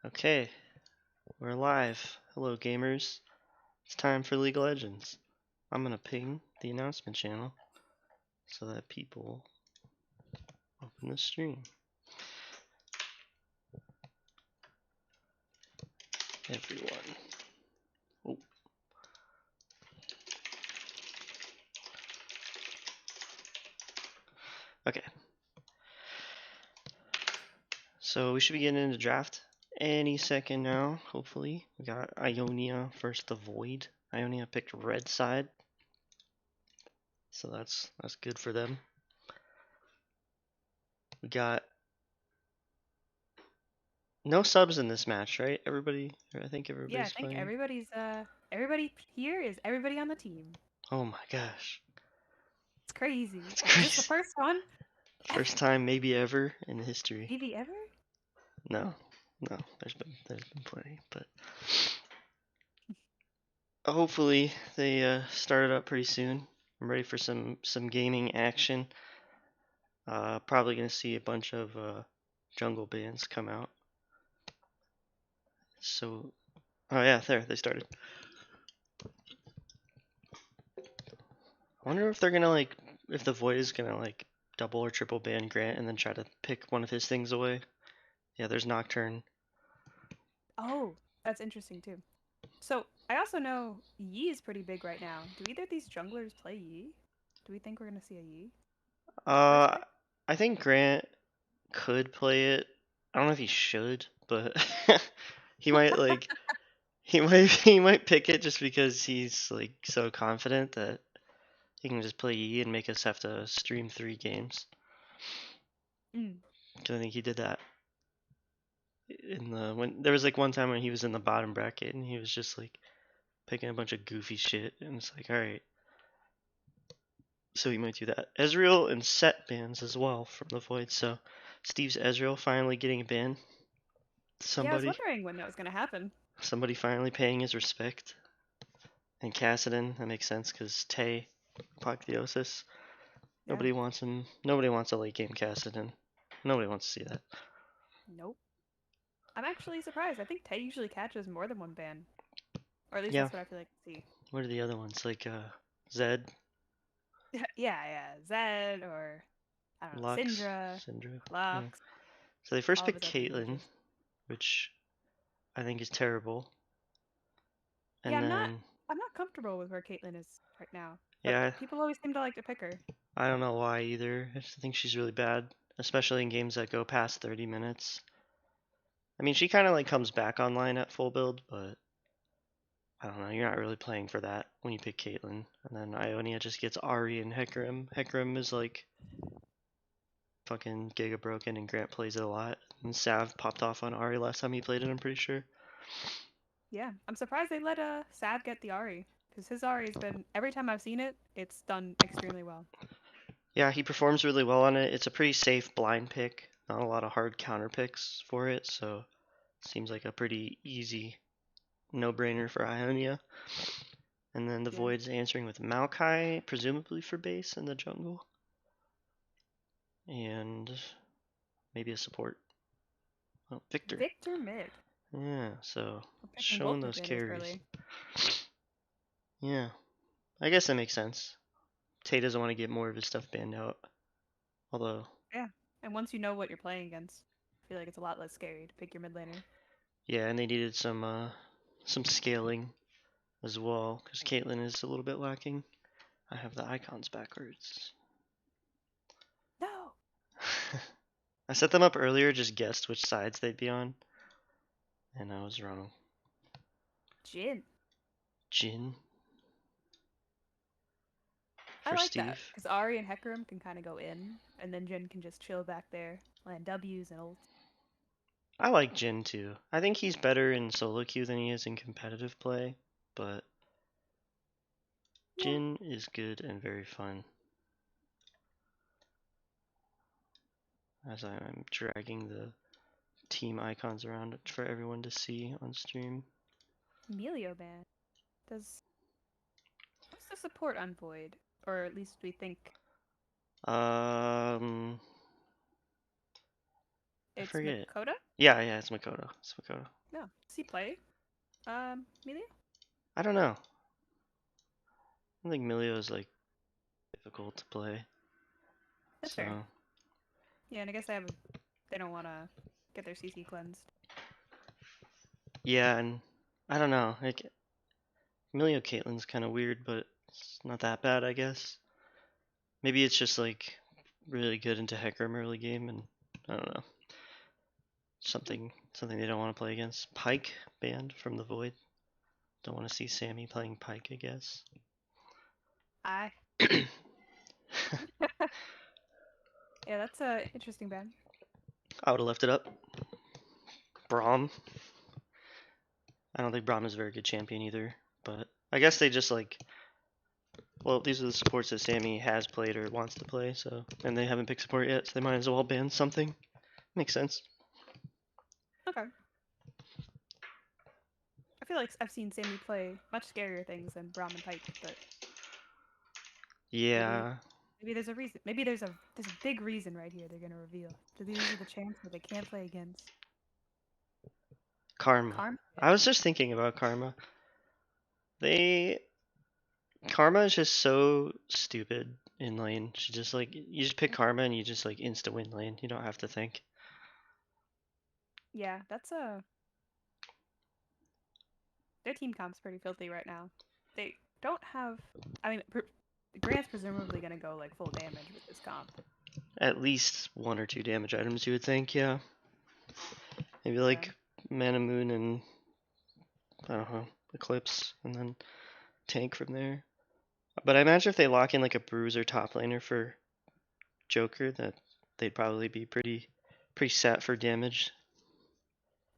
Okay, we're live. Hello, gamers. It's time for League of Legends. I'm gonna ping the announcement channel so that people open the stream. Everyone. Oh. Okay. So we should be getting into draft any second now, hopefully. We got Ionia versus the Void. Ionia picked red side. So that's good for them. We got no subs in this match, right? I think everybody's playing. Everybody here is everybody on the team. Oh my gosh. It's crazy. It's Is this the crazy. first one? First time maybe ever in history. Maybe ever? No, there's been plenty, but hopefully they start it up pretty soon. I'm ready for some gaming action. Probably gonna see a bunch of jungle bands come out. So, oh yeah, there they started. I wonder if they're gonna if the Void is gonna double or triple ban Grant and then try to pick one of his things away. Yeah, there's Nocturne. Oh, that's interesting too. So I also know Yi is pretty big right now. Do either of these junglers play Yi? Do we think we're gonna see a Yi first Uh, pick? I think Grant could play it. I don't know if he should, but he might he might pick it just because he's so confident that he can just play E and make us have to stream 3 games. Mm. I think he did that in the when there was one time when he was in the bottom bracket and he was just picking a bunch of goofy shit and it's all right. So he might do that. Ezreal and Set bans as well from the Void. So Steve's Ezreal finally getting a ban. Yeah, I was Somebody wondering when that was gonna happen. finally paying his respect. And Kassadin, that makes sense because Tay, Apotheosis. Yeah. Nobody wants him. Nobody wants a late game Kassadin. Nobody wants to see that. Nope. I'm actually surprised. I think Tay usually catches more than one ban. Or at least Yeah. that's what I feel like to see. What are the other ones? Zed, Yeah. Zed or I don't know, Lux, Syndra, Syndra. Yeah. Lux, So they first all of picked his other Caitlyn, mages. which I think is terrible. Yeah, And then I'm not comfortable with where Caitlyn is right now. But yeah, people always seem to like to pick her. I don't know why either. I just think she's really bad, especially in games that go past 30 minutes. I mean, she kind of comes back online at full build, but I don't know. You're not really playing for that when you pick Caitlyn. And then Ionia just gets Ahri and Hecarim. Hecarim is fucking giga broken, and Grant plays it a lot. And Sav popped off on Ahri last time he played it, I'm pretty sure. Yeah, I'm surprised they let Sav get the Ahri. Because his Ahri has been, every time I've seen it, it's done extremely well. Yeah, he performs really well on it. It's a pretty safe blind pick. Not a lot of hard counter picks for it, so seems like a pretty easy no-brainer for Ionia. And then the Yeah. Void's answering with Maokai, presumably for base in the jungle. And maybe a support. Oh, Victor. Victor mid. Yeah, so We're picking showing both mid those laners carries. early. Yeah, I guess that makes sense. Tay doesn't want to get more of his stuff banned out. Although, Yeah. And once you know what you're playing against, I feel like it's a lot less scary to pick your mid laner. yeah, and they needed some scaling as well, because Caitlyn is a little bit lacking. I have the icons backwards. No! I set them up earlier, just guessed which sides they'd be on, and I was wrong. Jin. Jin I for like that. Steve. Because Ahri and Hecarim can kind of go in, and then Jin can just chill back there, land W's and ults. I like Jin too. I think he's better in solo queue than he is in competitive play, but Yeah. Jin is good and very fun. As I'm dragging the team icons around for everyone to see on stream. Emilio ban. Does What's the support on Void? Or at least we think. Um, I It's forget. Makoto? Yeah, it's Makoto. It's Makoto. No. Does he play? Melia? I don't know. I don't think Milio is like difficult to play. That's So fair. Yeah, and I guess they don't want to get their CC cleansed. yeah, and I don't know. Like Milio Caitlin's kind of weird, but it's not that bad, I guess. Maybe it's just like really good into Hecarim early game, and I don't know. Something they don't want to play against. Pike banned from the Void. Don't want to see Sammy playing Pike, I guess. I. Yeah, that's a interesting ban. I would have left it up. Braum. I don't think Braum is a very good champion either, but I guess they just like. Well, these are the supports that Sammy has played or wants to play, so and they haven't picked support yet, so they might as well ban something. Makes sense. Okay. I feel like I've seen Sammy play much scarier things than Braum and Pike, but maybe Yeah, maybe there's a reason. Maybe there's a big reason right here they're gonna reveal. So these are the champs that they can't play against. Karma. Karma? I Yeah. was just thinking about Karma. They Karma is just so stupid in lane. She just like you just pick Karma and you just like insta win lane. You don't have to think. Yeah, that's a their team comp's pretty filthy right now. They don't have. I mean, Grant's presumably gonna go like full damage with this comp. At least 1 or 2 damage items, you would think. Yeah, maybe Yeah. like Mana Moon and I don't know Eclipse, and then tank from there. But I imagine if they lock in like a bruiser top laner for Joker, that they'd probably be pretty set for damage.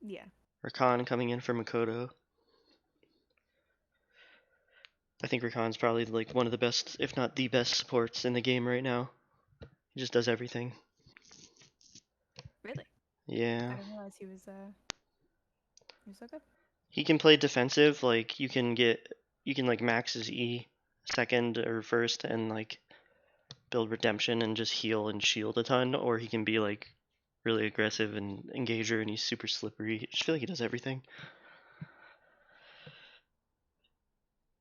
Yeah. Rakan coming in for Makoto. I think Rakan's probably like one of the best, if not the best, supports in the game right now. He just does everything. Really? I Yeah. didn't realize he was so good. He can play defensive, like you can like max his E second or first and like build redemption and just heal and shield a ton, or he can be like really aggressive and engager and he's super slippery. I just feel like he does everything.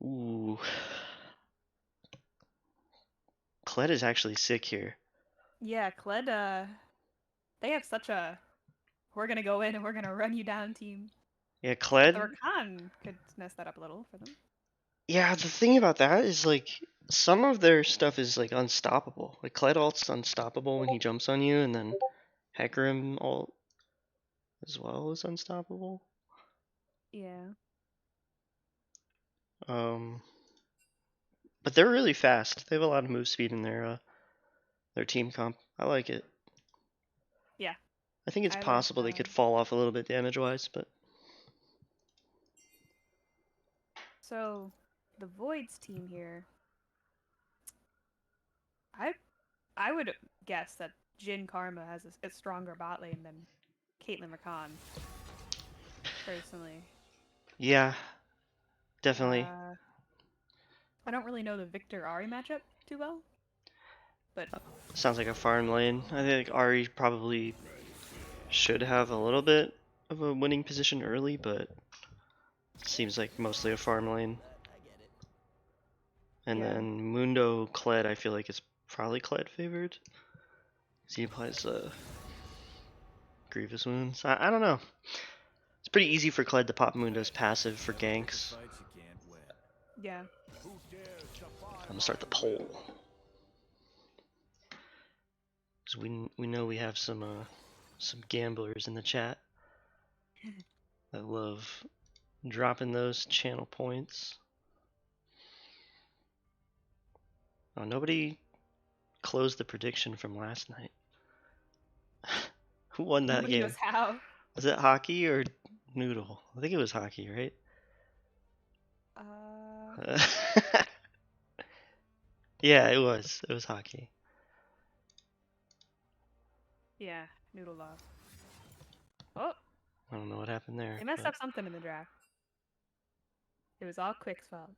Ooh. Kled is actually sick here. Yeah, Kled. They have such a we're gonna go in and we're gonna run you down team. Yeah, But the Kled. Rakan could mess that up a little for them. Yeah, the thing about that is like some of their stuff is like unstoppable. Like Kled ult's unstoppable when he jumps on you, and then Hecarim ult as well is unstoppable. Yeah. Um, but they're really fast. They have a lot of move speed in their team comp. I like it. Yeah. I think it's I like possible they could fall off a little bit damage wise, but so the Void's team here. I I would guess that Jin Karma has a stronger bot lane than Caitlyn Rakan, personally. yeah, definitely. Uh, I don't really know the Victor Ari matchup too well, but Sounds like a farm lane. I think Ari probably should have a little bit of a winning position early, but seems like mostly a farm lane. And yeah. then Mundo Kled, I feel like it's probably Kled favored. He applies Grievous Wounds. I don't know. It's pretty easy for Kled to pop Mundo's passive for ganks. Yeah. I'm gonna start the poll. Because we know we have some gamblers in the chat that love dropping those channel points. Oh, nobody closed the prediction from last night. Who won that Nobody game? knows how. Was it hockey or noodle? I think it was hockey, right? Uh, Yeah, it was. It was hockey. yeah. Noodle Love. Oh, I don't know what happened there. they messed But up something in the draft. It was all Quick's fault.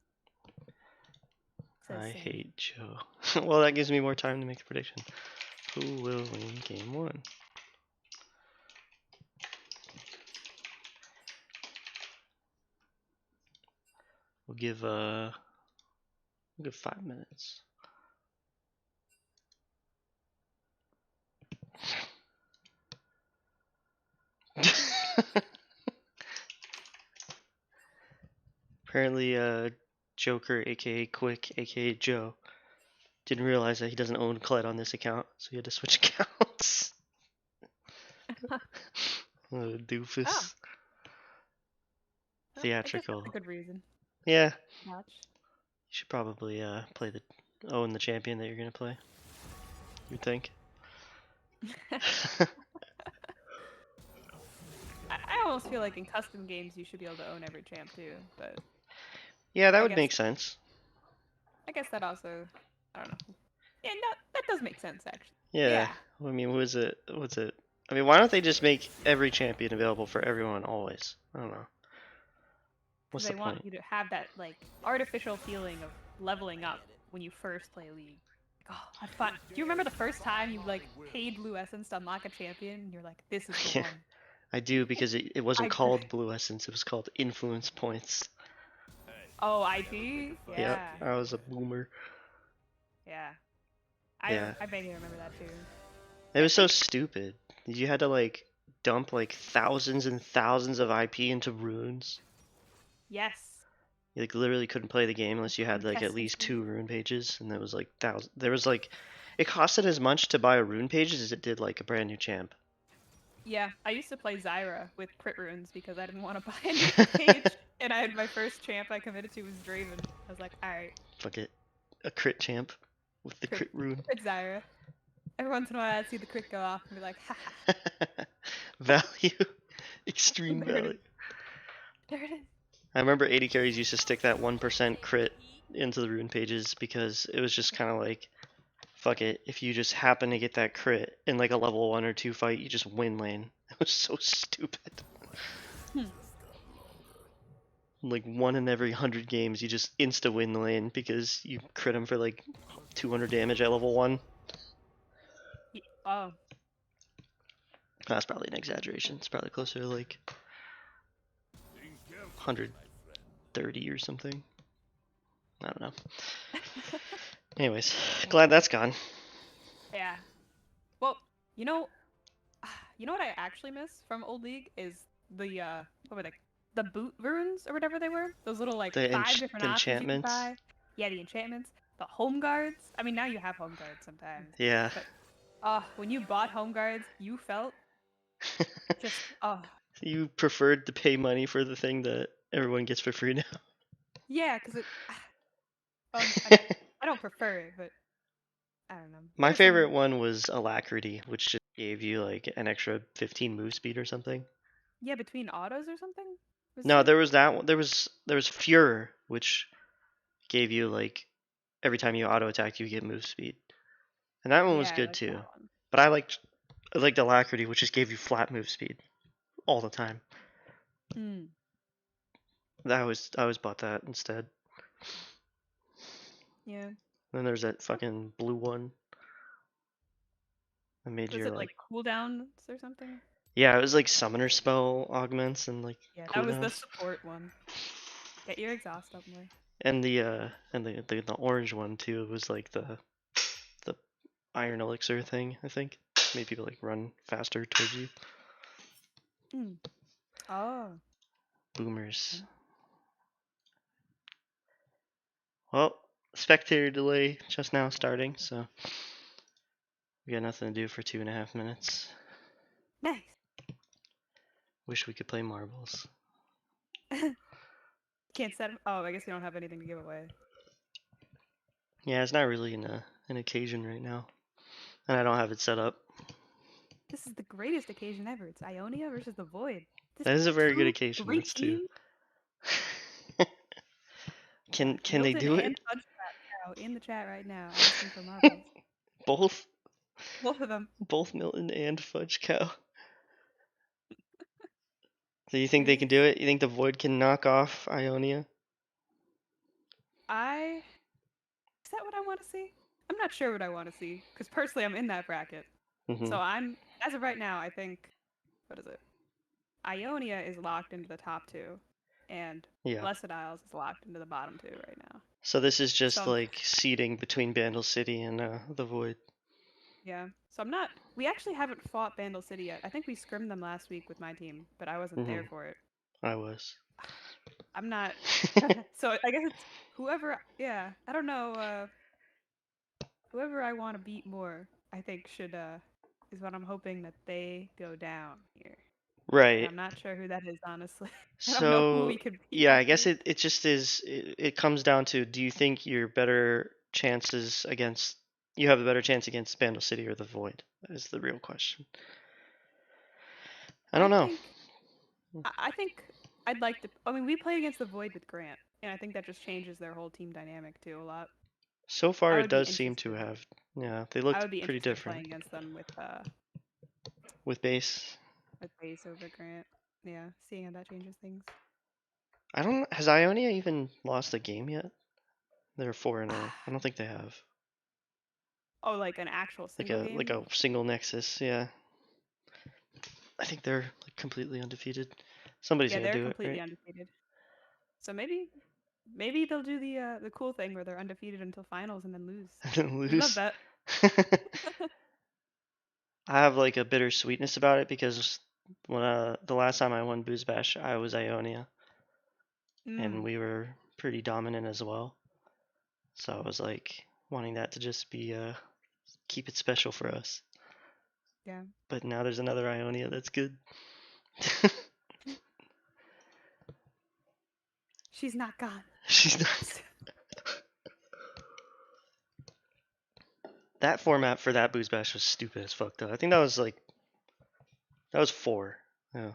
Says I Sammy. hate Joe. Well, that gives me more time to make the prediction. Who will win game one? We'll give 5 minutes. Apparently, Joker, aka Quick, aka Joe, didn't realize that he doesn't own Kled on this account, so he had to switch accounts. What a Oh, doofus. well, I guess that's a Theatrical. good reason. Yeah, Watch. you should probably play the own the champion that you're gonna play. You'd think. I almost feel like in custom games you should be able to own every champ too, but Yeah, that I would guess make sense. that also, I don't know. Yeah, no, that does make sense actually. Yeah. Yeah, I mean, what's it? I mean, why don't they just make every champion available for everyone always? I don't know. because What's the they want point? you to have that like artificial feeling of leveling up when you first play League. Like, oh, I fun. Do you remember the first time you like paid Blue Essence to unlock a champion? And you're like, this is the Yeah, one. I do because it wasn't I called Blue Essence. It was called Influence Points. Oh, IP? Yep, Yeah. I was a boomer. Yeah. Yeah, I vaguely remember that too. it I was so think stupid. You had to like dump like thousands and thousands of IP into runes. yes. You like literally couldn't play the game unless you had like at least Quintessence. 2 rune pages, and there was like thousand. There was like, it costed as much to buy a rune page as it did like a brand new champ. Yeah, I used to play Zyra with crit runes because I didn't want to buy a new page, and I had my first champ I committed to was Draven. I was like, all right, Fuck it, a crit champ with the crit, crit rune. crit Zyra. Every once in a while, I'd see the crit go off and be like, haha, Value, extreme there it is. value. There it is. I remember 80 carries used to stick that 1% crit into the rune pages because it was just kind of like, fuck it, if you just happen to get that crit in like a level 1 or 2 fight, you just win lane. It was so stupid. Hmm. Like 1 in every 100 games, you just insta win the lane because you crit him for like 200 damage at level 1. Oh, That's probably an exaggeration. It's probably closer to like 130 or something. I don't know. Anyways, glad that's gone. yeah. Well, you know, you know what I actually miss from old League is the what were they? The boot runes or whatever they were. Those little like The, 5 different options you could enchantments. buy. Yeah, the enchantments, the home guards. I mean, now you have home guards sometimes, Yeah. but when you bought home guards, you felt just You preferred to pay money for the thing that everyone gets for free now. yeah, because it. Um, I, I don't prefer it, but I don't know. My There's some favorite one was Alacrity, which just gave you like an extra 15 move speed or something. yeah between autos or something. Was No, it? there was that one. There was Furor, which gave you like every time you auto attack, you get move speed, and that one was Yeah, I good like too. that one. But I liked Alacrity, which just gave you flat move speed all the time. Hmm. I always bought that instead. Yeah. Then there's that fucking blue one that made Was your it like like, cooldowns or something? yeah, it was like summoner spell augments and like Yeah, that was the cooldowns. support one. Get your exhaust up more. And the orange one too was like the iron elixir thing, I think. Made people like run faster towards you. Hmm. Oh. Boomers. Well, spectator delay just now starting, so we got nothing to do for 2.5 minutes. Nice. Wish we could play marbles. Can't set 'em- Oh, I guess you don't have anything to give away. Yeah, it's not really an occasion right now, and I don't have it set up. This is the greatest occasion ever. It's Ionia versus the Void. This That is a very good two occasion. great That's two. teams. Yeah. Can they Milton do it? and Fudge Cow in the chat right now asking for marbles. Both Both of them. both Milton and Fudge Cow. Do you think they There's can do it? You think the Void can knock off Ionia? I Is that what I want to see? I'm not sure what I want to see because personally I'm in that bracket. Hmm. So I'm as of right now I think what is it? Ionia is locked into the top two. and Yeah. Blessed Isles is locked into the bottom 2 right now. So this is So just like seeding between Bandle City and the Void. yeah. So I'm not. We actually haven't fought Bandle City yet. I think we scrimmed them last week with my team, but I wasn't there for it. I was. I'm not. So I guess it's whoever. Yeah. I don't know. Whoever I want to beat more, I think should is what I'm hoping that they go down here. And Right. I'm not sure who that is, honestly. I don't know who So we could beat yeah, I after guess this. it just is. It comes down to, do you think you're better chances against? You have a better chance against Bandle City or the Void? Is the real question. I I don't know. think I think I'd like to. I mean, we played against the Void with Grant, and I think that just changes their whole team dynamic too a lot. So far, I it would be does seem to interested. have. Yeah, they I looked would be pretty interested different playing against them with base. with base over Grant. Yeah, seeing how that changes things. I don't. Has Ionia even lost a game yet? They're 4-0. I don't think they have. Oh, like an actual Like single a like game? a single Nexus. Yeah. I think they're like completely undefeated. Somebody's Yeah, gonna they're do it, completely right? undefeated. So maybe they'll do the cool thing where they're undefeated until finals and then lose. We'd love Lose. that. I have like a bittersweetness about it because when the last time I won BoozeBash, I was Ionia, and Mm, we were pretty dominant as well. So I was like wanting that to just be keep it special for us. yeah. But now there's another Ionia that's good. She's not gone. She's not. That format for that BoozeBash was stupid as fuck though. I think that was 4. Yeah.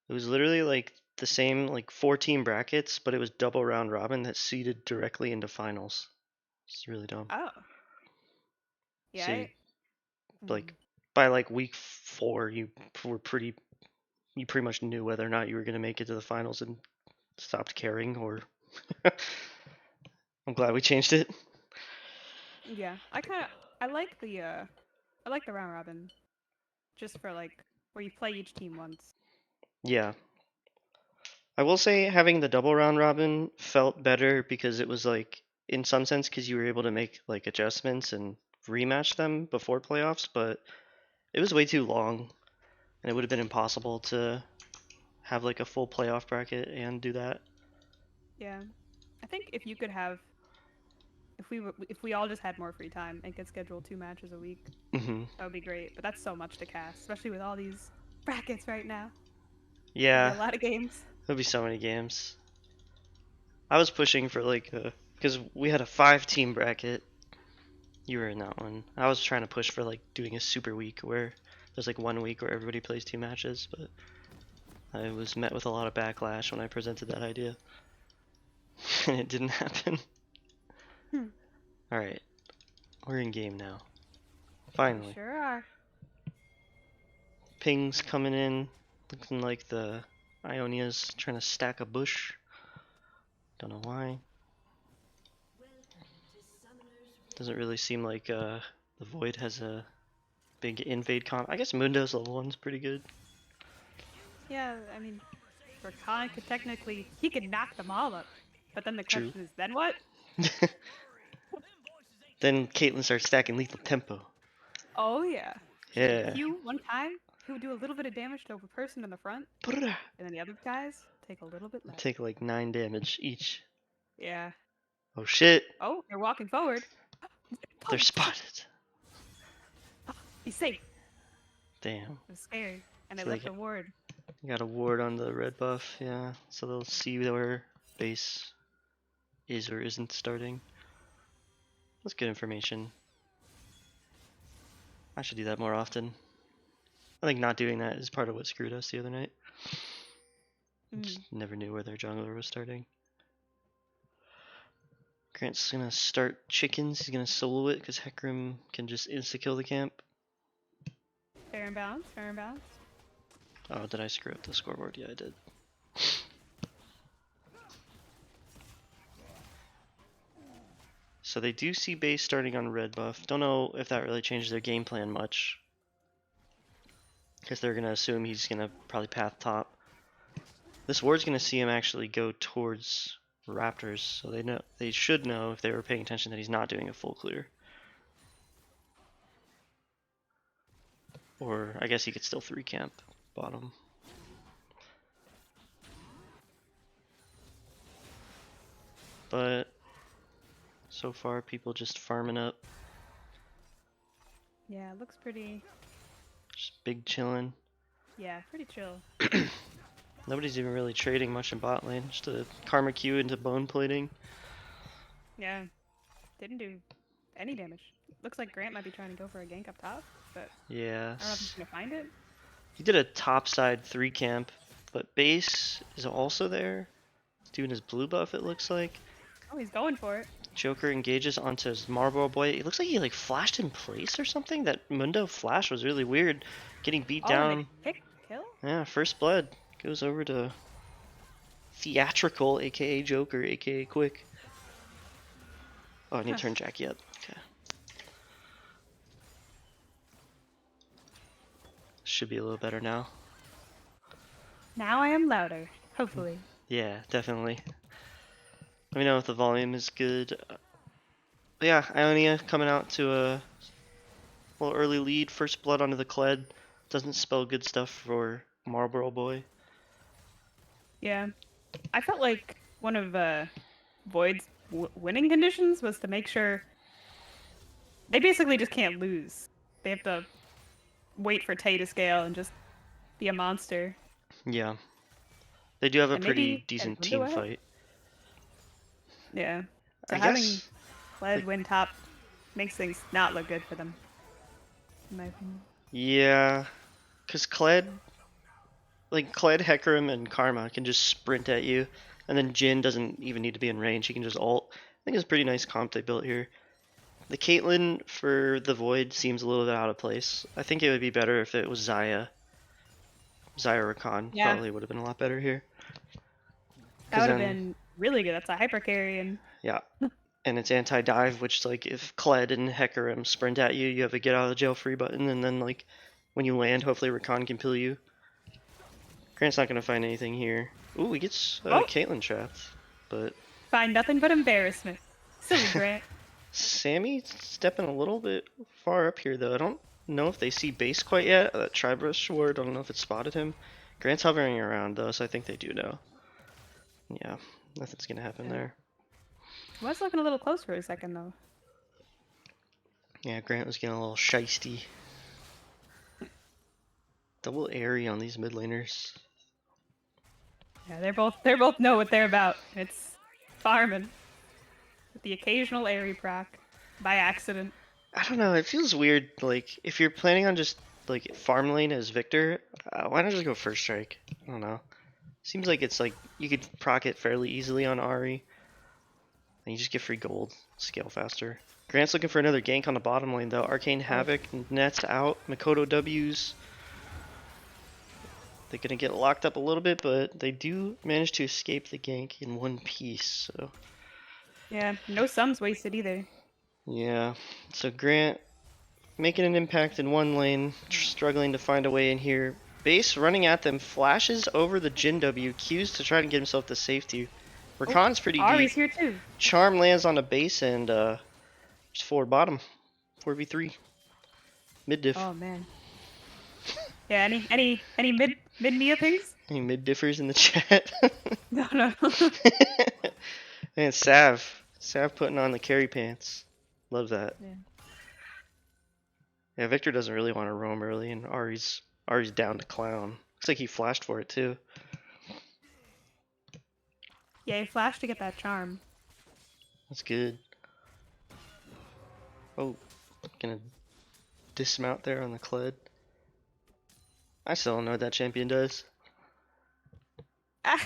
It was literally like the same like 4-team brackets, but it was double round robin that seeded directly into finals. It's really dumb. Oh, yeah. So you, Mm, like by like week 4, were pretty you pretty much knew whether or not you were gonna make it to the finals and stopped caring. Or I'm glad we changed it. yeah. I like the round robin just for like where you play each team once. Yeah, I will say having the double round robin felt better because it was like in some sense because you were able to make like adjustments and rematch them before playoffs, but it was way too long and it would have been impossible to have like a full playoff bracket and do that. Yeah. I think if you could have if we all just had more free time and could schedule 2 matches a week, Hmm. that would be great. But that's so much to cast, especially with all these brackets right now. That'd be Yeah, a lot of games. there'll be so many games. I was pushing for like because we had a 5-team bracket. You were in that one. I was trying to push for like doing a super week where there's like 1 week where everybody plays 2 matches, but I was met with a lot of backlash when I presented that idea, and it didn't happen. Hmm. All right, we're in game now. We Finally, sure are. pings coming in, looking like the Ionia's trying to stack a bush. Don't know why. Doesn't really seem like the Void has a big invade comp. I guess Mundo's level 1's pretty good. Yeah, I mean, Rakan could technically he could knock them all up, but then the True. question is, then what? Then Caitlyn starts stacking lethal tempo. Oh yeah, she could Yeah. Q one time. He would do a little bit of damage to a person in the front, and then the other guys take a little bit less. Take like 9 damage each. Yeah. Oh shit! Oh, they're walking forward. They're Holy shit! spotted. He's safe. Damn. I was scared, and they So they left a ward. got a ward on the red buff, yeah. So they'll see where base is or isn't starting. That's good information. I should do that more often. I think not doing that is part of what screwed us the other night. Just never knew where their jungler was starting. Grant's gonna start chickens. He's gonna solo it because Hecarim can just insta-kill the camp. Fair and balanced. Fair and balanced. Oh, did I screw up the scoreboard? Yeah, I did. So they do see base starting on red buff. Don't know if that really changes their game plan much. Because they're going to assume he's going to probably path top. This ward's gonna see him actually go towards Raptors, so they should know if they were paying attention that he's not doing a full clear. Or I guess he could still 3 camp bottom. But so far people just farming up. Yeah, it looks pretty. Just big chillin'. Yeah, pretty chill. Nobody's even really trading much in bot lane. Just a Karma Q into bone plating. Yeah, didn't do any damage. Looks like Grant might be trying to go for a gank up top, but Yeah. I don't know if he's gonna find it. He did a topside 3 camp, but base is also there. Doing his blue buff, it looks like. Oh, he's going for it. Joker engages onto his Marlboro Boy. It looks like he like flashed in place or something. That Mundo flash was really weird. Getting beat down. The kill? Yeah, first blood goes over to Theatrical, aka Joker, aka Quick. Oh, I need to turn Jackie up. Okay. Should be a little better now. Now I am louder, hopefully. Yeah, definitely. Let me know if the volume is good. But yeah, Ionia coming out to a little early lead. First blood onto the Kled. Doesn't spell good stuff for Marlboro Boy. Yeah. I felt like one of Void's winning conditions was to make sure they basically just can't lose. They have to wait for Tay to scale and just be a monster. Yeah. They do have a And pretty maybe decent Mundo team ahead? fight. Yeah. So I having guess. Kled win top makes things not look good for them. In my opinion. Yeah. Because Kled, Hecarim, and Karma can just sprint at you. And then Jhin doesn't even need to be in range. He can just ult. I think it's a pretty nice comp they built here. The Caitlyn for the Void seems a little bit out of place. I think it would be better if it was Xayah. Xayah Rakan probably would have been a lot better here. That would have been really good. That's a hyper carry and yeah. And it's anti-dive, which like if Kled and Hecarim sprint at you, you have a get out of the jail free button, and then like when you land, hopefully Rakan can peel you. Grant's not gonna find anything here. Ooh, he gets Caitlyn trapped, but find nothing but embarrassment. Silly Grant. Sammy stepping a little bit far up here though. I don't know if they see base quite yet. That Tribrush ward, I don't know if it spotted him. Grant's hovering around though, so I think they do know. Yeah, nothing's gonna happen there. Was looking a little close for a second though. Yeah, Grant was getting a little shisty. Double airy on these mid laners. Yeah, they both know what they're about. It's farming. With the occasional airy proc. By accident. I don't know, it feels weird, like, if you're planning on just, like, farm lane as Victor, why not just go first strike? I don't know. Seems like it's like, you could proc it fairly easily on Ahri. And you just get free gold, scale faster. Grant's looking for another gank on the bottom lane though. Arcane Havoc, nets out, Makoto W's. They're gonna get locked up a little bit, but they do manage to escape the gank in one piece, so. Yeah, no sums wasted either. Yeah, so Grant making an impact in one lane, struggling to find a way in here. Base running at them, flashes over the Jhin W, Qs to try and get himself to safety. Rakan's pretty Ahri's deep. here too. Charm lands on a base and just forward bottom. 4v3. Mid diff. Oh man. Yeah, any mid Mia things? Any mid differs in the chat? No. Man, Sav putting on the carry pants. Love that. Yeah, Victor doesn't really want to roam early, and Ari's down to clown. Looks like he flashed for it too. Yeah, he flashed to get that charm. That's good. Oh, gonna dismount there on the Kled. I still don't know what that champion does. I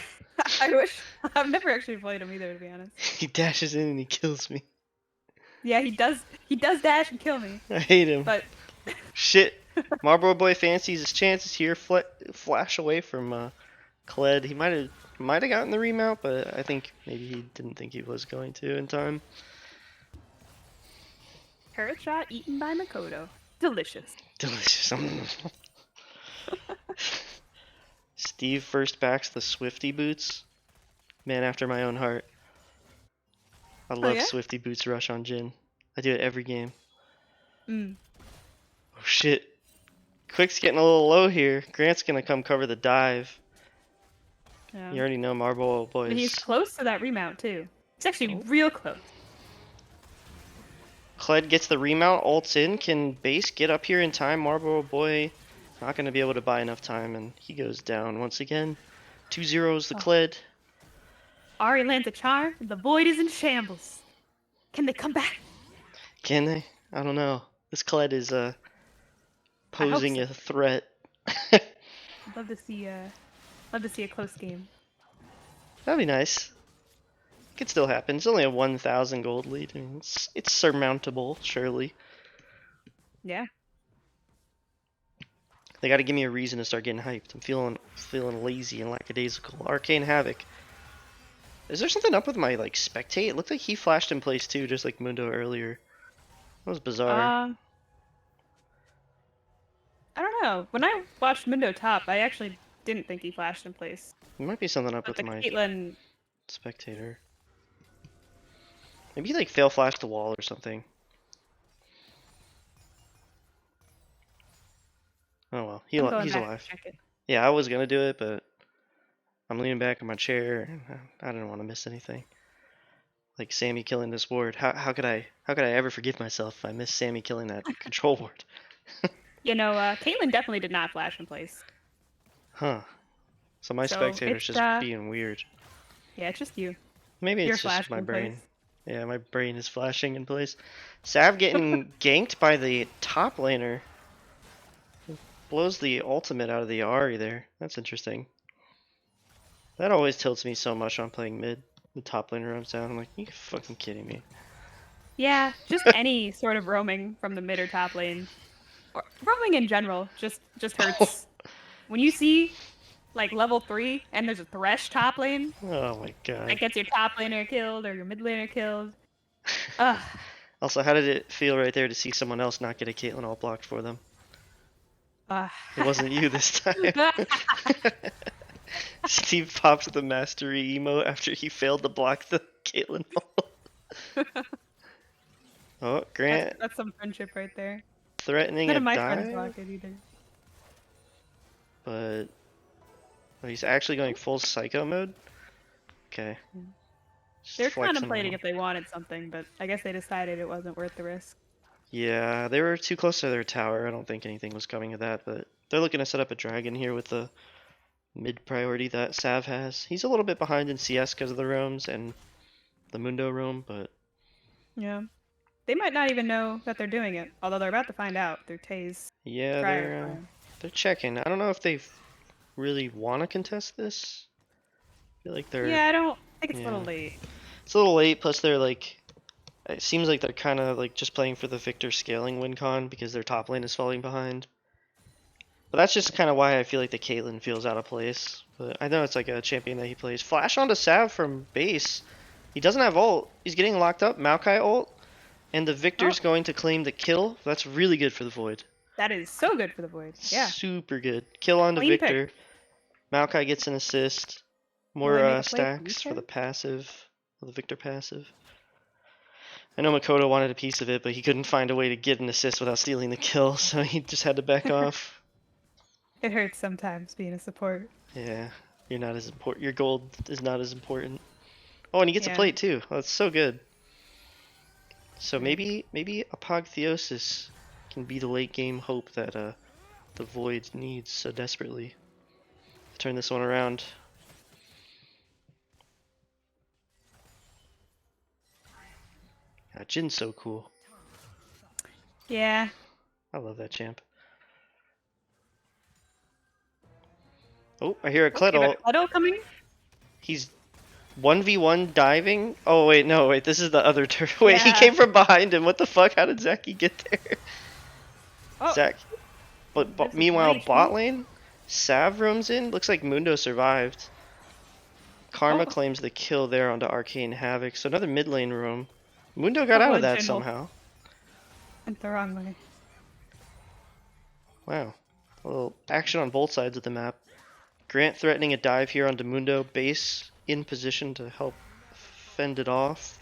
wish. I've never actually played him either, to be honest. He dashes in and he kills me. Yeah, he does. He does dash and kill me. I hate him. But shit, Marlboro Boy fancies his chances here. Flash away from Kled. He might have gotten the remount, but I think maybe he didn't think he was going to in time. Turret shot eaten by Makoto. Delicious. Delicious. Steve first backs the Swifty boots. Man after my own heart. I Oh love yeah. Swifty boots rush on Jhin. I do it every game. Mm. Oh shit. Quick's getting a little low here. Grant's gonna come cover the dive. Yeah. You already know Marble But he's boys. close to that remount too. He's actually Oh. real close. Kled gets the remount, ults in. Can base get up here in time? Marble boy not gonna be able to buy enough time, and he goes down once again. 2-0's the Oh. Kled. Ari lands a charm. The void is in shambles. Can they come back? Can they? I don't know. This Kled is I hope posing so. a threat. I'd love to see a close game. That'd be nice. Could still happen. It's only a 1,000 gold lead. I mean, it's surmountable, surely. Yeah. They got to give me a reason to start getting hyped. I'm feeling lazy and lackadaisical. Arcane Havoc. Is there something up with my like spectate? It looked like he flashed in place too, just like Mundo earlier. That was bizarre. I don't know. When I watched Mundo top, I actually didn't think he flashed in place. There might be something up But with the my Caitlyn, spectator. Maybe he like fail flashed the wall or something. Oh well, I'm going he's back alive. to check it. Yeah, I was gonna do it, but I'm leaning back in my chair and I didn't want to miss anything. Like Sammy killing this ward. How could I ever forgive myself if I missed Sammy killing that control ward? You know, Caitlyn definitely did not flash in place. Huh. So my So spectator's it's just being weird. yeah, it's just you. Maybe You're it's just flashing my in brain. place. Yeah, my brain is flashing in place. Sav getting ganked by the top laner. Blows the ultimate out of the Ahri there. That's interesting. That always tilts me so much on playing mid. The top laner runs down. I'm like, you fucking kidding me. Yeah, just any sort of roaming from the mid or top lane, or roaming in general, just hurts. When you see like level 3 and there's a Thresh top lane Oh my god. that gets your top laner killed or your mid laner killed. Ugh. Also, how did it feel right there to see someone else not get a Caitlyn all blocked for them? It wasn't you this time. Steve popped the mastery emo after he failed to block the Caitlyn ult. Oh, Grant That's some friendship right there. threatening None a of my friends dive, block it either. but oh, he's actually going full psycho mode. Okay. Just They're flexing contemplating on if they wanted something, but I guess they decided it wasn't worth the risk. Yeah, they were too close to their tower. I don't think anything was coming of that, but they're looking to set up a dragon here with the mid priority that Sav has. He's a little bit behind in CS because of the roams and the Mundo roam, but Yeah. They might not even know that they're doing it, although they're about to find out through Tay's yeah, prior. they're checking. I don't know if they really want to contest this. I feel like they're Yeah, I think it's a yeah. little late. It's a little late. Plus, they're like, it seems like they're kind of like just playing for the Victor scaling win con because their top lane is falling behind. But that's just kind of why I feel like the Caitlyn feels out of place. But I know it's like a champion that he plays. Flash onto Sav from base. He doesn't have ult. He's getting locked up. Maokai ult. And the Victor's going to claim the kill. That's really good for the Void. That is so good for the Void. Yeah. Super good. Kill onto Clean Victor. pick. Maokai gets an assist. Will they make More a play for stacks for Ether? the passive. For the Victor passive. I know Makoto wanted a piece of it, but he couldn't find a way to get an assist without stealing the kill, so he just had to back off. It hurts sometimes being a support. Yeah, you're not as important. Your gold is not as important. Oh, and he gets a Yeah. plate too. Oh, that's so good. So maybe Apotheosis can be the late game hope that the Void needs so desperately. Turn this one around. Jin's so cool. Yeah. I love that champ. Oh, I hear a Kled ult. Kledo coming? He's 1v1 diving. Oh wait, no, wait, this is the other turn. Wait, he Yeah. came from behind him. What the fuck? How did Zaki get there? Oh. Zach. This But is meanwhile, 1 HP. bot lane, Sav roams in. Looks like Mundo survived. Karma Oh. claims the kill there onto Arcane Havoc. So another mid lane roam. Mundo got out of that somehow. Went the wrong way. Wow. A little action on both sides of the map. Grant threatening a dive here onto Mundo. Base in position to help fend it off.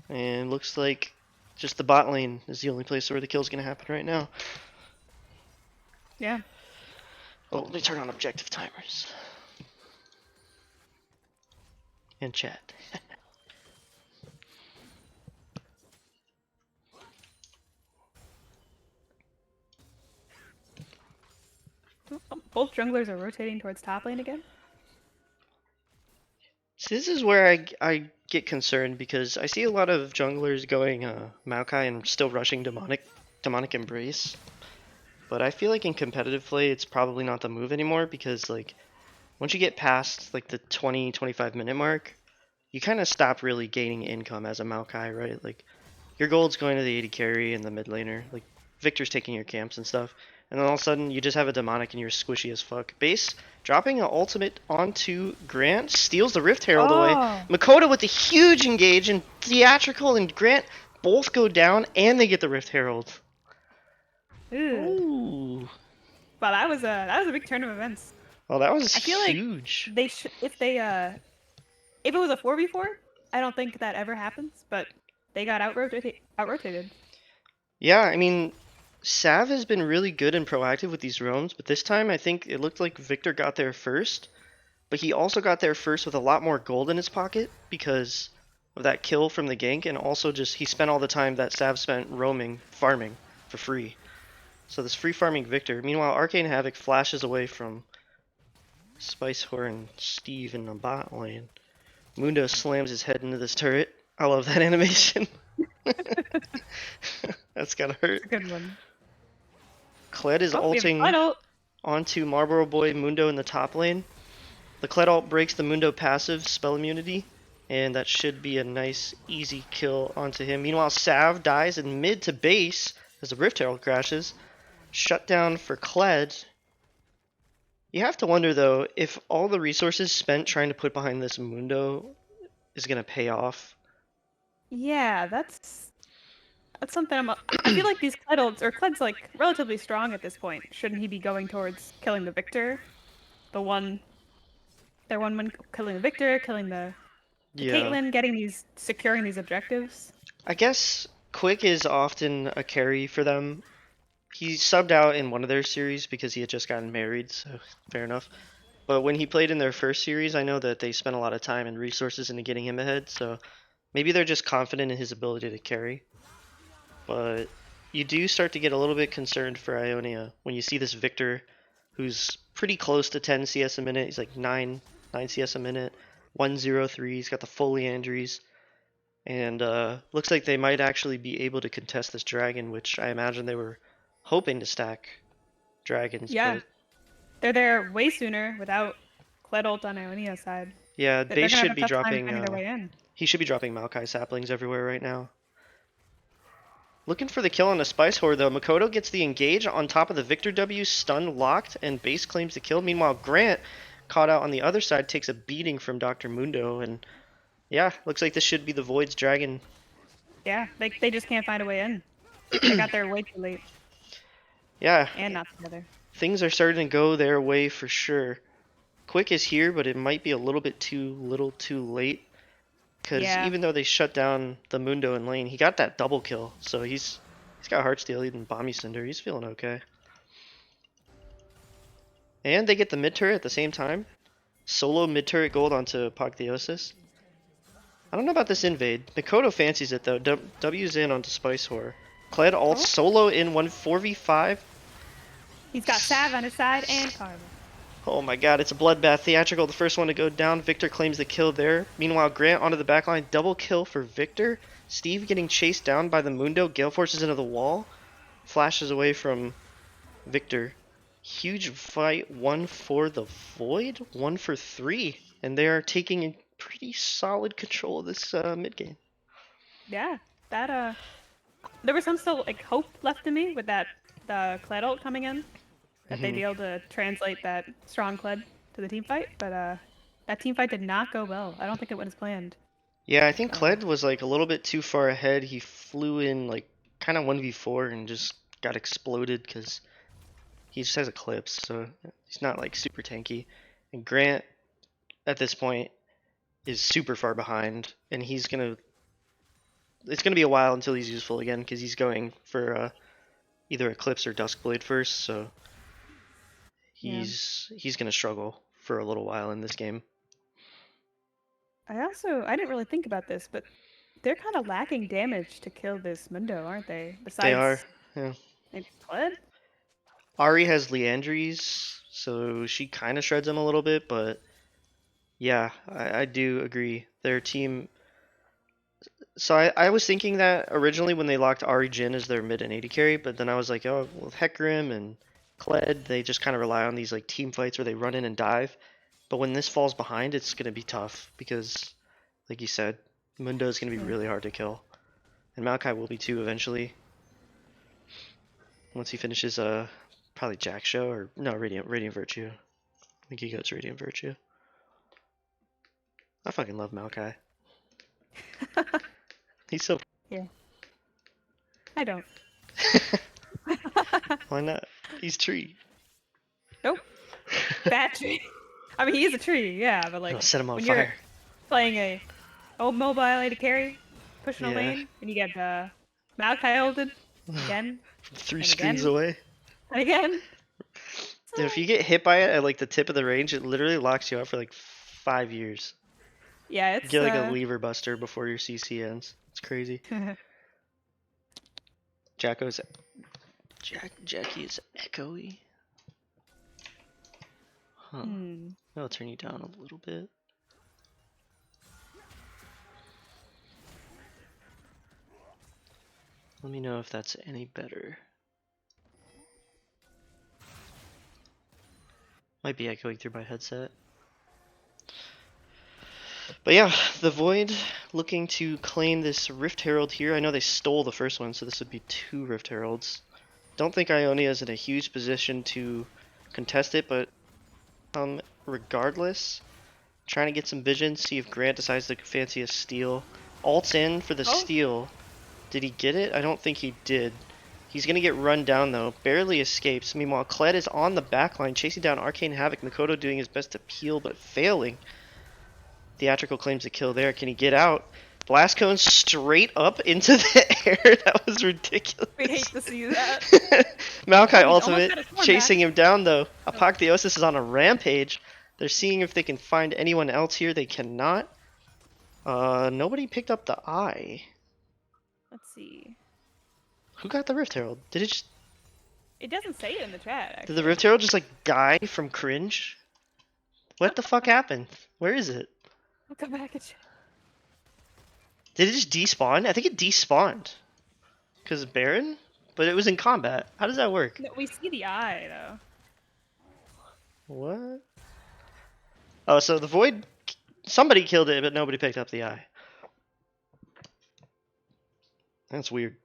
And looks like just the bot lane is the only place where the kill's gonna happen right now. Yeah. Oh, they turn on objective timers. And chat. Both junglers are rotating towards top lane again. So this is where I get concerned because I see a lot of junglers going Maokai and still rushing demonic embrace. But I feel like in competitive play it's probably not the move anymore because like once you get past like the 20-25 minute mark, you kind of stop really gaining income as a Maokai, right? Like your gold's going to the AD carry and the mid laner. Like Victor's taking your camps and stuff. And then all of a sudden you just have a demonic and you're squishy as fuck. Base dropping an ultimate onto Grant, steals the Rift Herald away. Makoto with a huge engage, and Theatrical and Grant both go down and they get the Rift Herald. Ooh. Ooh. Wow, that was a big turn of events. Oh, that was I feel huge. like they should if it was a 4v4, I don't think that ever happens, but they got out-rotated. Yeah, I mean, Sav has been really good and proactive with these roams, but this time I think it looked like Victor got there first. But he also got there first with a lot more gold in his pocket because of that kill from the gank, and also just he spent all the time that Sav spent roaming, farming for free. So this free farming Victor. Meanwhile, Arcane Havoc flashes away from Spicehorn and Steve in the bot lane. Mundo slams his head into this turret. I love that animation. That's gotta hurt. That's a good one. Kled is ulting onto Marlboro Boy Mundo in the top lane. The Kled ult breaks the Mundo passive spell immunity, and that should be a nice, easy kill onto him. Meanwhile, Sav dies in mid to base as the Rift Herald crashes. Shutdown for Kled. You have to wonder, though, if all the resources spent trying to put behind this Mundo is going to pay off. Yeah, that's something I feel like these Kled's like relatively strong at this point. Shouldn't he be going towards killing the Victor? They're one when killing the Victor, killing the Caitlyn, securing these objectives. I guess Quick is often a carry for them. He subbed out in one of their series because he had just gotten married, so fair enough. But when he played in their first series, I know that they spent a lot of time and resources into getting him ahead, so maybe they're just confident in his ability to carry. But you do start to get a little bit concerned for Ionia when you see this Victor who's pretty close to 10 CS a minute. He's like 9 CS a minute, 103. He's got the full Leandries. And looks like they might actually be able to contest this dragon, which I imagine they were hoping to stack dragons. Yeah, but they're there way sooner without Kled ult on Ionia's side. Yeah, they should be dropping. Their way in. He should be dropping Maokai saplings everywhere right now. Looking for the kill on the Spice Horde though. Makoto gets the engage on top of the Victor W, stun locked, and base claims the kill. Meanwhile, Grant, caught out on the other side, takes a beating from Dr. Mundo, and yeah, looks like this should be the Void's dragon. Yeah, they just can't find a way in. They got there way too late. Yeah. And not together. Things are starting to go their way for sure. Quick is here, but it might be a little bit too late. Because even though they shut down the Mundo in lane, he got that double kill. So he's got Heartsteel, even Bomby Cinder. He's feeling okay. And they get the mid turret at the same time. Solo mid turret gold onto Apotheosis. I don't know about this invade. Makoto fancies it though. W's in onto Spice Whore. Kled ult solo in 4v5. He's got Sav on his side and Karma. Oh my god, it's a bloodbath. Theatrical, the first one to go down. Victor claims the kill there. Meanwhile, Grant onto the backline. Double kill for Victor. Steve getting chased down by the Mundo. Gale forces into the wall. Flashes away from Victor. Huge fight. 1 for the Void. 1 for 3. And they are taking pretty solid control of this mid game. Yeah, that there was some still like hope left in me with the Kled ult coming in. That they'd be able to translate that strong Kled to the team fight, but that team fight did not go well. I don't think it went as planned. Yeah, I think Kled was like a little bit too far ahead. He flew in like kind of 1v4 and just got exploded because He just has Eclipse, so he's not like super tanky. And Grant, at this point, is super far behind, and he's gonna. It's gonna be a while until he's useful again because he's going for either Eclipse or Duskblade first, so Yeah. he's gonna struggle for a little while in this game. I didn't really think about this, but they're kind of lacking damage to kill this Mundo, aren't they? They are. Besides Yeah. maybe Kled? Ari has Leandries, so she kind of shreds him a little bit, but yeah, I do agree. Their team. So I was thinking that originally when they locked Ari Jin as their mid and AD carry, but then I was like, oh, with Hecarim and Kled, they just kind of rely on these like team fights where they run in and dive. But when this falls behind, it's gonna be tough because, like you said, Mundo is gonna be Yeah. really hard to kill, and Maokai will be too eventually. Once he finishes probably Jack Show or no Radiant Virtue. I think he goes Radiant Virtue. I fucking love Maokai. He's so. Yeah. I don't. Why not? He's tree. Nope. Bad tree. I mean, he is a tree, yeah, but I'll like set him on when you're fire. playing a old mobile AD carry, pushing a Yeah. lane, and you get Maokai ulted again Three and screens again away. and again. Dude, if you get hit by it at like the tip of the range, it literally locks you out for like 5 years. Yeah, You it's get like a lever buster before your CC ends. It's crazy. Jackie is echoey. Huh. Hmm. I'll turn you down a little bit. Let me know if that's any better. Might be echoing through my headset. But yeah, the Void looking to claim this Rift Herald here. I know they stole the first one, so this would be 2 Rift Heralds. Don't think Ionia is in a huge position to contest it, but regardless, trying to get some vision, see if Grant decides to fancy a steal. Ults in for the steal. Did he get it? I don't think he did. He's going to get run down though. Barely escapes. Meanwhile, Kled is on the backline chasing down Arcane Havoc. Mikoto doing his best to peel but failing. Theatrical claims a kill there. Can he get out? Blast cone straight up into the air. That was ridiculous. We hate to see that. Maokai He's ultimate chasing him down though. Apotheosis is on a rampage. They're seeing if they can find anyone else here. They cannot. Nobody picked up the eye. Let's see. Who got the Rift Herald? Did it just... It doesn't say it in the chat, actually. Did the Rift Herald just like die from cringe? What the fuck happened? Where is it? I'll come back and check. Did it just despawn? I think it despawned. Because Baron? But it was in combat. How does that work? No, we see the eye, though. What? Oh, so the Void... Somebody killed it, but nobody picked up the eye. That's weird.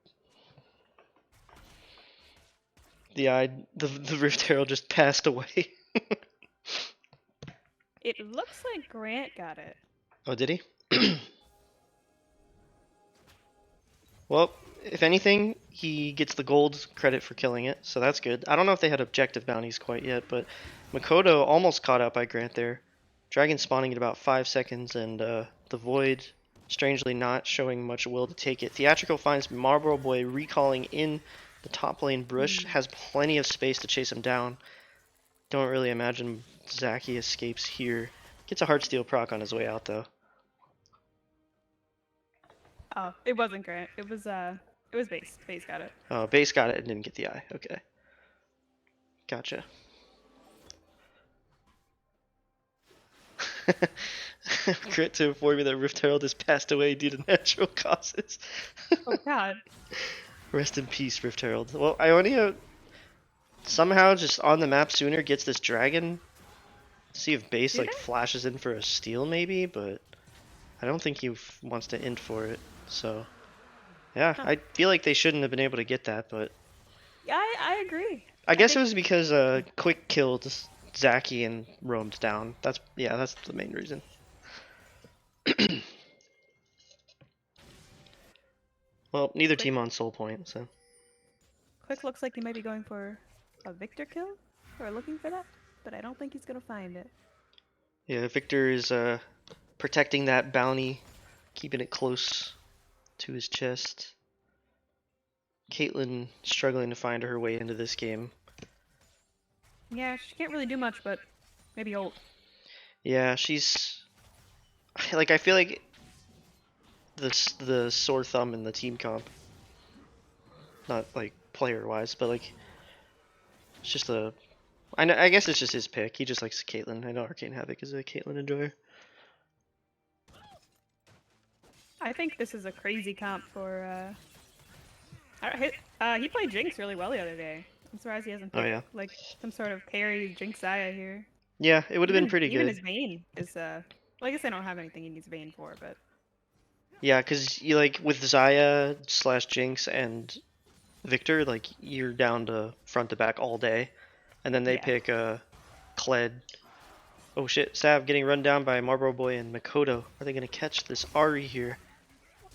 The eye... The Rift Herald just passed away. It looks like Grant got it. Oh, did he? Well, if anything, he gets the gold credit for killing it, so that's good. I don't know if they had objective bounties quite yet, but Mikoto almost caught up by Grant there. Dragon spawning in about 5 seconds, and the Void strangely not showing much will to take it. Theatrical finds Marlboro Boy recalling in the top lane. Brush has plenty of space to chase him down. Don't really imagine Zaki escapes here. Gets a Heartsteel proc on his way out, though. Oh, it wasn't Grant. It was Base. Base got it. Oh, Base got it and didn't get the eye. Okay. Gotcha. Crit to inform me that Rift Herald has passed away due to natural causes. Oh god. Rest in peace, Rift Herald. Well, Ionia somehow just on the map sooner gets this dragon. See if Base like flashes in for a steal maybe, but I don't think he wants to end for it. So yeah, I feel like they shouldn't have been able to get that, but Yeah, I agree. I guess it was because Quick killed Zaki and roamed down. That's the main reason. Well, neither team on soul point, so. Quick looks like they might be going for a Victor kill or looking for that, but I don't think he's gonna find it. Yeah, Victor is protecting that bounty, keeping it close to his chest. Caitlyn struggling to find her way into this game. Yeah, she can't really do much, but maybe ult. Yeah, she's like, I feel like the sore thumb in the team comp. Not like player wise, but like it's just I guess it's just his pick. He just likes Caitlyn. I know Arcane Havoc is a Caitlyn enjoyer. I think this is a crazy comp for. He played Jinx really well the other day. I'm surprised he hasn't Oh picked yeah. like some sort of carry Jinx Zaya here. Yeah, it would have been pretty Even good. his Vayne is well, I guess I don't have anything he needs Vayne for, but Yeah, because you like with Zaya slash Jinx and Victor, like you're down to front to back all day, and then they yeah. pick Kled. Oh shit, Sav getting run down by Marlboro Boy and Makoto. Are they gonna catch this Ari here?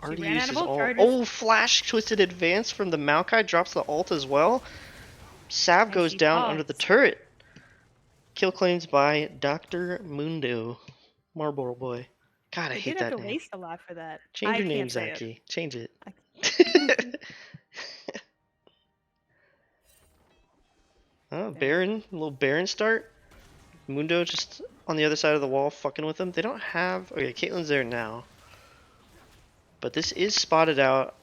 She Ari ran out of uses ult all. charges. Oh, flash twisted advance from the Maokai, drops the ult as well. Sav And goes she down under the paused. turret. Kill claims by Dr. Mundo. Marlboro Boy. God, I They hate did have that to name. waste a lot for that. Change I your name, can't say it. Zaki. Change it. Oh, Baron. A little Baron start. Mundo just on the other side of the wall fucking with them. They don't have... Okay, Caitlyn's there now. But this is spotted out.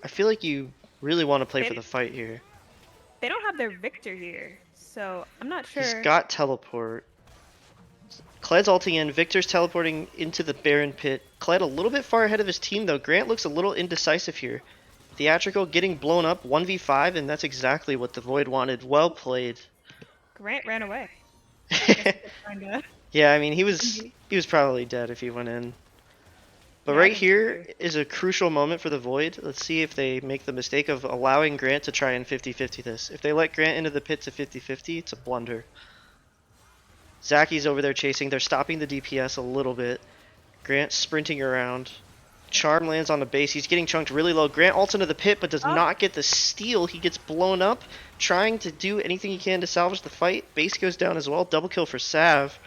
I feel like you really want to play for the fight here. They don't have their Victor here, so I'm not He's sure. got teleport. Kled's ulting in. Victor's teleporting into the Baron pit. Kled a little bit far ahead of his team, though. Grant looks a little indecisive here. Theatrical getting blown up 1v5, and that's exactly what the Void wanted. Well played. Grant ran away. I guess he kept trying to. Yeah, I mean, he was probably dead if he went in. But Yeah, I right think so here too. is a crucial moment for the Void. Let's see if they make the mistake of allowing Grant to try and 50-50 this. If they let Grant into the pit to 50-50, it's a blunder. Zaki's over there chasing. They're stopping the DPS a little bit. Grant sprinting around. Charm lands on the base. He's getting chunked really low. Grant ults into the pit but does Oh. not get the steal. He gets blown up, trying to do anything he can to salvage the fight. Base goes down as well. Double kill for Sav.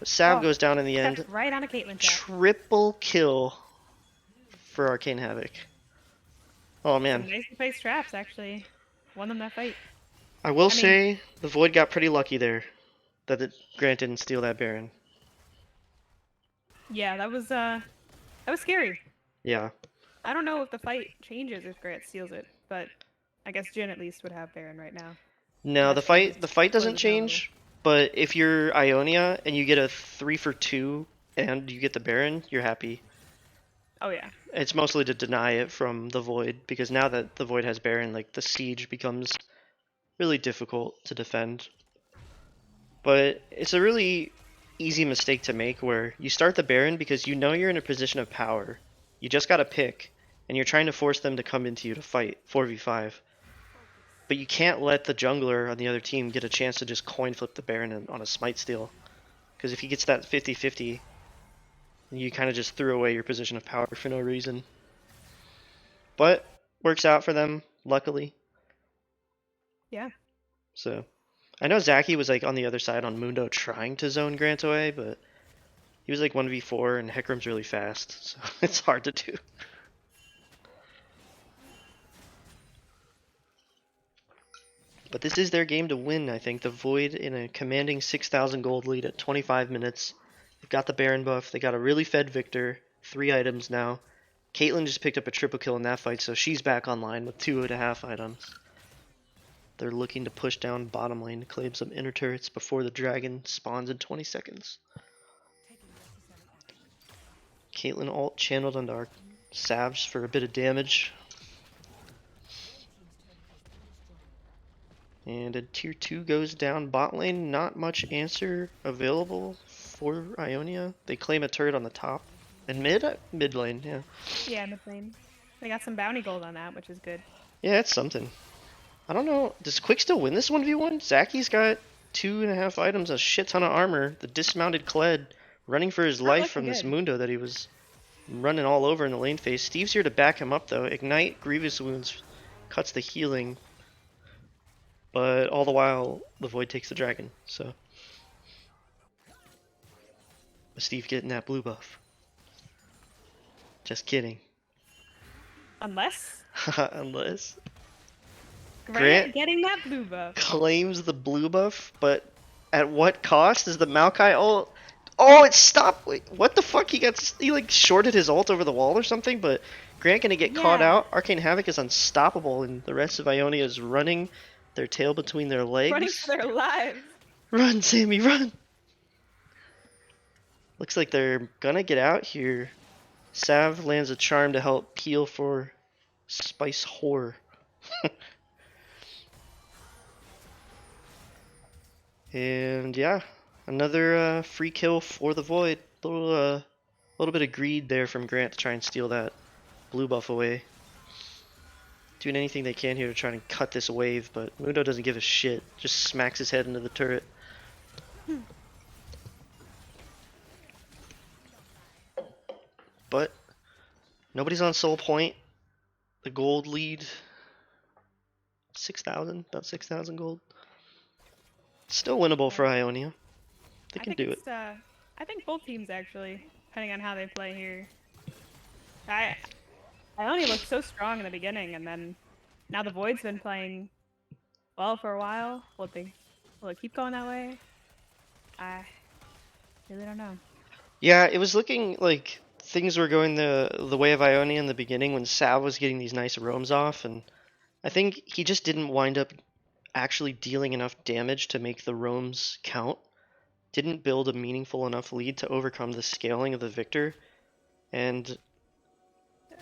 But Sav goes down in the end. Right on a Caitlyn tap. Triple kill for Arcane Havoc. Oh man. Some nicely placed traps actually won them that fight. I will say the Void got pretty lucky there. That Grant didn't steal that Baron. Yeah, that was scary. Yeah. I don't know if the fight changes if Grant steals it, but I guess Jin at least would have Baron right now. No, the fight doesn't close change. But if you're Ionia and you get a 3 for 2 and you get the Baron, you're happy. Oh yeah. It's mostly to deny it from the Void, because now that the Void has Baron, like the siege becomes really difficult to defend. But it's a really easy mistake to make where you start the Baron because you know you're in a position of power. You just got to pick, and you're trying to force them to come into you to fight 4v5. But you can't let the jungler on the other team get a chance to just coin flip the Baron on a smite steal. Because if he gets that 50-50, you kind of just threw away your position of power for no reason. But works out for them, luckily. Yeah. So I know Zaki was like on the other side on Mundo trying to zone Grant away, but he was like 1v4 and Hecarim's really fast, so it's hard to do. But this is their game to win, I think. The Void in a commanding 6,000 gold lead at 25 minutes. They've got the Baron buff. They got a really fed Victor. 3 items now. Caitlyn just picked up a triple kill in that fight, so she's back online with 2.5 items. They're looking to push down bottom lane to claim some inner turrets before the dragon spawns in 20 seconds. Caitlyn ult channeled onto our Savs for a bit of damage. And a tier 2 goes down bot lane. Not much answer available for Ionia. They claim a turret on the top. And mid lane, yeah. Yeah, mid lane. They got some bounty gold on that, which is good. Yeah, it's something. I don't know. Does Quick still win this 1v1? Zaki's got 2.5 items, a shit ton of armor. The dismounted Kled running for his life from this Mundo that he was running all over in the lane phase. Steve's here to back him up though. Ignite, Grievous Wounds, cuts the healing. but all the while the Void takes the dragon. So Steve getting that blue buff. Just kidding. Unless Unless Grant Grant getting that blue buff. claims the blue buff, but at what cost? Is the Maokai ult? Oh, it stopped. Wait, what the fuck? He like shorted his ult over the wall or something, but Grant gonna get caught Yeah, out. Arcane Havoc is unstoppable, and the rest of Ionia is running their tail between their running for legs. their lives. Run, Sammy, run! Looks like they're gonna get out here. Sav lands a charm to help peel for Spice Whore. And yeah, another free kill for the Void. Little bit of greed there from Grant to try and steal that blue buff away. Doing anything they can here to try and cut this wave, but Mundo doesn't give a shit. Just smacks his head into the turret. But nobody's on soul point. The gold lead, 6,000, about 6,000 gold. Still winnable for Ionia. They can do it. I think both teams actually, depending on how they play here. I only looked so strong in the beginning, and then now the Void's been playing well for a while. Will it keep going that way? I really don't know. Yeah, it was looking like things were going the way of Ionia in the beginning when Sav was getting these nice roams off, and I think he just didn't wind up actually dealing enough damage to make the roams count. Didn't build a meaningful enough lead to overcome the scaling of the Victor, and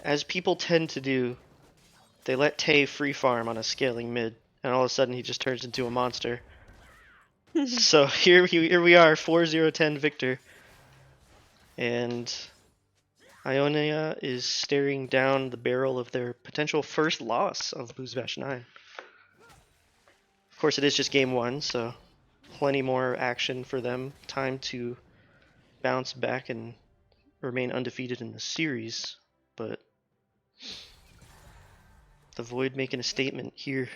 as people tend to do, they let Tay free farm on a scaling mid, and all of a sudden he just turns into a monster. So here we are, 4-0-10 Victor. And Ionia is staring down the barrel of their potential first loss of BoozeBash 9. Of course, it is just game one, so plenty more action for them. Time to bounce back and remain undefeated in the series. But the Void making a statement here.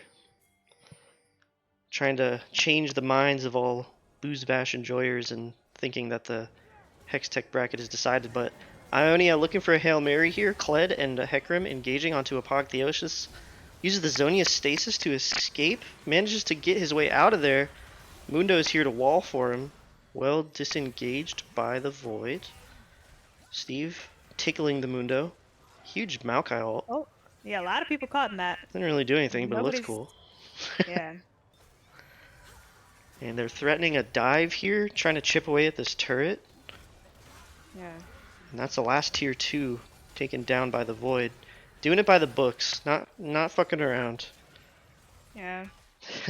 Trying to change the minds of all BoozeBash enjoyers and thinking that the Hextech bracket is decided, but Ionia looking for a Hail Mary here. Kled and Hecarim engaging onto Apogtheosis. Uses the Zonia Stasis to escape. Manages to get his way out of there. Mundo is here to wall for him. Well disengaged by the Void. Steve tickling the Mundo. Huge Maokai ult. Oh, yeah, a lot of people caught in that. Didn't really do anything, but it looks Nobody's- cool. Yeah. And they're threatening a dive here, trying to chip away at this turret. Yeah. And that's the last tier 2 taken down by the Void. Doing it by the books, not fucking around. Yeah.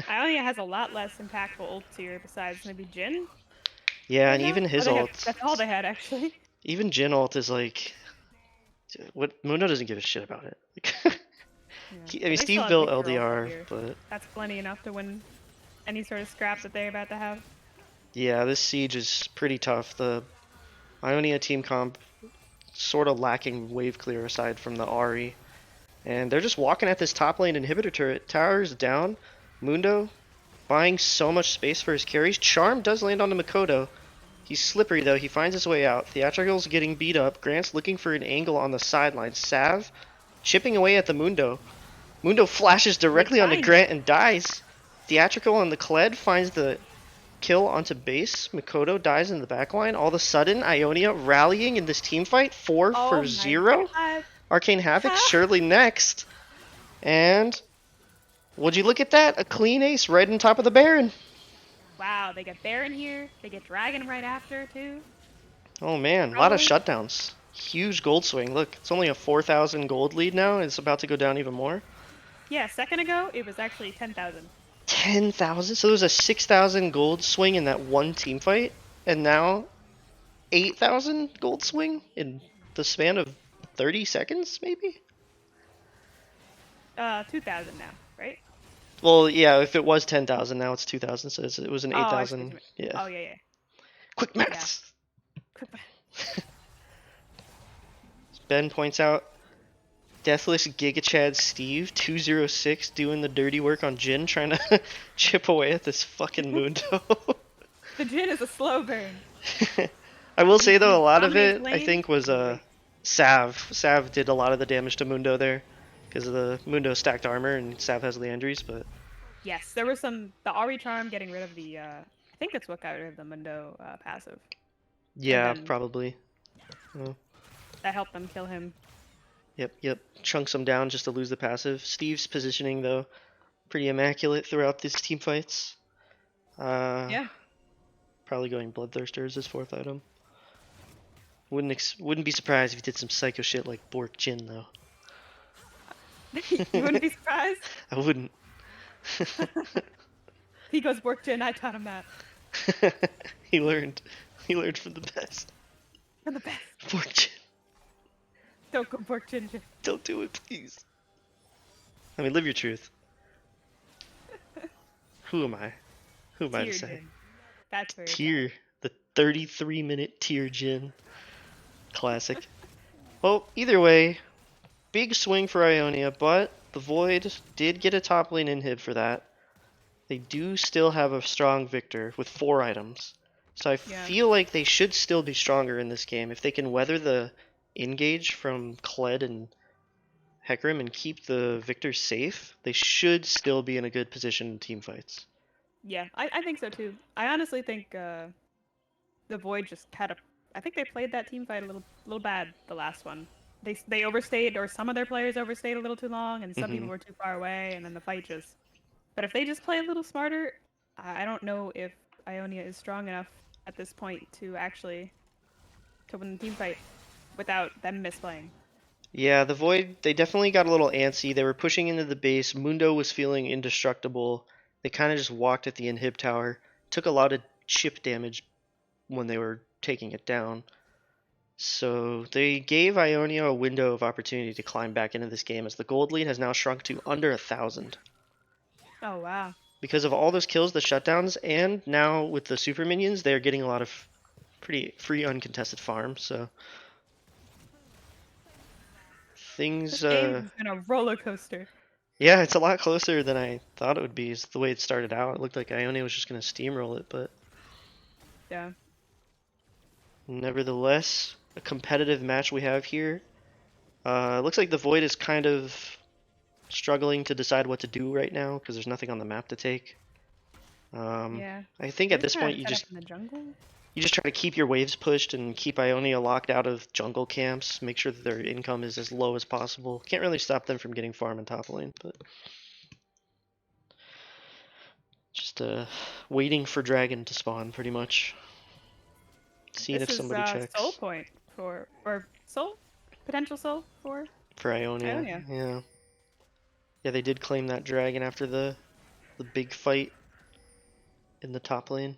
Ionia has a lot less impactful ults here besides maybe Jhin. Yeah, right and now? even his Oh, ult. That's all they had, actually. Even Jhin ult is like, what Mundo doesn't give a shit about it. Yeah. I mean, They still Steve have built Victor also LDR, here. but That's plenty enough to win any sort of scrap that they're about to have. yeah, this siege is pretty tough. The Ionia team comp sort of lacking wave clear aside from the Ahri. And they're just walking at this top lane inhibitor turret. Tower's down. Mundo buying so much space for his carries. Charm does land on the Mikoto. He's slippery though. He finds his way out. Theatrical's getting beat up. Grant's looking for an angle on the sideline. Sav chipping away at the Mundo. Mundo flashes directly onto Grant and dies. Theatrical on the Kled finds the kill onto base. Mikoto dies in the backline. All of a sudden, Ionia rallying in this team fight. 4-0. Arcane Havoc surely next. And would you look at that? A clean ace right on top of the Baron. Wow, they get Baron here. They get Dragon right after, too. Oh man, a lot of shutdowns. Huge gold swing. Look, it's only a 4,000 gold lead now. It's about to go down even more. Yeah, a second ago, it was actually 10,000. 10,000? So there was a 6,000 gold swing in that one team fight, and now 8,000 gold swing in the span of 30 seconds, maybe? 2,000 now, right? Well, yeah, if it was 10,000, now it's 2,000, so it was an Oh, I see 8,000. what you mean. Yeah. Oh, yeah. Quick maths! Quick math. Ben points out, Deathless Giga Chad Steve 206 doing the dirty work on Jin, trying to chip away at this fucking Mundo. The Jin is a slow burn. I will say He though, a lot of dominates it I lanes think was and waits. Sav. Sav did a lot of the damage to Mundo there because of the Mundo stacked armor and Sav has Leandries, but Yes, there was the Ari charm getting rid of the. I think that's what got rid of the Mundo passive, and yeah, then probably. Oh, that helped them kill him. yep. Chunks him down just to lose the passive. Steve's positioning though, pretty immaculate throughout these team fights. Yeah. Probably going Bloodthirster as his fourth item. Wouldn't be surprised if he did some psycho shit like Bork Jin though. You wouldn't be surprised. I wouldn't. He goes Bork Jin. I taught him that. he learned. He learned from the best. From the best. Bork Jin. Don't go Bork Jin. Don't do it, please. I mean, live your truth. Who am I? Who am I to Tier say? Jin. That's where Tier. The 33-minute tier Jin. Classic. Well, either way, big swing for Ionia, but the Void did get a top lane inhib for that. They do still have a strong Victor with 4 items. So I feel like they should still be stronger in this game. If they can weather the engage from Kled and Hecarim and keep the Victor safe, they should still be in a good position in team fights. Yeah, I think so too. I honestly think the Void just had a. I think they played that team fight a little bad the last one. They overstayed, or some of their players overstayed a little too long, and some people were too far away, and then the fight just. But if they just play a little smarter, I don't know if Ionia is strong enough at this point to actually to win the team fight without them misplaying. Yeah, the Void, they definitely got a little antsy. They were pushing into the base. Mundo was feeling indestructible. They kind of just walked at the inhib tower. Took a lot of chip damage when they were taking it down. So they gave Ionia a window of opportunity to climb back into this game as the gold lead has now shrunk to under 1,000. Oh wow. Because of all those kills, the shutdowns, and now with the super minions, they're getting a lot of pretty free uncontested farm, so things This game has been a roller coaster. yeah, it's a lot closer than I thought it would be. Is the way it started out. It looked like Ionia was just going to steamroll it, but Yeah. nevertheless, a competitive match we have here. It looks like the Void is kind of struggling to decide what to do right now because there's nothing on the map to take. Yeah. I think at this point in the jungle. you just try to keep your waves pushed and keep Ionia locked out of jungle camps. Make sure that their income is as low as possible. Can't really stop them from getting farm in top lane, but just waiting for dragon to spawn pretty much. Seeing This if somebody is checks. soul point for or soul potential soul for Ionia. Yeah. Yeah, they did claim that dragon after the big fight in the top lane.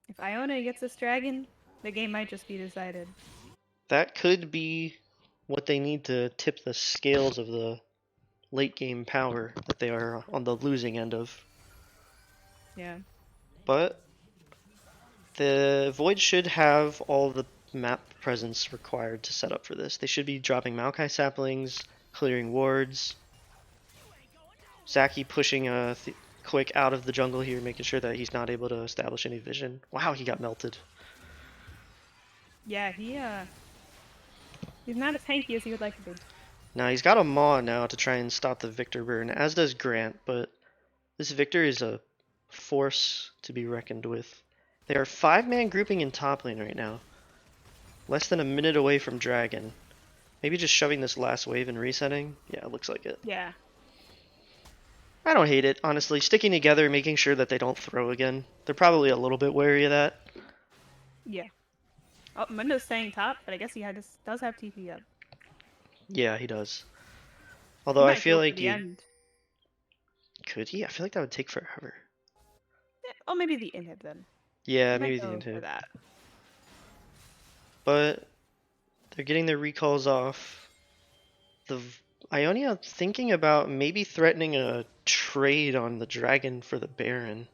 If Ionia gets this dragon, the game might just be decided. That could be what they need to tip the scales of the late game power that they are on the losing end of. Yeah. But the Void should have all the map presence required to set up for this. They should be dropping Maokai saplings, clearing wards. Zaki pushing Quick out of the jungle here, making sure that he's not able to establish any vision. Wow, he got melted. Yeah, he's not as tanky as he would like to be. Now he's got a Maw now to try and stop the Victor burn, as does Grant, but this Victor is a force to be reckoned with. They are 5-man grouping in top lane right now. Less than a minute away from Dragon. Maybe just shoving this last wave and resetting? Yeah, it looks like it. Yeah. I don't hate it, honestly. Sticking together, making sure that they don't throw again. They're probably a little bit wary of that. Yeah. Oh, Mundo's staying top, but I guess he does have TP up. Yeah, he does. Although I feel like could he? I feel like that would take forever. Yeah, oh, maybe the inhib then. Yeah, maybe the inhib. For that. But they're getting their recalls off. The Ionia thinking about maybe threatening a trade on the dragon for the Baron.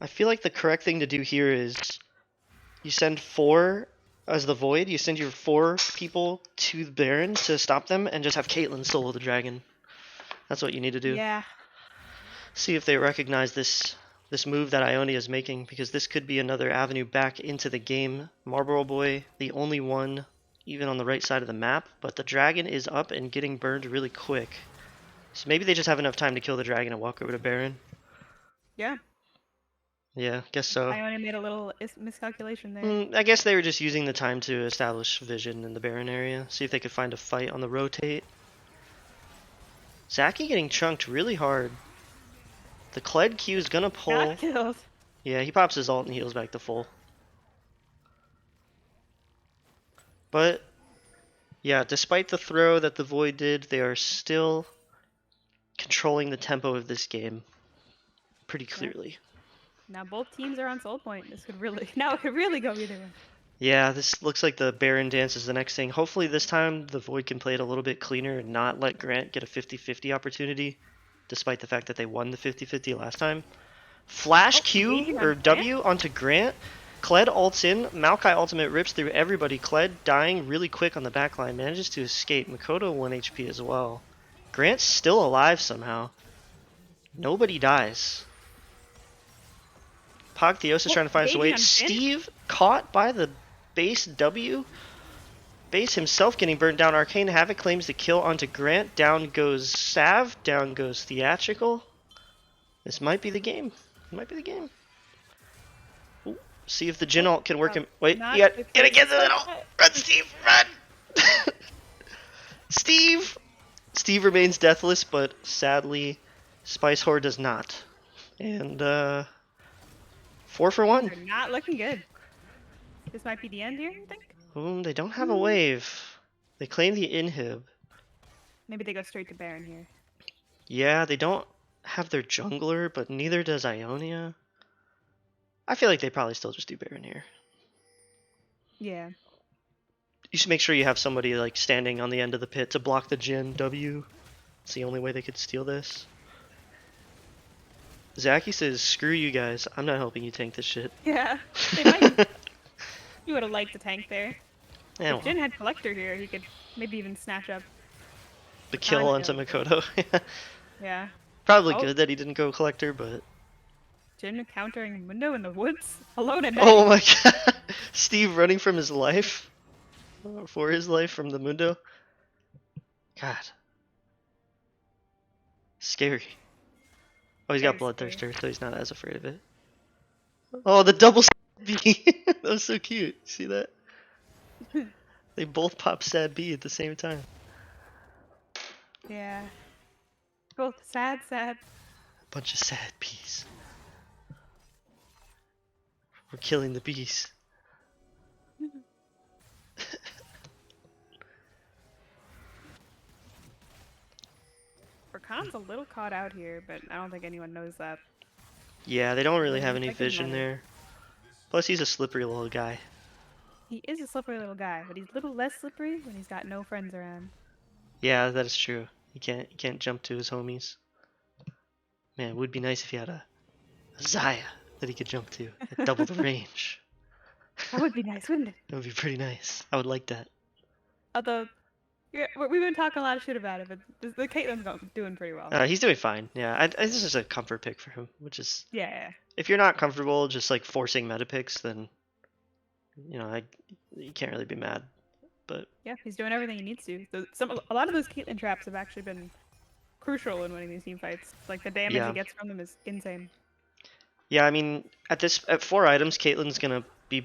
I feel like the correct thing to do here is you send 4 as the Void, you send your 4 people to the Baron to stop them and just have Caitlyn solo the dragon. That's what you need to do. Yeah. See if they recognize this move that Ionia is making, because this could be another avenue back into the game. Marlboro Boy, the only one even on the right side of the map, but the dragon is up and getting burned really quick. So maybe they just have enough time to kill the dragon and walk over to Baron. Yeah. Yeah, guess so. Ionia made a little miscalculation there. I guess they were just using the time to establish vision in the Baron area. See if they could find a fight on the rotate. Zaki getting chunked really hard. The Kled Q is gonna pull. Got killed. Yeah, he pops his ult and heals back to full. But, yeah, despite the throw that the Void did, they are still controlling the tempo of this game pretty clearly. Now both teams are on soul point. This could really it could really go either way. Yeah, this looks like the Baron dance is the next thing. Hopefully this time the Void can play it a little bit cleaner and not let Grant get a 50-50 opportunity, despite the fact that they won the 50-50 last time. Flash Q or W onto Grant. Kled ults in. Maokai ultimate rips through everybody. Kled dying really quick on the backline. Manages to escape. Makoto 1 HP as well. Grant's still alive somehow. Nobody dies. Pogtheos is trying to find his way. Steve caught by the base W. Base himself getting burned down. Arcane Havoc claims the kill onto Grant. Down goes Sav. Down goes Theatrical. This might be the game. It might be the game. Ooh, see if the Jhin ult can work him. Wait, you gotta get the little. Run, Steve, run! Steve remains deathless, but sadly, Spice Horde does not. And 4 for 1. They're not looking good. This might be the end here, you think? They don't have a wave. They claim the inhib. Maybe they go straight to Baron here. Yeah, they don't have their jungler, but neither does Ionia. I feel like they probably still just do Baron here. Yeah. You should make sure you have somebody like standing on the end of the pit to block the Jhin W. It's the only way they could steal this. Zaki says, screw you guys, I'm not helping you tank this shit. Yeah, they might. You would have liked the tank there. Yeah, if Jhin had Collector here, he could maybe even snatch up the kill onto Makoto. Yeah. Probably good that he didn't go Collector, but... Jhin countering Mundo in the woods? Alone at night. Oh my god! Steve running from his life? For his life from the Mundo? God. Scary. Oh, he's got Bloodthirster, so he's not as afraid of it. Oh, the double B! That was so cute. See that? They both pop sad B at the same time. Yeah. Both sad. Bunch of sad bees. We're killing the bees. Rakan's a little caught out here, but I don't think anyone knows that. Yeah, they don't really have any vision there. Plus, he's a slippery little guy. He is a slippery little guy, but he's a little less slippery when he's got no friends around. Yeah, that is true. He can't jump to his homies. Man, it would be nice if he had a Zaya that he could jump to at double the range. That would be nice, wouldn't it? That would be pretty nice. I would like that. Although, we've been talking a lot of shit about it, but the Caitlyn's doing pretty well. He's doing fine. Yeah, this is a comfort pick for him, which is... Yeah. If you're not comfortable just like forcing meta picks, then you know you can't really be mad. But yeah, he's doing everything he needs to. A lot of those Caitlyn traps have actually been crucial in winning these team fights. Like the damage he gets from them is insane. Yeah, I mean at 4 items, Caitlyn's gonna be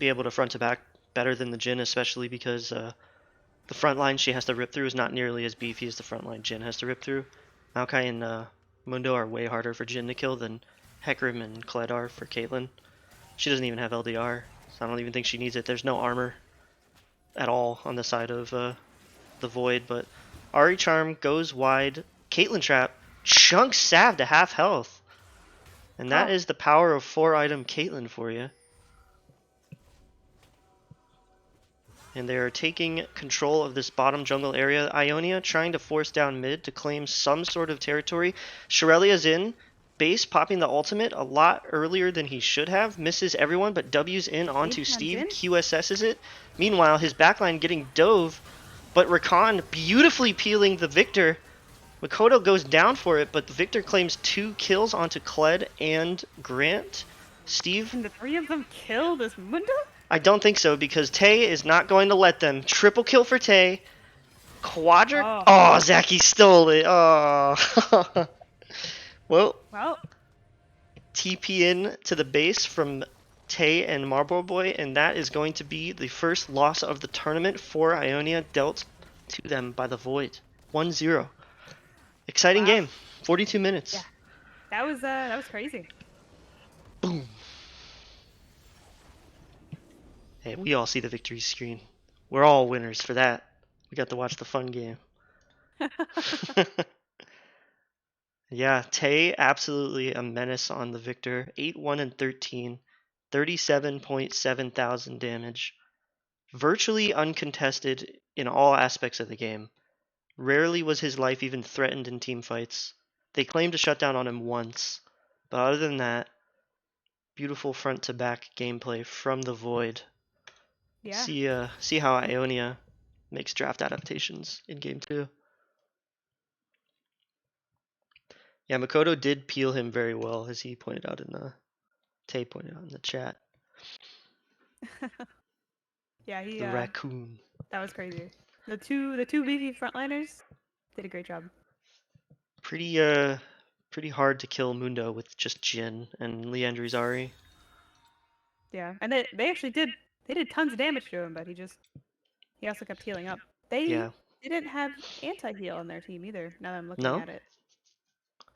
able to front to back better than the Jhin, especially because the front line she has to rip through is not nearly as beefy as the front line Jhin has to rip through. Maokai and Mundo are way harder for Jhin to kill than Hecarim and Kled are for Caitlyn. She doesn't even have LDR, so I don't even think she needs it. There's no armor at all on the side of the Void, but Ari Charm goes wide. Caitlyn Trap chunks Sav to half health. And that is the power of 4 item Caitlyn for you. And they are taking control of this bottom jungle area. Ionia trying to force down mid to claim some sort of territory. Shirelia's in. base, popping the ultimate a lot earlier than he should have. Misses everyone, but W's in onto Steve. in. QSS's it. Meanwhile, his backline getting dove, but Rakan beautifully peeling the Victor. Makoto goes down for it, but the Victor claims 2 kills onto Kled and Grant. Steve? Can the 3 of them kill this Mundo? I don't think so, because Tay is not going to let them. Triple kill for Tay. Quadra? Oh, Zaki stole it. Oh. Well, TP in to the base from Tay and Marlboro Boy, and that is going to be the first loss of the tournament for Ionia, dealt to them by the Void. 1-0. Exciting game. 42 minutes. Yeah. That was crazy. Boom. Hey, we all see the victory screen. We're all winners for that. We got to watch the fun game. Yeah, Tay absolutely a menace on the Victor. 8-1 and 13, 37.7 thousand damage. Virtually uncontested in all aspects of the game. Rarely was his life even threatened in team fights. They claimed a shutdown on him once, but other than that, beautiful front to back gameplay from the Void. Yeah. See how Ionia makes draft adaptations in game 2. Yeah, Makoto did peel him very well, as he pointed out in the Tay pointed out in the chat. Yeah, he The raccoon. That was crazy. The two beefy frontliners did a great job. Pretty hard to kill Mundo with just Jin and Leandri Zari. Yeah, and they actually did tons of damage to him, but he also kept healing up. They didn't have anti-heal on their team either, now that I'm looking at it.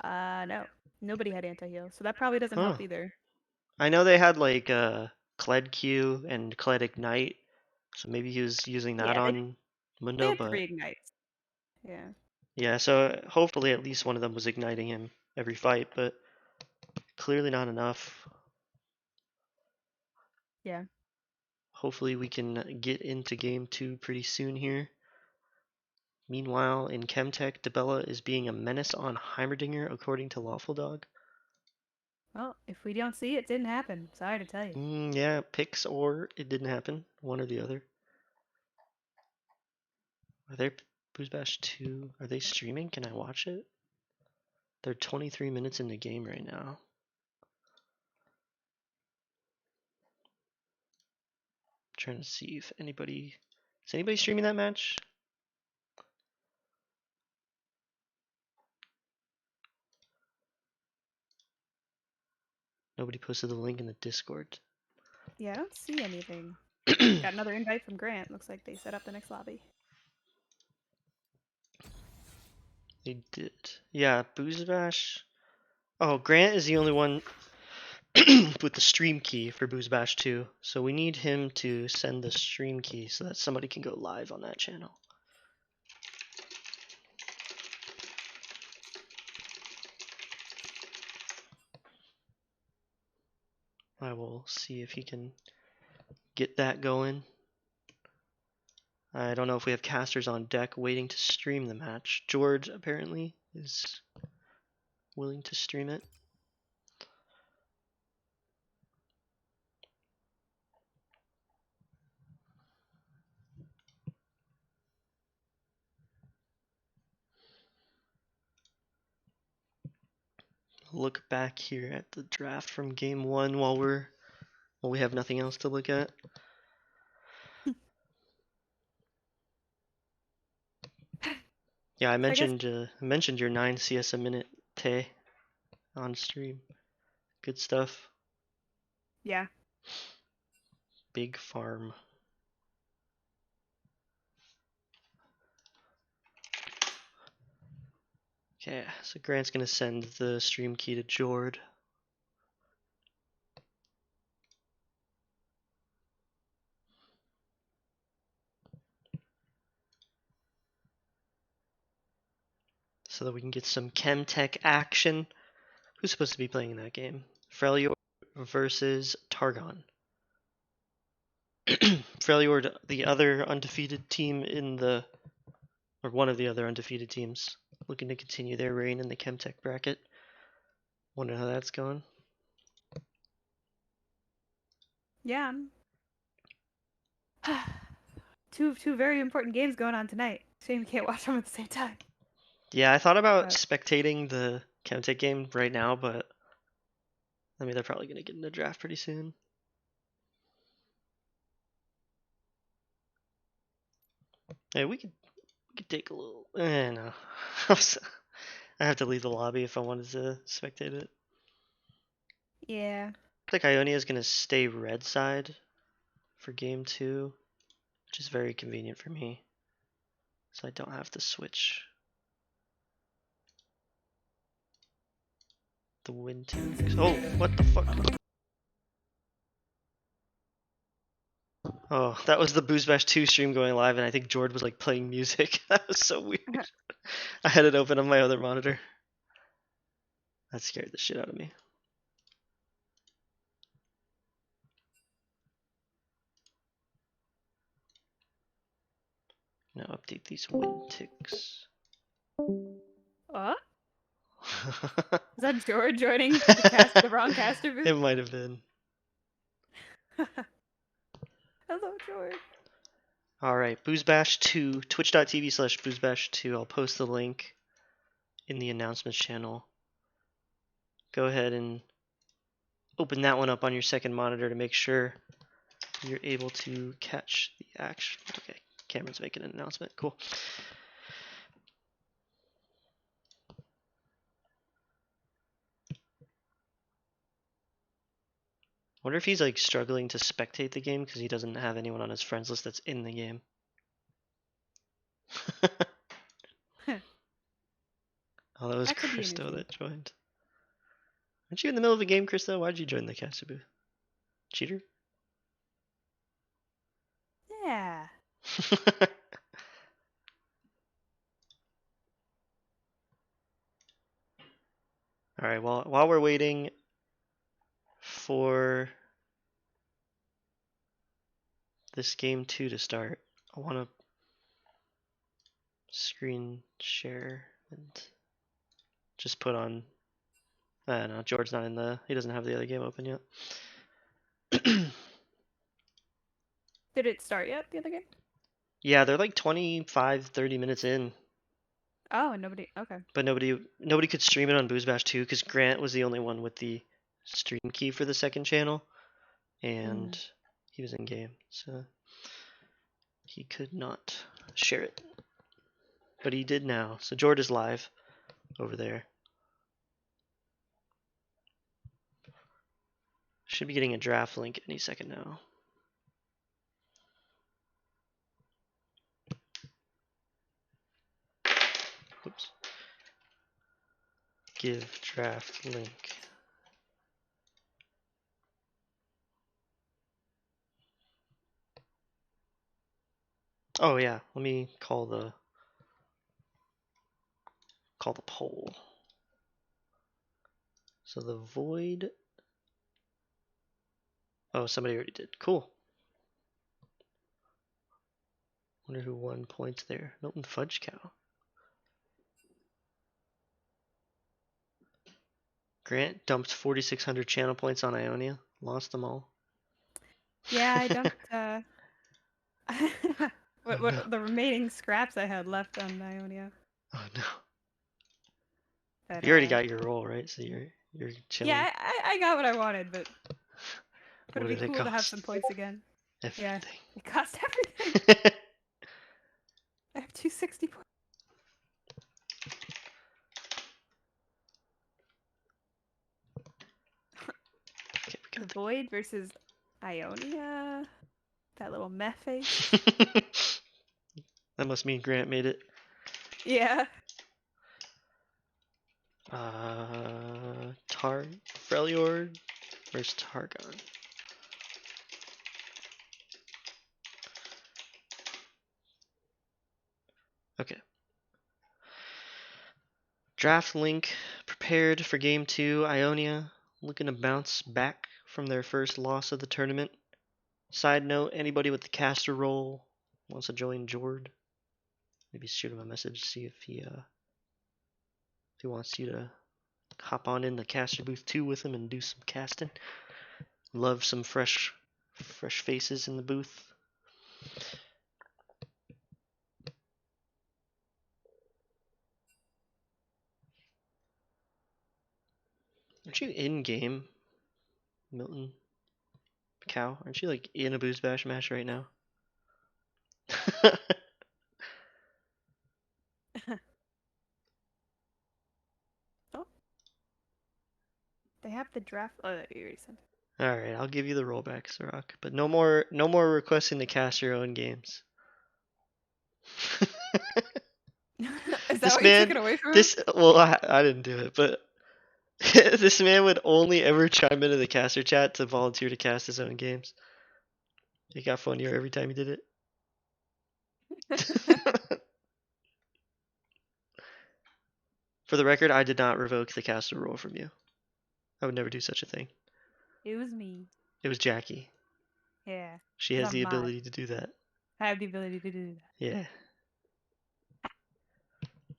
No. Nobody had anti-heal, so that probably doesn't help either. I know they had like Kled Q and Kled Ignite, so maybe he was using that on Mundo, they had but 3 ignites. Yeah. Yeah, so hopefully at least one of them was igniting him every fight, but clearly not enough. Yeah. Hopefully we can get into game 2 pretty soon here. Meanwhile, in Chemtech, Debella is being a menace on Heimerdinger, according to Lawful Dog. Well, if we don't see it, didn't happen. Sorry to tell you. Yeah, picks or it didn't happen. One or the other. Are there BoozeBash 2? Are they streaming? Can I watch it? They're 23 minutes in the game right now. I'm trying to see if anybody... Is anybody streaming that match? Nobody posted the link in the Discord. Yeah, I don't see anything. Got another invite from Grant. Looks like they set up the next lobby. They did. Yeah, BoozeBash. Oh, Grant is the only one with the stream key for BoozeBash 2. So we need him to send the stream key so that somebody can go live on that channel. I will see if he can get that going. I don't know if we have casters on deck waiting to stream the match. George apparently is willing to stream it. Look back here at the draft from game 1 while we have nothing else to look at. Yeah, I mentioned your 9 CS a minute, Tay, on stream. Good stuff. Yeah. Big farm. Okay, so Grant's gonna send the stream key to Jord. So that we can get some Chemtech action. Who's supposed to be playing in that game? Freljord versus Targon. Freljord, the other undefeated team in the... or one of the other undefeated teams, looking to continue their reign in the Chemtech bracket. Wonder how that's going. Yeah. Two very important games going on tonight. Shame we can't watch them at the same time. Yeah, I thought about But spectating the Hextech game right now, but I mean they're probably gonna get in the draft pretty soon. Hey, we could take a little. No, I have to leave the lobby if I wanted to spectate it. yeah. I think Ionia is gonna stay red side for game 2, which is very convenient for me, so I don't have to switch the win to. Oh, what the fuck? Oh, that was the BoozeBash 2 stream going live, and I think Jord was like playing music. That was so weird. I had it open on my other monitor. That scared the shit out of me. Now update these win ticks. What? Is that George joining the wrong caster booth? It might have been. Hello, George. Alright, BoozeBash 2, twitch.tv/BoozeBash2. I'll post the link in the announcements channel. Go ahead and open that one up on your second monitor to make sure you're able to catch the action. Okay, Cameron's making an announcement. Cool. Wonder if he's like struggling to spectate the game because he doesn't have anyone on his friends list that's in the game. Oh, that was That could be an Christo issue. that joined. Aren't you in the middle of a game, Christo? Why'd you join the caster booth? Cheater? Yeah. Alright, well, while we're waiting for this game 2 to start, I want to screen share and just put on. No, George's not in the. He doesn't have the other game open yet. Did it start yet, the other game? Yeah, they're like 25, 30 minutes in, Oh, and nobody. Okay. but nobody could stream it on BoozeBash 2 because Grant was the only one with the stream key for the second channel, and he was in game, so he could not share it. But he did now, so George is live over there. Should be getting a draft link any second now. Oops. Give draft link. Oh yeah, let me call the poll. So the void. Oh, somebody already did. Cool. Wonder who won points there. Milton Fudge Cow. Grant dumped 4,600 channel points on Ionia. Lost them all. Yeah, I dumped Oh no. what the remaining scraps I had left on Ionia. Oh no. But, You already got your roll, right? So you're chilling. yeah, I got what I wanted, but What it'd be did it cool to have cost? some points again. Yeah, Everything. it cost everything. I have 260 points. Okay, we The got Void versus Ionia. That little meh face. That must mean Grant made it. Yeah. Freljord versus Targon. Okay. Draft link prepared for game 2. Ionia looking to bounce back from their first loss of the tournament. Side note, anybody with the caster role wants to join Jord, maybe shoot him a message, see if he wants you to hop on in the caster booth too with him and do some casting. Love some fresh faces in the booth. Aren't you in game, Milton Cow? Aren't you like in a BoozeBash match right now? Oh, they have the draft. Oh, you already sent it. All right, I'll give you the rollback, Sirach, but no more requesting to cast your own games. Is that This why you took man, it away from him? this well, I didn't do it, but this man would only ever chime into the caster chat to volunteer to cast his own games. It got funnier every time he did it. For the record, I did not revoke the caster rule from you. I would never do such a thing. It was me. It was Jackie. Yeah. She 'Cause has I'm the mod. ability to do that. I have the ability to do that. Yeah.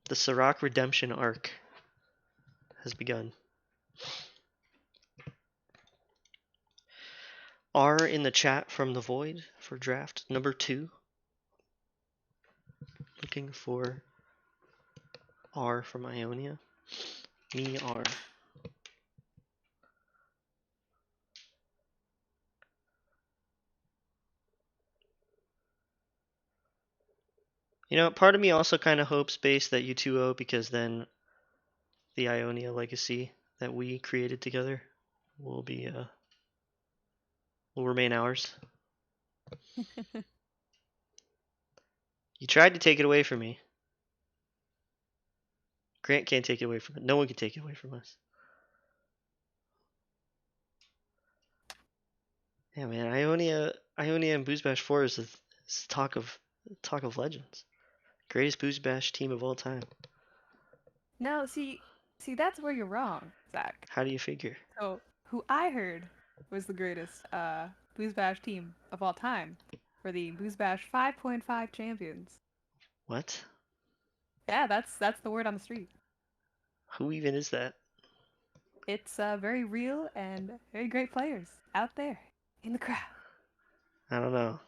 The Sirach redemption arc has begun. R in the chat from the Void for draft number 2. Looking for R from Ionia. Me R. You know, part of me also kind of hopes, Base, that you 2-0 because then the Ionia legacy that we created together will be will remain ours. You tried to take it away from me. Grant can't take it away from it. No one can take it away from us. Yeah, man, Ionia and BoozeBash 4 is talk of legends. Greatest BoozeBash team of all time. No, see, that's where you're wrong, Zach. How do you figure? So, who I heard was the greatest BoozeBash team of all time were the BoozeBash 5.5 champions. What? Yeah, that's the word on the street. Who even is that? It's very real and very great players out there in the crowd. I don't know.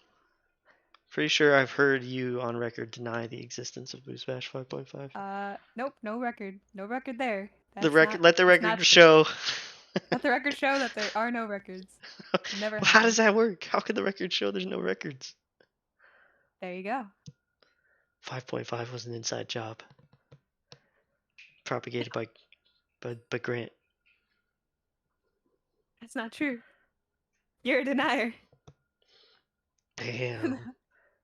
Pretty sure I've heard you on record deny the existence of BoozeBash 5.5. Nope, no record there. The That's record, not let the that's not record true. show. Let the record show that there are no records. Never Well, how happened. does that work? How can the record show there's no records? There you go. 5.5 was an inside job. Propagated by Grant. That's not true. You're a denier. Damn.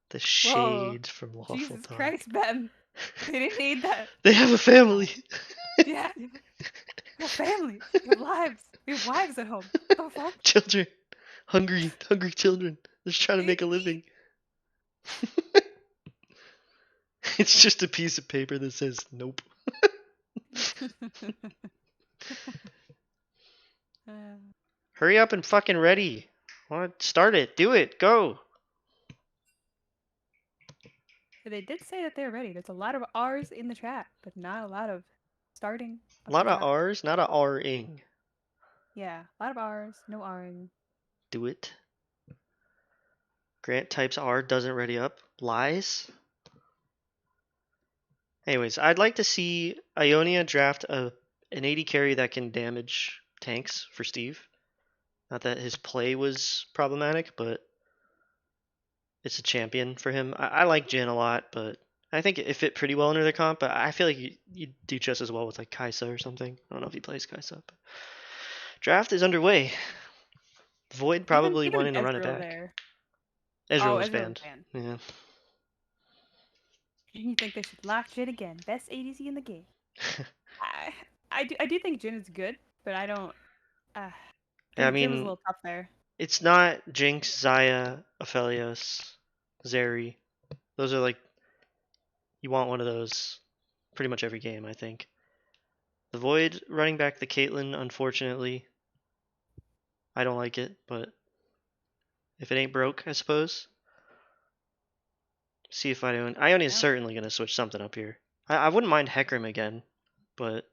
The Whoa. shade from Lawful Jesus Talk. Christ, Ben. They didn't need that. They have a family. Yeah. We have families. We have lives. We have wives at home. Oh, fuck. Children. Hungry children. They're just trying to make a living. It's just a piece of paper that says nope. Hurry up and fucking ready. What? Start it. Do it. Go. They did say that they're ready. There's a lot of R's in the chat, but not a lot of starting. A lot of R's, not a R-ing. Yeah, a lot of R's, no R'ing. Do it. Grant types R, doesn't ready up. Lies. Anyways, I'd like to see Ionia draft an AD carry that can damage tanks for Steve. Not that his play was problematic, but it's a champion for him. I like Jin a lot, but I think it fit pretty well under the comp. But I feel like you'd do just as well with like Kaisa or something. I don't know if he plays Kaisa. But draft is underway. Void probably even wanting to run it Ezreal back. there. Ezreal Oh, was Ezreal banned. banned. Yeah. You think they should lock Jin again? Best ADC in the game. I do think Jin is good, but I don't. I think Jin was a little tough there. It's not Jinx, Zaya, Aphelios, Zeri. Those are like, you want one of those pretty much every game, I think. The Void running back the Caitlyn, unfortunately, I don't like it, but if it ain't broke, I suppose. See if Ionia is certainly going to switch something up here. I wouldn't mind Hecarim again, but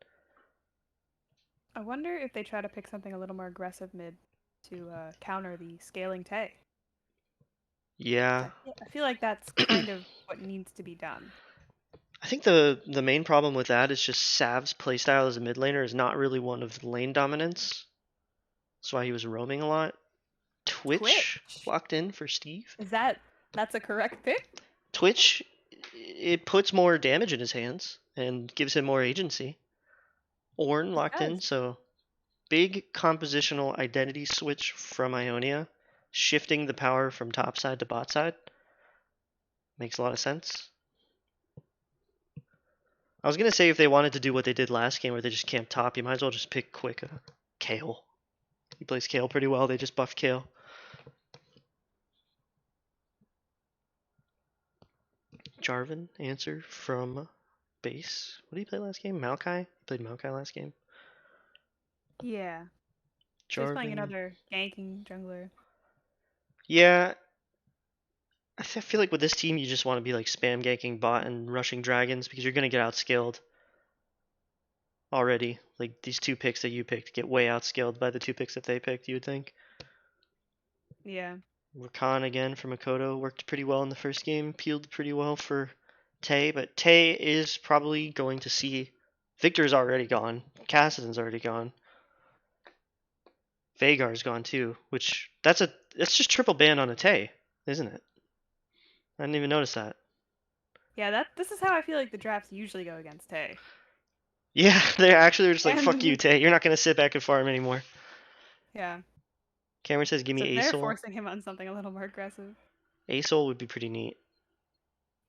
I wonder if they try to pick something a little more aggressive mid to counter the scaling Tay. Yeah. I feel like that's kind of what needs to be done. I think the main problem with that is just Sav's playstyle as a mid laner is not really one of lane dominance. That's why he was roaming a lot. Twitch Twitch. locked in for Steve. That's a correct pick? Twitch, it puts more damage in his hands and gives him more agency. Ornn It locked in, does. so big compositional identity switch from Ionia, shifting the power from top side to bot side. Makes a lot of sense. I was gonna say if they wanted to do what they did last game where they just camp top, you might as well just pick quick Kale. He plays Kale pretty well, they just buffed Kale. Jarvan answer from base. What did he play last game? Maokai? He played Maokai last game. Yeah. So he's playing Jarvan. another ganking jungler. Yeah, I feel like with this team you just want to be like spam ganking bot and rushing dragons because you're gonna get outscaled already. Like these two picks that you picked get way outscaled by the two picks that they picked, you would think. Yeah. Rakan again for Makoto worked pretty well in the first game, peeled pretty well for Tay, but Tay is probably going to see Victor's already gone, Cassidy's already gone, Vhagar's gone too, which that's just triple ban on a Tay, isn't it? I didn't even notice that. Yeah, this is how I feel like the drafts usually go against Tay. Yeah, they're just like fuck you, And Tay. You're not gonna sit back and farm anymore. yeah. Cameron says, "Give So me they're Asol." forcing him on something a little more aggressive. Asol would be pretty neat.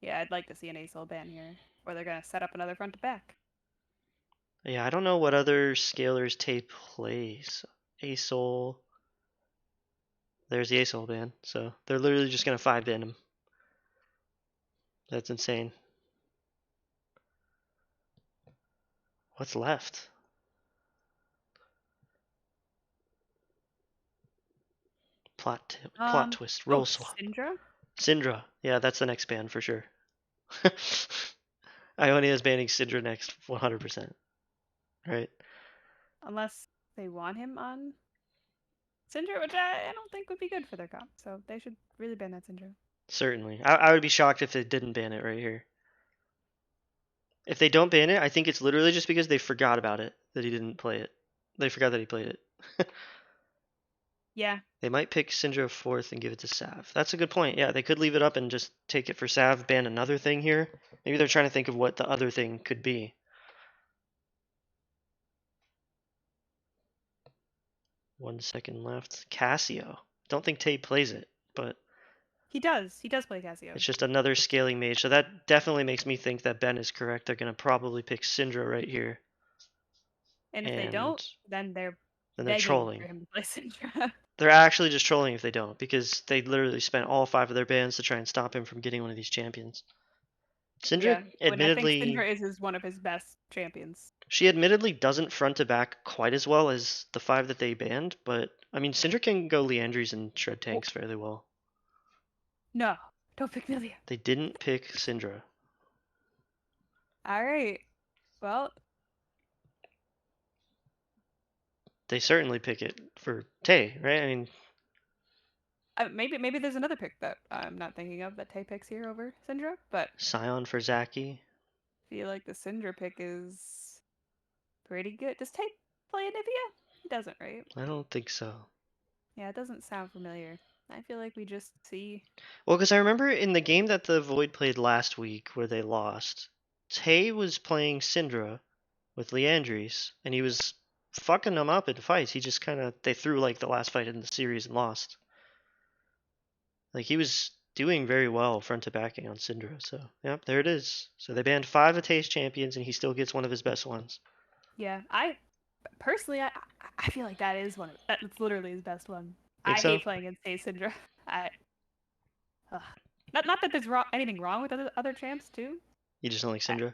Yeah, I'd like to see an ASOL ban here. Or they're gonna set up another front to back. Yeah, I don't know what other scalers Tay plays. Asol. There's the Asol ban. So they're literally just gonna 5-ban him. That's insane. What's left? Plot twist. Role Oh, swap. Syndra? Syndra. Yeah, that's the next ban for sure. Ionia is banning Syndra next 100%. Right? Unless they want him on Syndra, which I don't think would be good for their comp. So they should really ban that Syndra. Certainly. I would be shocked if they didn't ban it right here. If they don't ban it, I think it's literally just because they forgot about it, that he didn't play it. They forgot that he played it. Yeah. They might pick Syndra fourth and give it to Sav. That's a good point. Yeah, they could leave it up and just take it for Sav, ban another thing here. Maybe they're trying to think of what the other thing could be. 1 second left. Cassio. Don't think Tay plays it, but He does. He does play Cassio. it's just another scaling mage. So that definitely makes me think that Ben is correct. They're going to probably pick Syndra right here. And if they And don't, then they're then they're begging for trolling. him to play Syndra. They're actually just trolling if they don't, because they literally spent all 5 of their bans to try and stop him from getting one of these champions. Syndra Yeah. When I think admittedly, Syndra is one of his best champions. she admittedly doesn't front to back quite as well as the 5 that they banned, but I mean, Syndra can go Leandries and shred Oh, tanks fairly well. no. Don't pick Milia. They didn't pick Syndra. Alright. Well, They certainly pick it for Tay, right? I mean, maybe there's another pick that I'm not thinking of that Tay picks here over Syndra, but Scion for Zaki. I feel like the Syndra pick is pretty good. Does Tay play Anivia? He doesn't, right? I don't think so. Yeah, it doesn't sound familiar. I feel like we just see. Well, because I remember in the game that the Void played last week where they lost, Tay was playing Syndra with Leandries, and he was fucking them up in fights. He just kind of, they threw like the last fight in the series and lost. Like he was doing very well front to backing on Syndra. So, yep, there it is. So they banned 5 of Tay's champions, and he still gets one of his best ones. Yeah, I personally, I feel like that's literally his best one. Think I so? hate playing against Tay Syndra. I ugh. Not that there's anything wrong with other champs too. You just don't like Syndra?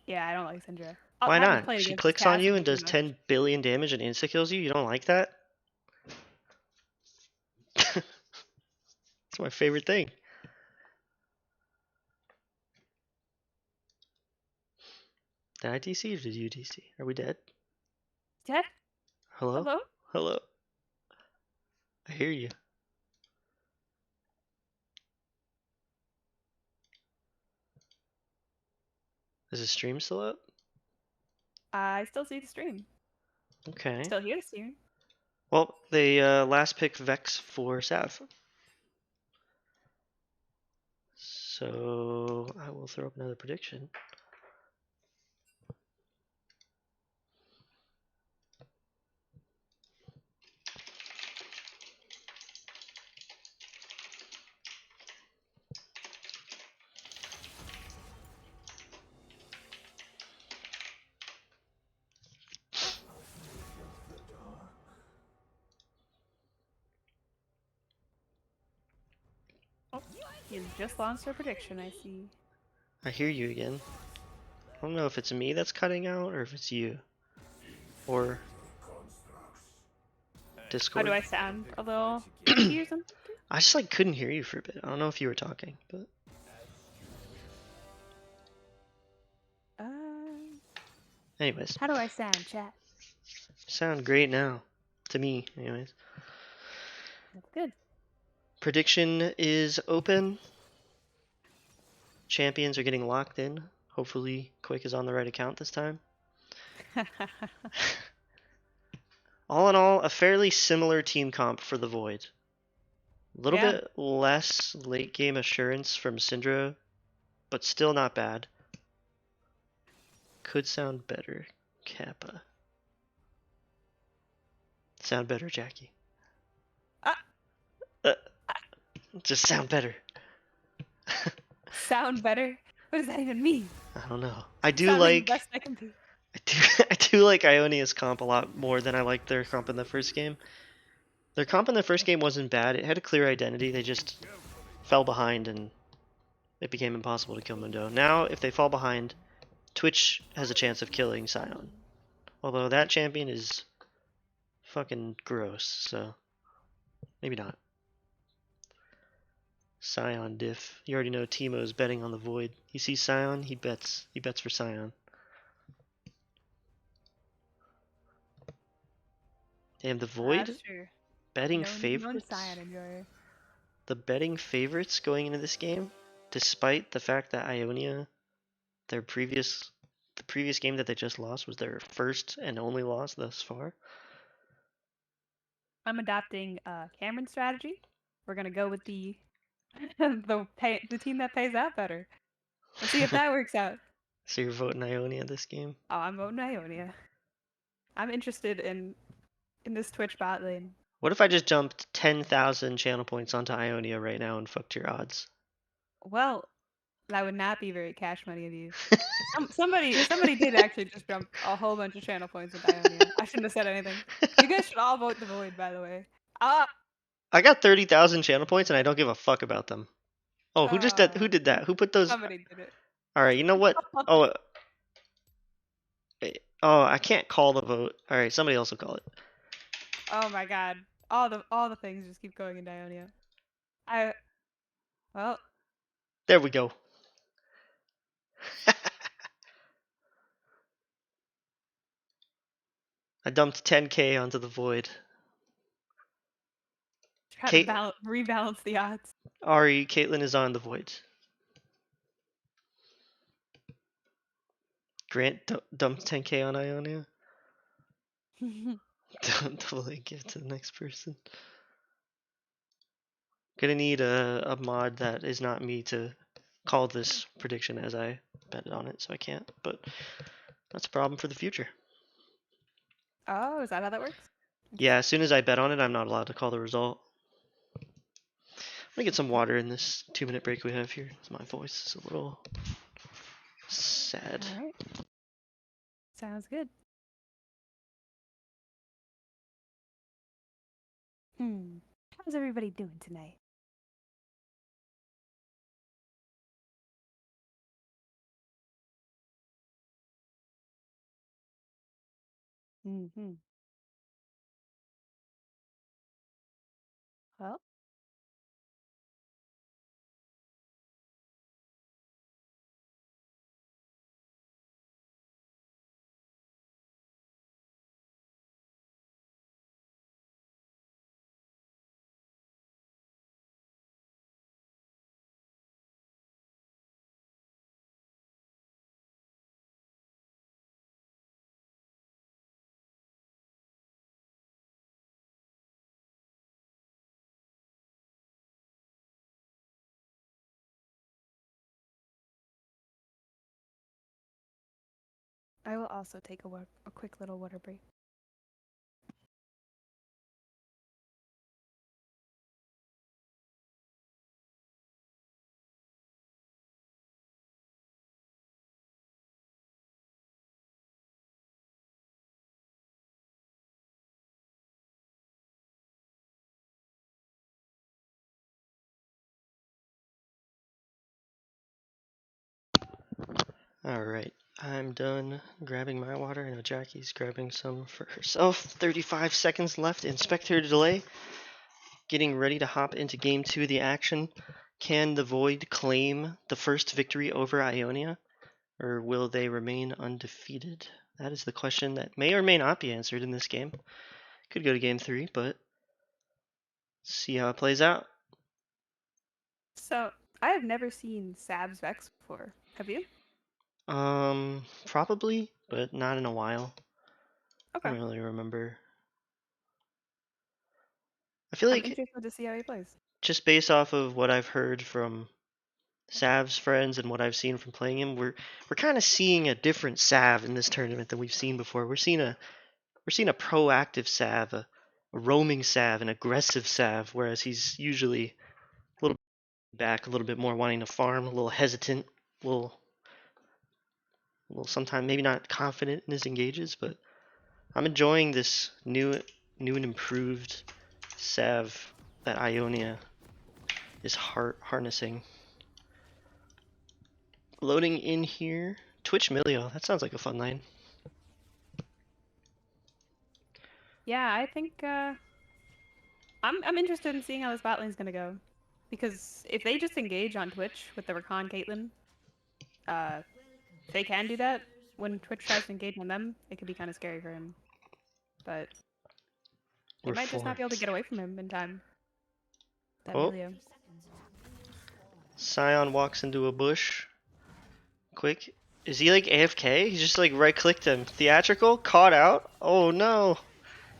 Yeah, I don't like Syndra. Why I haven't not? played She against clicks on you Cassidy and too does much. 10 billion damage and insta kills you. You don't like that? It's my favorite thing. Did I DC or did you DC? Are we dead? Dead? Hello? Hello? Hello? I hear you. Is the stream still up? I still see the stream. Okay. Still hear the stream. Well, they last pick Vex for Sav. So I will throw up another prediction. Oh, you just launched a prediction, I see. I hear you again. I don't know if it's me that's cutting out or if it's you. Or How do Discord. I sound? A little echoey or something? I just like couldn't hear you for a bit. I don't know if you were talking, but anyways, How do I sound, chat? sound great now. To me, anyways. That's good. Prediction is open. Champions are getting locked in. Hopefully, Quick is on the right account this time. All in all, a fairly similar team comp for the Void. A little Yeah. bit less late game assurance from Syndra, but still not bad. Could sound better, Kappa. Sound better, Jackie. Ah, Uh, just sound better. sound better? What does that even mean? I don't know. I I'm do sounding the like best I can be. I do like Ionia's comp a lot more than I liked their comp in the first game. Their comp in the first game wasn't bad. It had a clear identity. They just fell behind and it became impossible to kill Mundo. Now, if they fall behind, Twitch has a chance of killing Sion. Although that champion is fucking gross, so maybe not. Sion diff. You already know Teemo's betting on the Void. He sees Sion, he bets. He bets for Sion. Damn, the Void That's true. betting Known favorites? Scion enjoyer. The betting favorites going into this game, despite the fact that Ionia, their the previous game that they just lost was their first and only loss thus far. I'm adopting Cameron's strategy. We're gonna go with the the team that pays out better. Let's see if that works out. So you're voting Ionia this game? Oh, I'm voting Ionia. I'm interested in this Twitch bot lane. What if I just jumped 10,000 channel points onto Ionia right now and fucked your odds? Well, that would not be very cash money of you. Somebody did actually just jump a whole bunch of channel points with Ionia. I shouldn't have said anything. You guys should all vote the Void, by the way. Ah, I got 30,000 channel points and I don't give a fuck about them. Oh, who uh, did that? Who put those? somebody did it. All right, you know what? Oh, oh, I can't call the vote. All right, somebody else will call it. Oh my god. All the things just keep going in Ionia. I well, There we go. I dumped 10k onto the void. try to Kate, rebalance the odds. Ari, Caitlyn is on the void. Grant dumped 10k on Ionia. Don't totally give it to the next person. Gonna need a mod that is not me to call this prediction as I bet on it, so I can't. But that's a problem for the future. Oh, is that how that works? Yeah, as soon as I bet on it, I'm not allowed to call the result. I'm gonna get some water in this 2-minute break we have here. My voice is a little sad. All right. Sounds good. How's everybody doing tonight? Mm-hmm. Well, I will also take a quick little water break. Alright, I'm done grabbing my water. I know Jackie's grabbing some for herself. 35 seconds left in spectator delay. Getting ready to hop into game 2 of the action. Can the Void claim the first victory over Ionia? Or will they remain undefeated? That is the question that may or may not be answered in this game. Could go to game 3, but see how it plays out. So, I have never seen Sab's Vex before. Have you? Probably, but not in a while. I Okay. don't really remember. I feel I'm like interested to see how he plays. just based off of what I've heard from Sav's friends and what I've seen from playing him, we're kind of seeing a different Sav in this tournament than we've seen before. We're seeing a proactive Sav, a roaming Sav, an aggressive Sav, whereas he's usually a little back, a little bit more wanting to farm, a little hesitant, a little sometimes maybe not confident in his engages, but I'm enjoying this new and improved Sav that Ionia is harnessing. Loading in here. Twitch Milio. That sounds like a fun line. Yeah, I think I'm interested in seeing how this bot lane's gonna go. Because if they just engage on Twitch with the Rakan Caitlyn, if they can do that, when Twitch tries to engage on them, it could be kind of scary for him. But they We're might just not be able to formed. get away from him in time. That Oh, Milio. Scion walks into a bush. Quick. Is he like AFK? He just like right clicked him. Theatrical? Caught out? Oh no.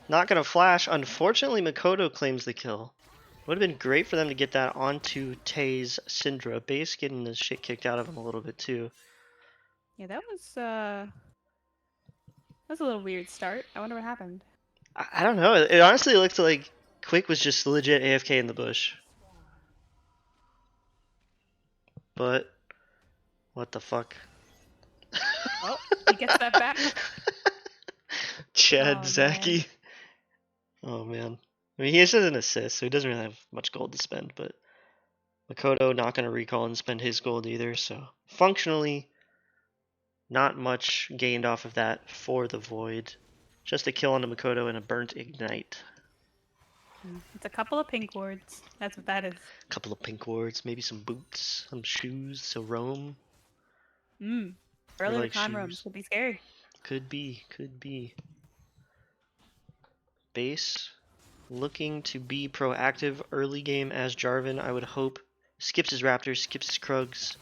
Not gonna flash. Unfortunately, Makoto claims the kill. Would have been great for them to get that onto Tay's Syndra. Base getting the shit kicked out of him a little bit too. Yeah, that was a little weird start. I wonder what happened. I don't know. It honestly looked like Quick was just legit AFK in the bush. But what the fuck? Oh, he gets that back. Chad Oh man. Zaki. Oh man. I mean, he has an assist, so he doesn't really have much gold to spend, but Makoto not going to recall and spend his gold either, so functionally, not much gained off of that for the Void. Just a kill onto Makoto and a burnt Ignite. It's a couple of pink wards. That's what that is. A couple of pink wards, maybe some boots, some shoes to roam. I Early like Rakan roams shoes. could be scary. Could be, could be. Base looking to be proactive early game as Jarvan, I would hope. Skips his Raptors, skips his Krugs.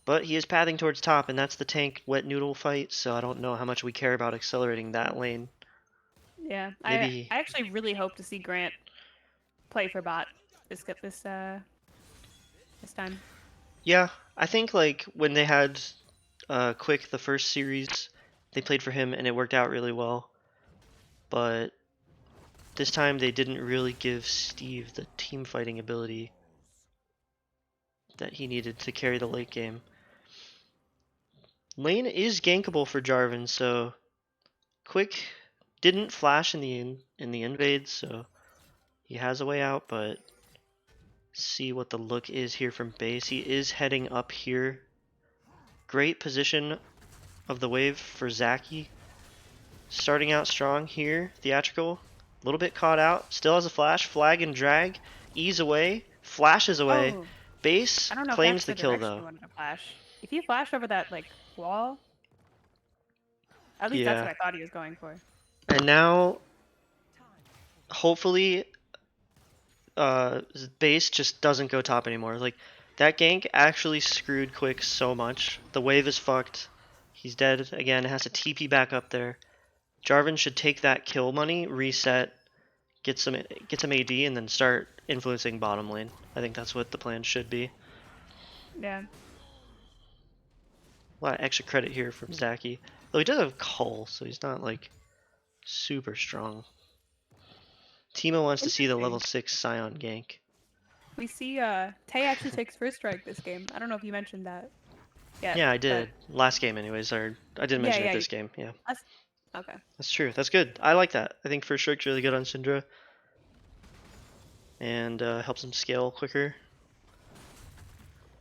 But he is pathing towards top, and that's the tank wet noodle fight, so I don't know how much we care about accelerating that lane. Yeah, Maybe, I actually really hope to see Grant play for bot this time. yeah, I think like when they had Quick the first series, they played for him and it worked out really well. But this time they didn't really give Steve the team fighting ability that he needed to carry the late game. Lane is gankable for Jarvan, so Quick didn't flash in the invade, so he has a way out, but see what the look is here from base. He is heading up here. Great position of the wave for Zaki. Starting out strong here. Theatrical. A little bit caught out. Still has a flash. Flag and drag. Ease away. Flashes away. Oh, Base I don't know if claims that's the the kill direction though. you wanted to flash. If you flashed over that like wall, at least that's Yeah. what I thought he was going for. And now, hopefully, base just doesn't go top anymore. Like, that gank actually screwed Quick so much. The wave is fucked. He's dead again. Has to TP back up there. Jarvan should take that kill money, reset, get some AD, and then start influencing bottom lane. I think that's what the plan should be. Yeah. A lot of extra credit here from Zaki. Though he does have Cull, so he's not like super strong. Timo wants to see the level Interesting. 6 Scion gank. We see Tay actually takes first strike this game. I don't know if you mentioned that yet, Yeah, I but did. Last game anyways, or I didn't yeah, mention it yeah. this game, yeah. That's okay. That's true. That's good. I like that. I think first strike's really good on Syndra. And helps him scale quicker.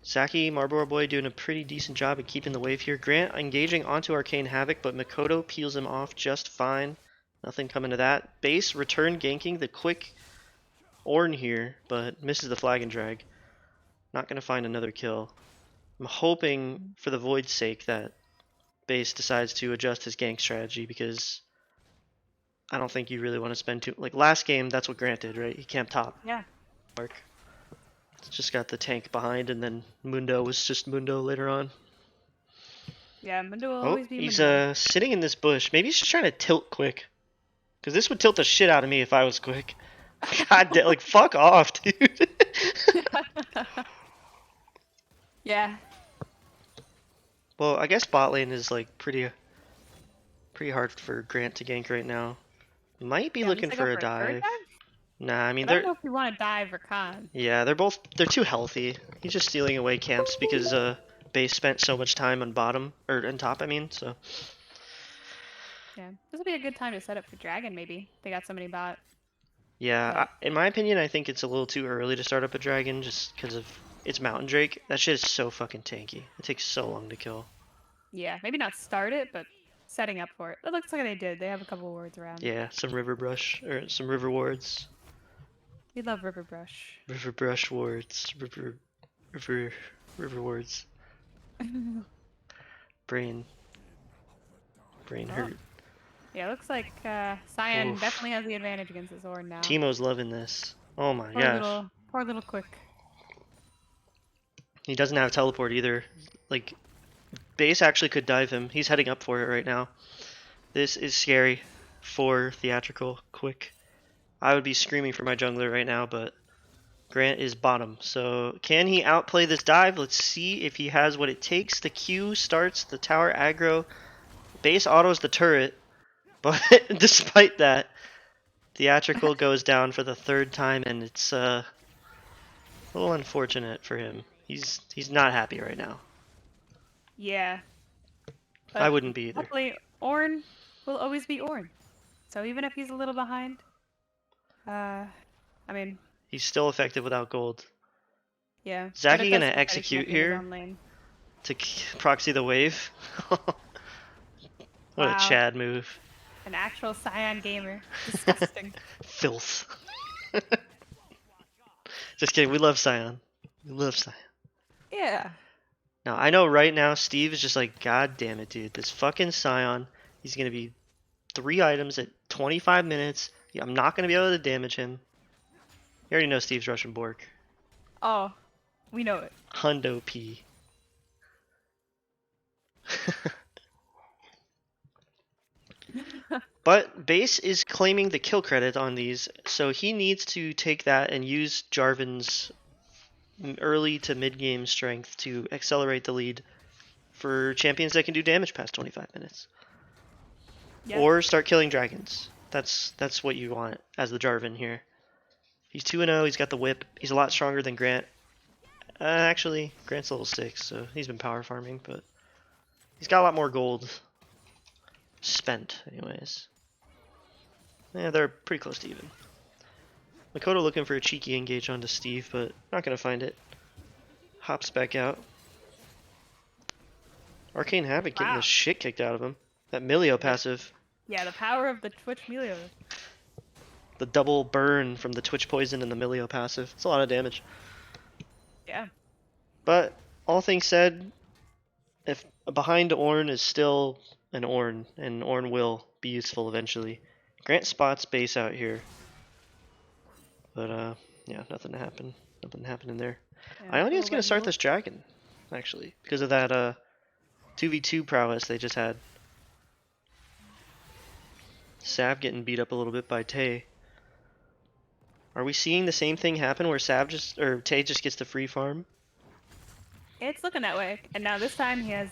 Saki, Marlboro Boy doing a pretty decent job at keeping the wave here. Grant engaging onto Arcane Havoc, but Mikoto peels him off just fine. Nothing coming to that. Base return ganking the quick Ornn here, but misses the flag and drag. Not going to find another kill. I'm hoping, for the Void's sake, that Base decides to adjust his gank strategy, because I don't think you really want to spend too... Like, last game, that's what Grant did, right? He camped top. Yeah. Mark. Just got the tank behind, and then Mundo was just Mundo later on. Yeah, Mundo will Oh, always be he's Mundo. sitting in this bush. Maybe he's just trying to tilt quick. Because this would tilt the shit out of me if I was quick. God damn, like, fuck off, dude. Yeah. Well, I guess bot lane is, like, pretty hard for Grant to gank right now. Might be Yeah, looking does they go for a for a third dive. dive? Nah, I mean, But I don't they're... know if you want to dive or con. Yeah, they're too healthy. He's just stealing away camps because Base spent so much time on bottom, or on top, I mean, so... Yeah, this would be a good time to set up for Dragon, maybe. They got so many bot. Yeah, But in my opinion, I think it's a little too early to start up a dragon just because of its Mountain Drake. That shit is so fucking tanky. It takes so long to kill. yeah, maybe not start it, but setting up for it. It looks like they did. They have a couple of words around. Yeah, some river brush, or some river wards. We love River Brush. River brush wards. River wards. Brain. Brain Oh. hurt. Yeah, looks like Cyan Oof. definitely has the advantage against this Ornn now. Timo's loving this. Oh my gosh. Poor little Quick. He doesn't have teleport either. Like, Base actually could dive him. He's heading up for it right now. This is scary for Theatrical Quick. I would be screaming for my jungler right now, but Grant is bottom. So can he outplay this dive? Let's see if he has what it takes. The Q starts the tower aggro. Base autos the turret. But despite that, Theatrical goes down for the third time, and it's a little unfortunate for him. He's not happy right now. Yeah. I wouldn't be either. Luckily, Ornn will always be Ornn. So even if he's a little behind, I mean... He's still effective without gold. Yeah. Zaki gonna execute here to proxy the wave? What a Chad move. An actual Cyan gamer. Disgusting. Filth. Just kidding, we love Scion. We love Scion. Yeah. Now, I know right now Steve is just like, God damn it, dude. This fucking Scion, he's going to be 3 items at 25 minutes. Yeah, I'm not going to be able to damage him. You already know Steve's Russian Bork. Oh, we know it. Hundo P. But Base is claiming the kill credit on these, so he needs to take that and use Jarvan's early to mid game strength to accelerate the lead for champions that can do damage past 25 minutes. Yep. Or start killing dragons. That's what you want as the Jarvan here. He's 2-0, he's got the whip, he's a lot stronger than Grant. Actually, Grant's level 6, so he's been power farming, but he's got a lot more gold spent anyways. Yeah, they're pretty close to even. Makoto looking for a cheeky engage onto Steve, but not going to find it. Hops back out. Arcane Havoc getting the shit kicked out of him. That Milio passive. Yeah, the power of the Twitch Milio. The double burn from the Twitch poison and the Milio passive. It's a lot of damage. Yeah. But, all things said, if behind Ornn is still an Ornn, and Ornn will be useful eventually. Grant spots Base out here. But, yeah, nothing to happen. Nothing happening there. Yeah, Ionia's going to start this dragon, actually, because of that 2v2 prowess they just had. Sav getting beat up a little bit by Tay. Are we seeing the same thing happen where Tay just gets the free farm? It's looking that way. And now this time he has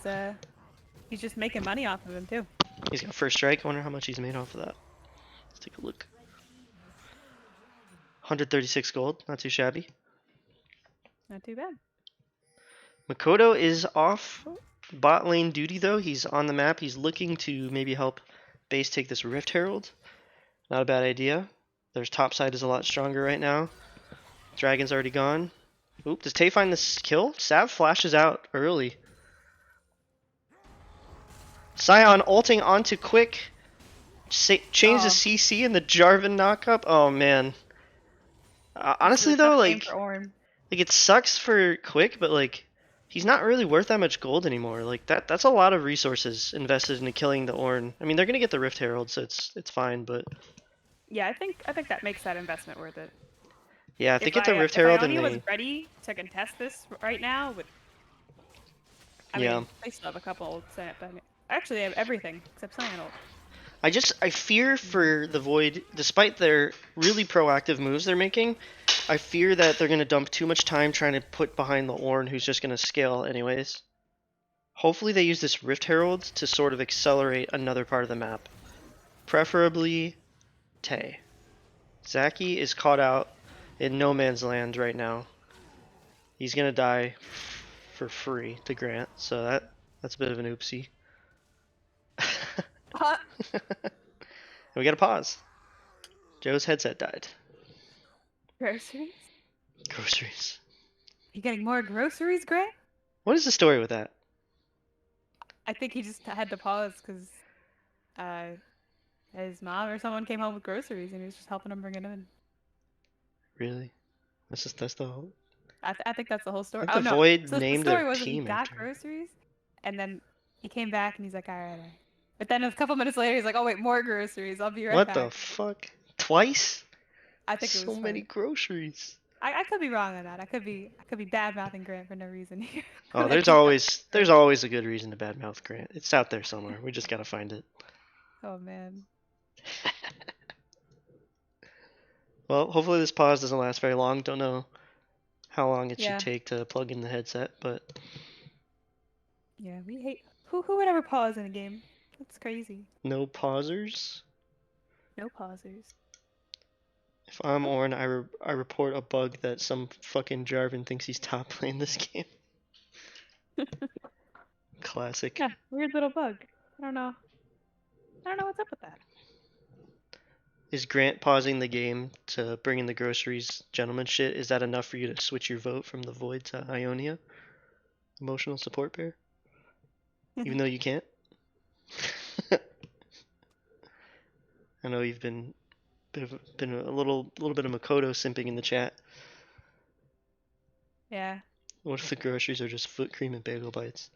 He's just making money off of him too. He's got first strike. I wonder how much he's made off of that. Let's take a look. 136 gold. Not too shabby. Not too bad. Makoto is off bot lane duty though. He's on the map. He's looking to maybe help base take this Rift Herald. Not a bad idea. Their top side is a lot stronger right now. Dragon's already gone. Oop, does Tay find this kill? Sav flashes out early. Scion ulting onto Quick. Change the CC and the Jarvan knockup. Oh man. Honestly though, like it sucks for Quick, but like he's not really worth that much gold anymore. Like that's a lot of resources invested into killing the Ornn. I mean, they're gonna get the Rift Herald, so it's fine, but yeah, I think that makes that investment worth it. Yeah, if they get the Rift Herald and Ionia was ready to contest this right now, I mean, they still have a couple Cyan, but actually they have everything except Cyan ult. I fear for the Void, despite their really proactive moves they're making, I fear that they're going to dump too much time trying to put behind the Ornn, who's just going to scale anyways. Hopefully they use this Rift Herald to sort of accelerate another part of the map. Preferably Tay. Zaki is caught out in no man's land right now. He's going to die for free to Grant, so that's a bit of an oopsie. We got a pause. Joe's headset died. Groceries? Groceries. You getting more groceries, Grant? What is the story with that? I think he just had to pause because his mom or someone came home with groceries and he was just helping him bring it in. Really? That's the whole... I think that's the whole story. I think the Void so named the story their was team he got after groceries, and then he came back and he's like, all right. But then a couple minutes later, he's like, oh wait, more groceries. I'll be right back. What the fuck? Twice? I think it was so many groceries. I could be wrong on that. I could be bad mouthing Grant for no reason here. Oh, there's always a good reason to badmouth Grant. It's out there somewhere. We just gotta find it. Oh man. Well, hopefully this pause doesn't last very long. Don't know how long it should take to plug in the headset, but yeah, we hate who would ever pause in a game? That's crazy. No pausers. No pausers. If I'm Ornn, I report a bug that some fucking Jarvan thinks he's top playing this game. Classic. Yeah, weird little bug. I don't know what's up with that. Is Grant pausing the game to bring in the groceries gentleman shit? Is that enough for you to switch your vote from the Void to Ionia? Emotional support pair? Even though you can't? I know you've been a little bit of Makoto simping in the chat. Yeah. What if the groceries are just foot cream and bagel bites?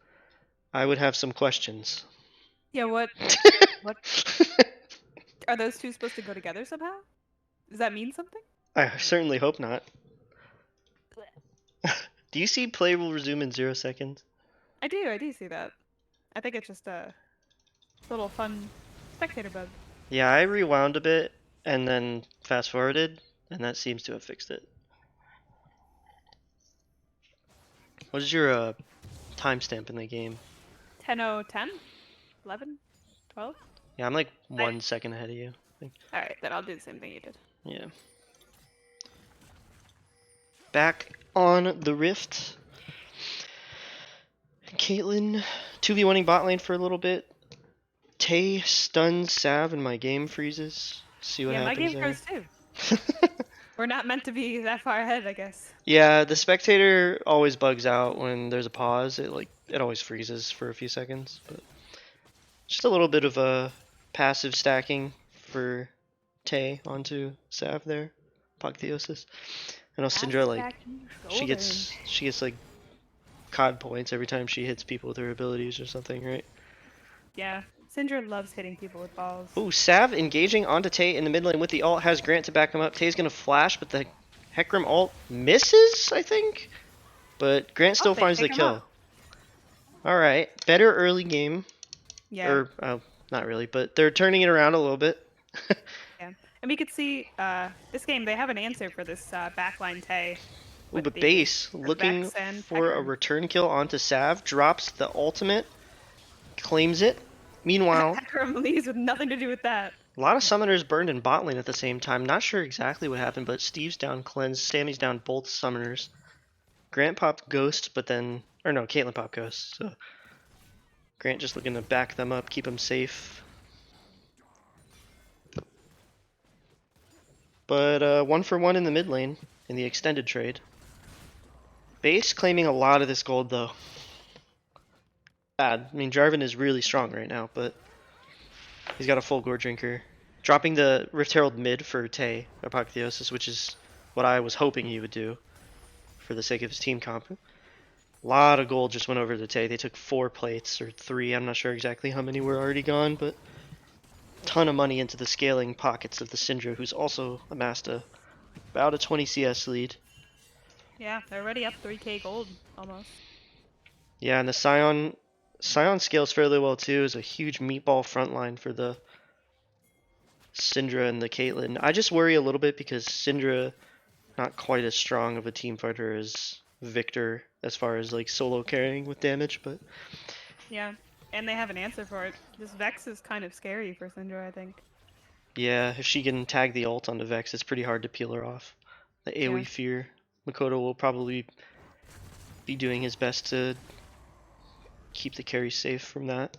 I would have some questions. Yeah, what are those two supposed to go together somehow? Does that mean something? I certainly hope not. Do you see play will resume in 0 seconds? I do see that. I think it's just a little fun spectator bug. Yeah, I rewound a bit and then fast forwarded, and that seems to have fixed it. What is your timestamp in the game? 10:10? 11? 12? Yeah, I'm like 1 second ahead of you. Alright, then I'll do the same thing you did. Yeah. Back on the Rift. Caitlyn 2v1ing bot lane for a little bit. Tay stuns Sav and my game freezes. See what happens there. Yeah, my game froze too. We're not meant to be that far ahead, I guess. Yeah, the spectator always bugs out when there's a pause. It always freezes for a few seconds, but just a little bit of a passive stacking for Tay onto Sav there. Apotheosis. I know Syndra, like, she gets like COD points every time she hits people with her abilities or something, right? Yeah. Syndra loves hitting people with balls. Ooh, Sav engaging onto Tay in the mid lane with the ult, has Grant to back him up. Tay's gonna flash, but the Hecarim ult misses, I think? But Grant still finds the kill. Alright, better early game. Yeah. Or, not really, but they're turning it around a little bit. Yeah. And we could see, this game, they have an answer for this backline Tay. Ooh, but Base, looking for a return kill onto Sav, drops the ultimate. claims it. Meanwhile, Akram leaves with nothing to do with that. a lot of summoners burned in bot lane at the same time. Not sure exactly what happened, but Steve's down cleanse, Sammy's down both summoners. Grant popped Ghost, but then... Or no, Caitlyn popped Ghost. So Grant just looking to back them up, keep them safe. But 1-for-1 in the mid lane in the extended trade. Base claiming a lot of this gold, though. Bad. I mean, Jarvan is really strong right now, but he's got a full gore drinker. Dropping the Rift Herald mid for Tay, Apotheosis, which is what I was hoping he would do for the sake of his team comp. A lot of gold just went over to Tay. They took 4 plates, or 3, I'm not sure exactly how many were already gone, but a ton of money into the scaling pockets of the Syndra, who's also amassed about a 20 CS lead. Yeah, they're already up 3k gold, almost. Yeah, and the Scion scales fairly well too. Is a huge meatball frontline for the Syndra and the Caitlyn. I just worry a little bit because Syndra not quite as strong of a team fighter as Victor as far as like solo carrying with damage, but yeah, and they have an answer for it. This Vex is kind of scary for Syndra, I think. yeah, if she can tag the ult onto Vex, it's pretty hard to peel her off. The AoE fear. Makoto will probably be doing his best to keep the carry safe from that.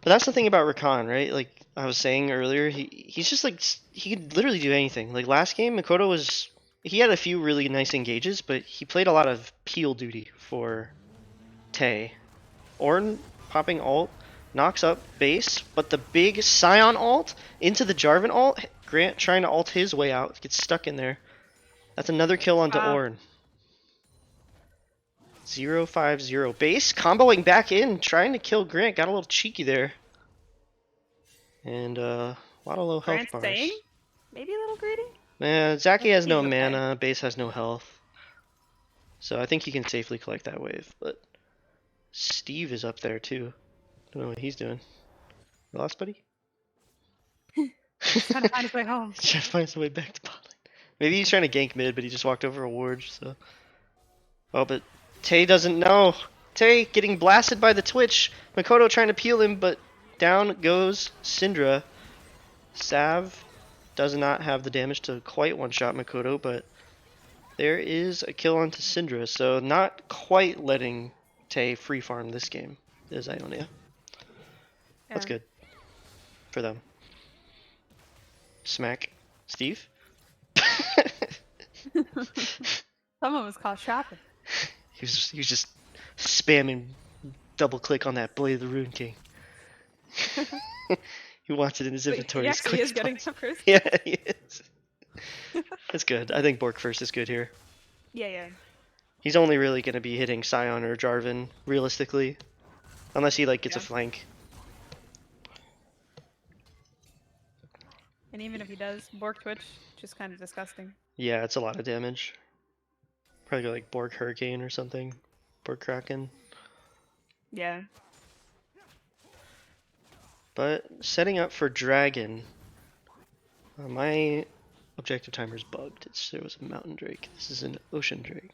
But that's the thing about Rakan, right? Like I was saying earlier, he's just like he could literally do anything. Like last game, Makoto he had a few really nice engages, but he played a lot of peel duty for Tay. Ornn popping ult knocks up base, but the big Scion ult into the Jarvan ult. Grant trying to ult his way out, gets stuck in there. That's another kill onto Ornn. 0-5-0. Base comboing back in, trying to kill Grant. Got a little cheeky there. And a lot of low health bars. Staying? Maybe a little greedy? Zaki has no okay. mana, Base has no health. So I think he can safely collect that wave, but Steve is up there too. Don't know what he's doing. You lost, buddy? He's trying to find his way home. He's trying to find his way back to bot lane. Maybe he's trying to gank mid, but he just walked over a ward, so... Oh, but Tay doesn't know. Tay getting blasted by the Twitch. Makoto trying to peel him, but down goes Syndra. Sav does not have the damage to quite one-shot Makoto, but there is a kill onto Syndra, so not quite letting Tay free farm this game is Ionia. That's good for them. Smack. Steve? Someone was caught shopping. He was just spamming double click on that Blade of the Rune King. He wants it in his inventory. He actually is getting some first. Yeah, he is. That's good. I think Bork first is good here. Yeah. He's only really going to be hitting Scion or Jarvan, realistically. Unless he like gets a flank. And even if he does, Bork Twitch, just kind of disgusting. Yeah, it's a lot of damage. Probably go like Bork Hurricane or something. Bork Kraken. Yeah. But setting up for Dragon. My objective timer's bugged. There was a Mountain Drake. This is an Ocean Drake.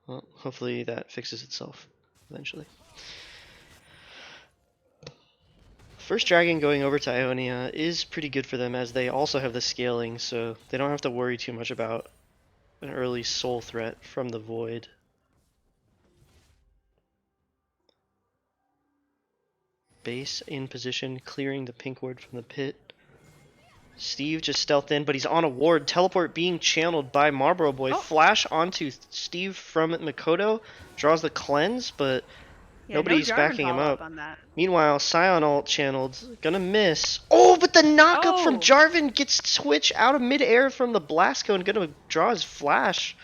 Well, hopefully that fixes itself eventually. First Dragon going over to Ionia is pretty good for them as they also have the scaling, so they don't have to worry too much about an early soul threat from the Void. Base in position, clearing the pink ward from the pit. Steve just stealthed in, but he's on a ward. Teleport being channeled by Marlboro Boy. Flash onto Steve from Makoto. Draws the cleanse, but nobody's backing him up. Meanwhile, Scion ult channeled. Gonna miss. Oh, but the knockup from Jarvan gets Twitch out of midair from the blast cone. Gonna draw his flash.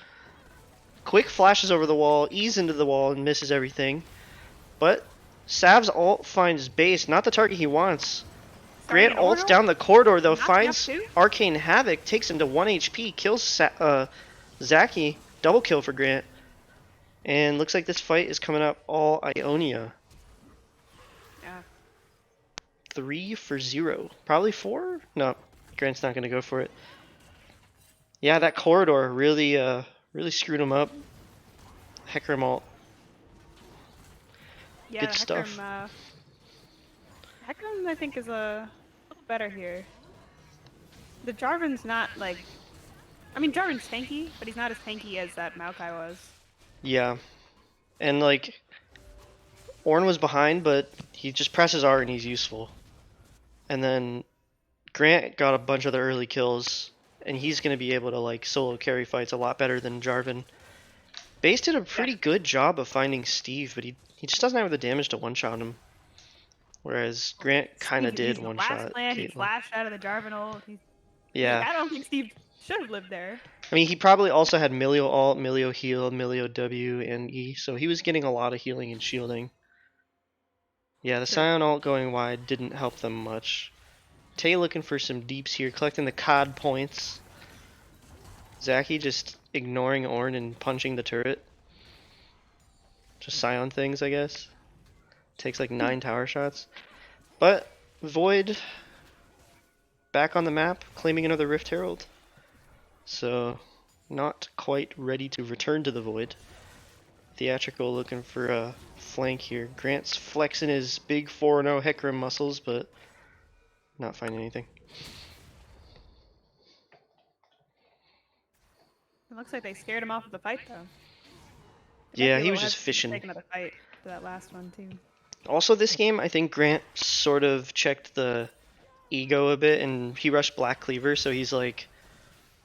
Quick flashes over the wall, ease into the wall, and misses everything. But Sav's ult finds base, not the target he wants. Grant ults down the corridor though, finds Arcane Havoc, takes him to 1 HP, kills Zaki. Double kill for Grant. And looks like this fight is coming up all Ionia. Yeah. 3 for 0. Probably 4? No, Grant's not going to go for it. Yeah, that corridor really screwed him up. Hecarim ult. Yeah, Good the stuff. Hecarim I think is a little better here. The Jarvan's not like, I mean Jarvan's tanky, but he's not as tanky as that Maokai was. Yeah. And like, Ornn was behind, but he just presses R and he's useful. And then Grant got a bunch of the early kills, and he's going to be able to like solo carry fights a lot better than Jarvan. Base did a Yeah, pretty good job of finding Steve, but he just doesn't have the damage to one-shot him. Whereas Grant kind of Steve did used the last one-shot plan. He Caitlyn. flashed out of the Jarvan ult. Yeah. I don't think Steve should have lived there. I mean, he probably also had Milio ult, Milio heal, Milio W, and E, so he was getting a lot of healing and shielding. Yeah, the True. Scion ult going wide didn't help them much. Tay looking for some deeps here, collecting the COD points. Zaki just ignoring Ornn and punching the turret. Just Scion things, I guess. Takes like 9 tower shots. But Void back on the map, claiming another Rift Herald. So, not quite ready to return to the Void. Theatrical looking for a flank here. Grant's flexing his big 4-0 Hecarim muscles, but not finding anything. It looks like they scared him off of the fight though. They might Yeah, be a he little was just hesitant to fishing. take another fight for that last one too. Also, this game, I think Grant sort of checked the ego a bit, and he rushed Black Cleaver, so he's like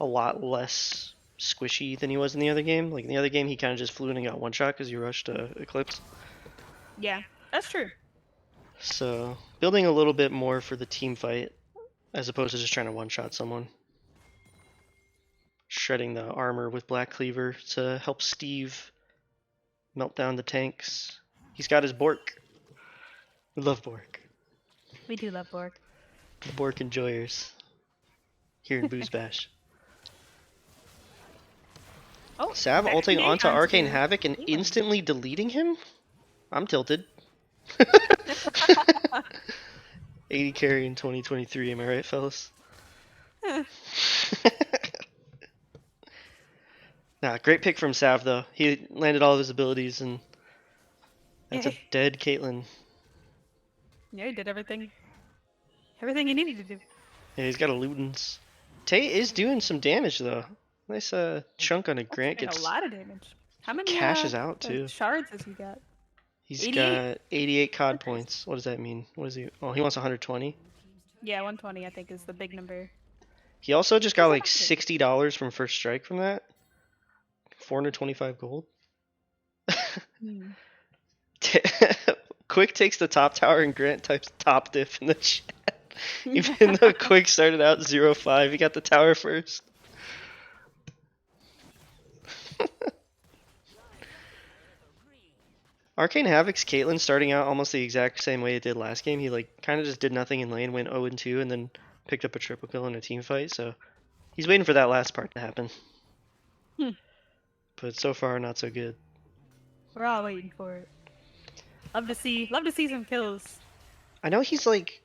a lot less squishy than he was in the other game. Like in the other game, he kind of just flew in and got one shot because he rushed Eclipse. Yeah, that's true. So building a little bit more for the team fight as opposed to just trying to one shot someone. Shredding the armor with Black Cleaver to help Steve melt down the tanks. He's got his Bork. We love Bork. We do love Borg. The Bork enjoyers here in BoozeBash. Oh, Sav back ulting onto Arcane Havoc and Caitlyn. instantly deleting him? I'm tilted. 80 carry in 2023, am I right, fellas? Nah, great pick from Sav, though. He landed all of his abilities, and that's a dead Caitlyn. Yeah, he did everything. Everything he needed to do. Yeah, he's got a Ludens. Tay is doing some damage, though. Nice chunk on a Grant. Doing a Gets lot of damage. How many cashes out, too. shards has he got? He's 88? got 88 COD points. What does that mean? What is he? Oh, he wants 120. Yeah, 120 I think is the big number. He also just got like That's $60 from First Strike from that. 425 gold. Quick takes the top tower and Grant types top diff in the chat. Even though Quick started out 0-5, he got the tower first. Arcane Havoc's Caitlyn starting out almost the exact same way it did last game. He like kind of just did nothing in lane, went 0-2, and then picked up a triple kill in a team fight. So he's waiting for that last part to happen. But so far, not so good. We're all waiting for it. Love to see some kills. I know he's like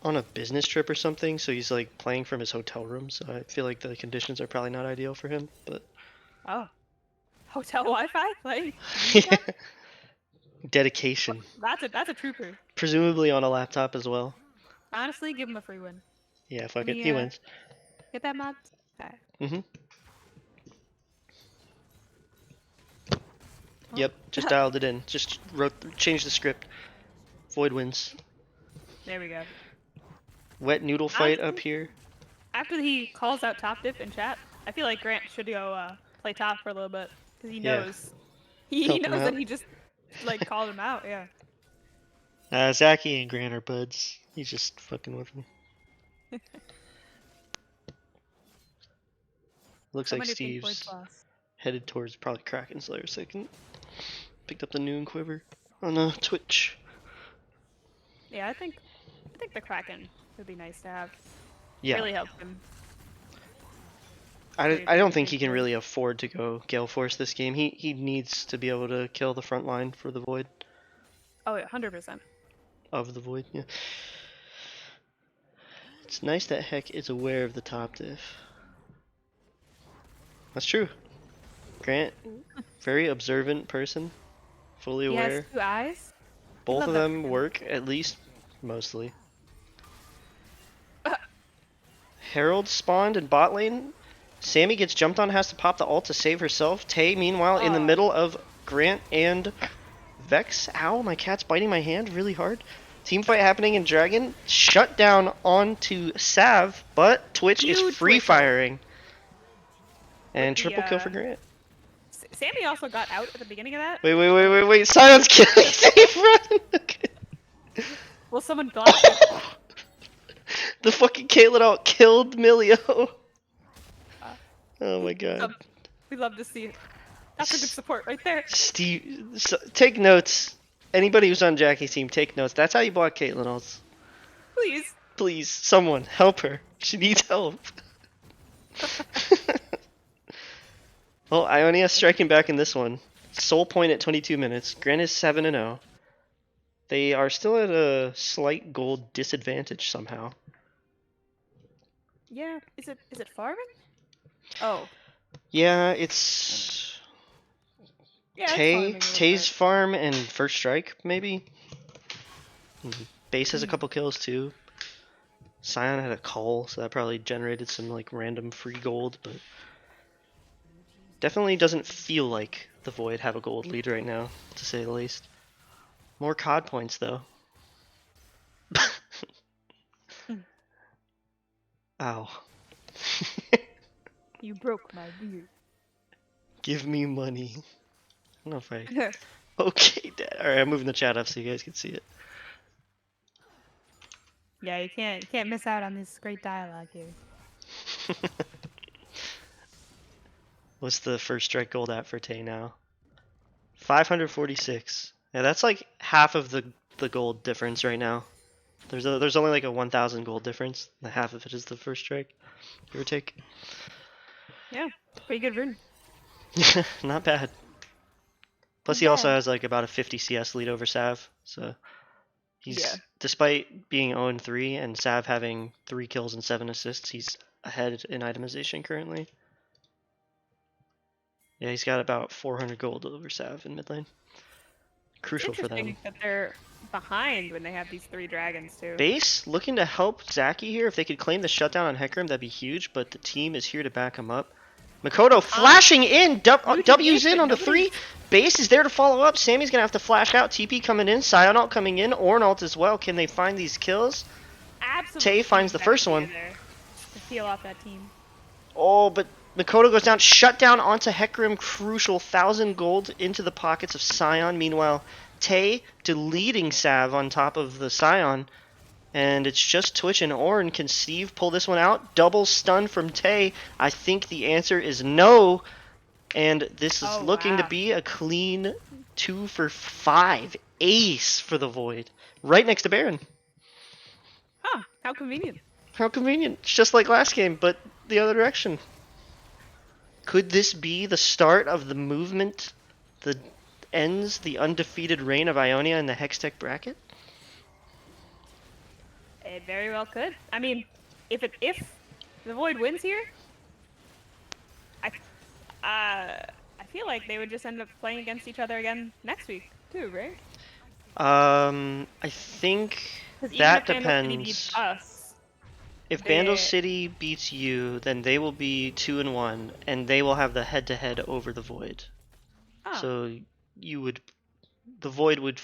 on a business trip or something, so he's like playing from his hotel room. So I feel like the conditions are probably not ideal for him. But Oh, hotel Wi-Fi? Like, dedication. that's a trooper. Presumably on a laptop as well. Honestly, give him a free win. Yeah, fuck it. He wins. Get that mod? Alright. Mm-hmm. Yep, just dialed it in. Just changed the script. Void wins. There we go. Wet noodle fight up here. After he calls out top diff in chat, I feel like Grant should go play top for a little bit because he knows. He knows that he just like called him out. Yeah. Zaki and Grant are buds. He's just fucking with him. Looks like Steve's headed towards probably Kraken Slayer second. Picked up the noon quiver on Twitch. Yeah, I think the Kraken would be nice to have. Yeah. Really help him. I don't think he can really afford to go Gale Force this game. He needs to be able to kill the front line for the Void. Oh, yeah, 100%. Of the Void, yeah. It's nice that Heck is aware of the top diff. That's true. Grant, very observant person, fully He has aware. 2 eyes. We Both love of that them for him. work, at least mostly. Herald spawned in bot lane. Sammy gets jumped on, has to pop the ult to save herself. Tay, meanwhile, in the Oh, middle of Grant and Vex. Ow, my cat's biting my hand really hard. Team fight happening in Dragon. Shut down onto Sav, but Twitch is huge free whistle. firing. With And the triple kill for Grant. Sammy also got out at the beginning of that. Wait. Silence killing Save run! Okay. Will someone glass it? The fucking Caitlyn out killed Milio. Uh, Oh my god. we love to see it. That's a good support right there. Steve, take notes. Anybody who's on Jackie's team, take notes. That's how you block Caitlyn ults. Please. Please, someone, help her. She needs help. Well, Ionia striking back in this one. Soul point at 22 minutes. Grant is 7-0. They are still at a slight gold disadvantage somehow. Yeah. Is it farming? Oh. Yeah, it's Yeah, it's farming a little Tay's bit. farm and first strike, maybe. Base has a couple kills too. Scion had a call, so that probably generated some like random free gold, but definitely doesn't feel like the Void have a gold lead right now, to say the least. More COD points though. Ow. You broke my beard. Give me money. I don't know if I... Okay, Dad. Alright, I'm moving the chat up so you guys can see it. Yeah, you can't miss out on this great dialogue here. What's the first strike gold at for Tay now? 546. Yeah, that's like half of the gold difference right now. There's only like a 1,000 gold difference. And half of it is the first strike, give or take. Yeah, pretty good rune. Not bad. Plus, he also has like about a 50 CS lead over Sav, so he's despite being 0-3 and Sav having 3 kills and 7 assists, he's ahead in itemization currently. Yeah, he's got about 400 gold over Sav in mid lane. Crucial for them. That they're behind when they have these 3 dragons too. Base looking to help Zaki here. If they could claim the shutdown on Hecarim, that'd be huge, but the team is here to back him up. Makoto flashing in, W's in on the 3. Base is there to follow up. Sammy's gonna have to flash out. TP coming in, Sion ult coming in, Ornn ult as well. Can they find these kills? Absolutely. Tay finds the first one. To peel off that team. Oh, but Makoto goes down, shut down onto Hecarim, crucial 1,000 gold into the pockets of Sion. Meanwhile, Tay deleting Sav on top of the Sion. And it's just Twitch and Ornn. Can Steve pull this one out? Double stun from Tay. I think the answer is no. And this is looking to be a clean 2 for 5 ace for the Void. Right next to Baron. Huh, how convenient. How convenient. It's just like last game, but the other direction. Could this be the start of the movement that ends the undefeated reign of Ionia in the Hextech bracket? It very well could. I mean, if the Void wins here, I feel like they would just end up playing against each other again next week too, right? I think that depends. If Bandle City beats you, then they will be 2-1, and they will have the head-to-head over the Void. Oh. So the Void would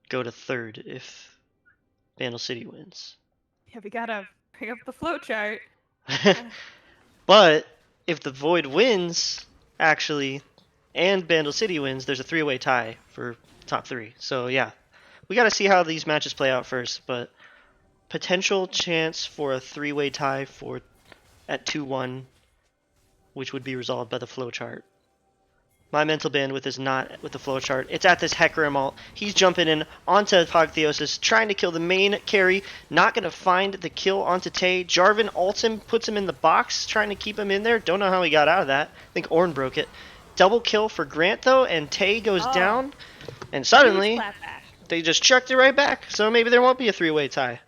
go to third if Bandle City wins. Yeah, we gotta bring up the flowchart. But if the Void wins, actually, and Bandle City wins, there's a 3-way tie for top 3. So yeah, we gotta see how these matches play out first, but potential chance for a 3-way tie at 2-1, which would be resolved by the flowchart. My mental bandwidth is not with the flowchart. It's at this Hecarim ult. He's jumping in onto Apotheosis, trying to kill the main carry. Not going to find the kill onto Tay. Jarvan ults him, puts him in the box, trying to keep him in there. Don't know how he got out of that. I think Ornn broke it. Double kill for Grant, though, and Tay goes down. And suddenly, they just chucked it right back. So maybe there won't be a 3-way tie.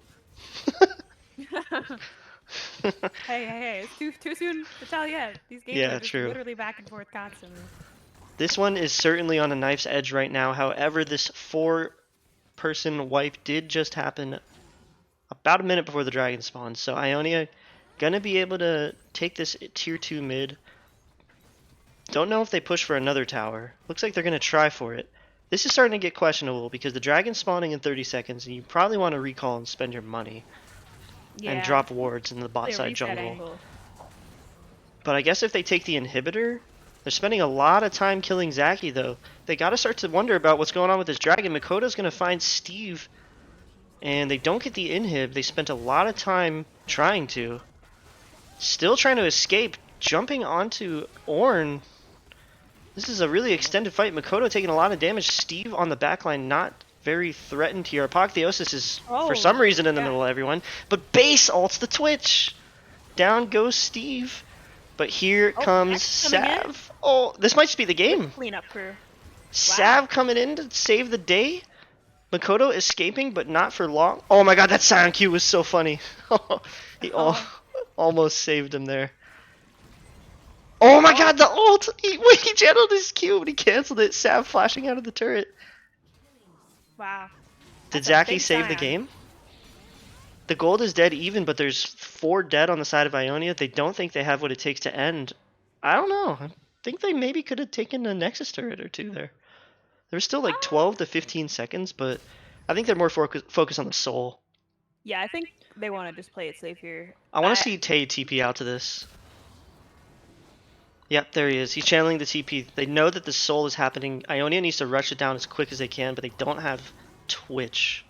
Hey, it's too soon to tell yet. These games are Yeah, just true. literally back and forth constantly. This one is certainly on a knife's edge right now. However, this 4-person wipe did just happen about a minute before the dragon spawns. So Ionia gonna be able to take this tier 2 mid. Don't know if they push for another tower. Looks like they're gonna try for it. This is starting to get questionable because the dragon's spawning in 30 seconds and you probably want to recall and spend your money and Yeah, drop wards in the bot play a side reset jungle. angle. But I guess if they take the inhibitor, they're spending a lot of time killing Zaki though. They gotta start to wonder about what's going on with this dragon. Makoto's gonna find Steve and they don't get the inhib. They spent a lot of time trying to. Still trying to escape, jumping onto Ornn. This is a really extended fight. Makoto taking a lot of damage. Steve on the backline not very threatened here. Apotheosis is for some reason in the middle of everyone. But base ults the Twitch. Down goes Steve. But here comes Sav. Oh, this might just be the game. Cleanup crew. Sav coming in to save the day. Makoto escaping, but not for long. Oh my god, that Sion Q was so funny. He almost saved him there. Oh my god, the ult! He channeled his Q, but he canceled it. Sav flashing out of the turret. Wow. Did Zaki save the game? The gold is dead even, but there's 4 dead on the side of Ionia. They don't think they have what it takes to end. I don't know. I think they maybe could have taken a Nexus turret or 2 there. There's still like 12 to 15 seconds, but I think they're more focused on the soul. Yeah, I think they want to just play it safe here. I want to see Tay TP out to this. Yep, there he is. He's channeling the TP. They know that the soul is happening. Ionia needs to rush it down as quick as they can, but they don't have Twitch.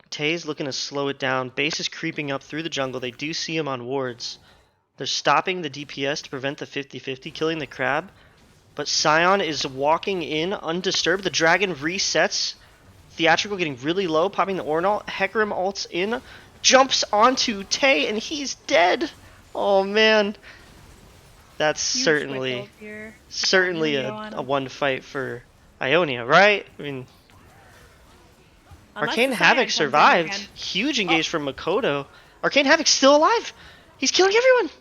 Tay's looking to slow it down. Base is creeping up through the jungle. They do see him on wards. They're stopping the DPS to prevent the 50-50, killing the crab. But Sion is walking in undisturbed. The dragon resets. Theatrical getting really low, popping the Ornn ult. Hecarim ults in. Jumps onto Tay, and he's dead. Oh, man. That's certainly a one fight for Ionia, right? I mean, Arcane Havoc survived. Huge engage from Makoto. Arcane Havoc's still alive. He's killing everyone.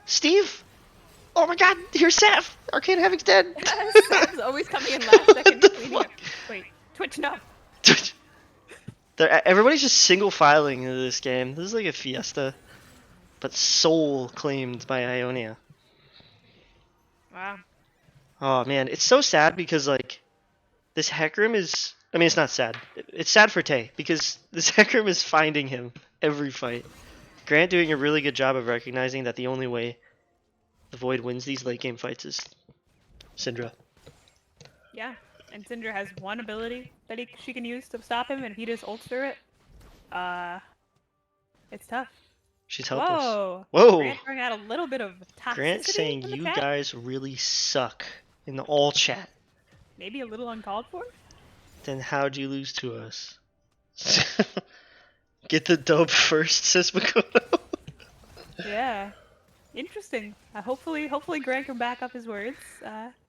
Steve. Oh my god, here's Sav. Arcane Havoc's dead. Sav's always coming in last second. Wait, Twitch, no. Everybody's just single filing into this game. This is like a fiesta. But soul claimed by Ionia. Wow. Oh man, it's so sad because like this Hecarim is, I mean it's not sad. It's sad for Tay because this Hecarim is finding him every fight. Grant doing a really good job of recognizing that the only way the Void wins these late game fights is Syndra. Yeah, and Syndra has one ability that she can use to stop him, and if he just ults through it, it's tough. She's helpless. Whoa! Whoa! Grant bring out a little bit of toxicity. Grant saying you guys really suck in the all chat. Maybe a little uncalled for? Then how'd you lose to us? Get the dope first, says Makoto. Yeah. Interesting. Hopefully Grant can back up his words.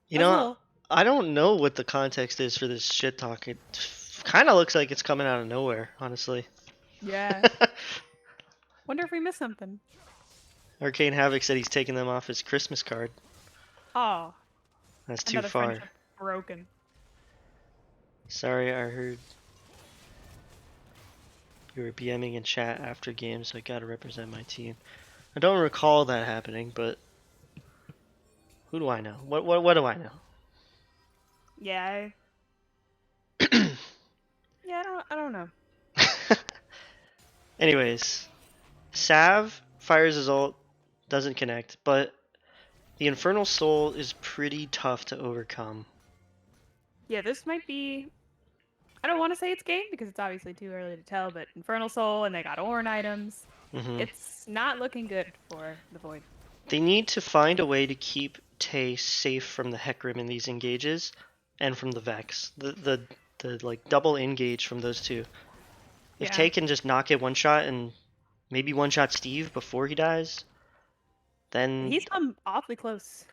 You know, I don't know what the context is for this shit talk. It kind of looks like it's coming out of nowhere, honestly. Yeah. Wonder if we missed something. Arcane Havoc said he's taking them off his Christmas card. Oh. That's too far. Broken. Sorry, I heard you were BMing in chat after games, so I gotta represent my team. I don't recall that happening, but who do I know? What do I know? Yeah. Yeah, I don't know. Anyways, Sav fires his ult, doesn't connect, but the Infernal Soul is pretty tough to overcome. Yeah, this might be, I don't want to say it's game because it's obviously too early to tell, but Infernal Soul and they got Ornn items. It's not looking good for the Void. They need to find a way to keep Tay safe from the Hecarim in these engages and from the Vex. The like double engage from those two. If Tay can just not get one shot and maybe one shot Steve before he dies, then he's come awfully close.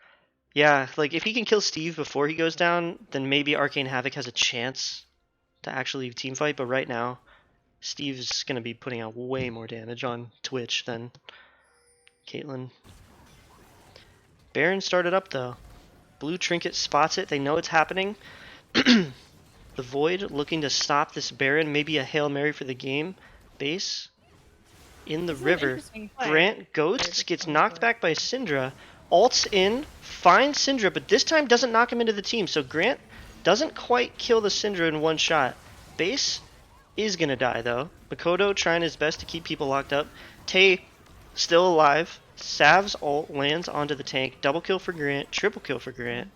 Yeah, like if he can kill Steve before he goes down, then maybe Arcane Havoc has a chance to actually team fight, but right now Steve's going to be putting out way more damage on Twitch than Caitlyn. Baron started up though. Blue Trinket spots it. They know it's happening. The Void looking to stop this Baron. Maybe a Hail Mary for the game. Base in the This is an river. interesting play. Grant Ghosts gets knocked back by Syndra. Ults in, finds Syndra, but this time doesn't knock him into the team. So Grant doesn't quite kill the Syndra in one shot. Base is gonna die though. Makoto trying his best to keep people locked up. Tay still alive. Sav's ult lands onto the tank. Double kill for Grant, triple kill for Grant,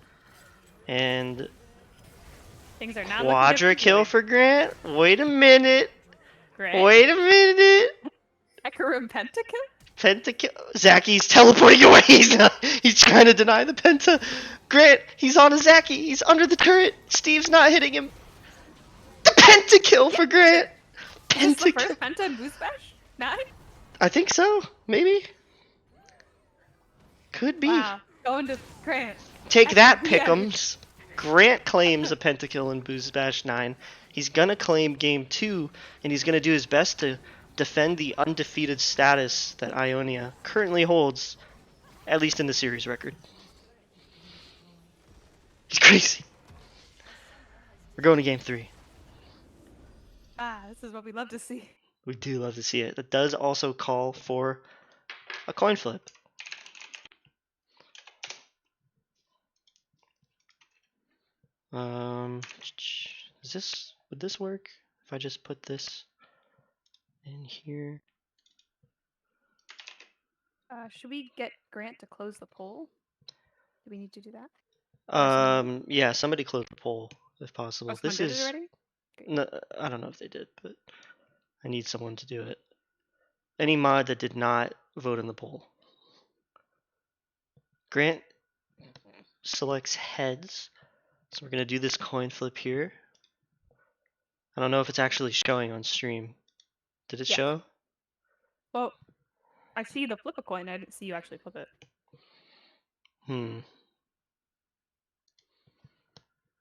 and Things are not quadra looking kill for Grant. Wait a minute. Grant. Wait a minute. Hecarim pentakill? Pentakill. Zacky's teleporting away. He's trying to deny the penta. Grant, he's on a Zacky. He's under the turret. Steve's not hitting him. The pentakill for Grant. Is this the first penta in BoozeBash? 9? I think so. Maybe. Could be. Wow. Going to Grant. Take that, Pick'ems. Grant claims a pentakill in BoozeBash 9. He's gonna claim game 2, and he's gonna do his best to defend the undefeated status that Ionia currently holds, at least in the series record. He's crazy. We're going to game 3. This is what we love to see. We do love to see it. That does also call for a coin flip. Would this work if I just put this in here? Should we get Grant to close the poll? Do we need to do that? Yeah, somebody close the poll if possible. Oh, this is. No, I don't know if they did, but I need someone to do it. Any mod that did not vote in the poll. Grant selects heads, so we're gonna do this coin flip here. I don't know if it's actually showing on stream. Did it show? Well, I see the flip a coin. I didn't see you actually flip it.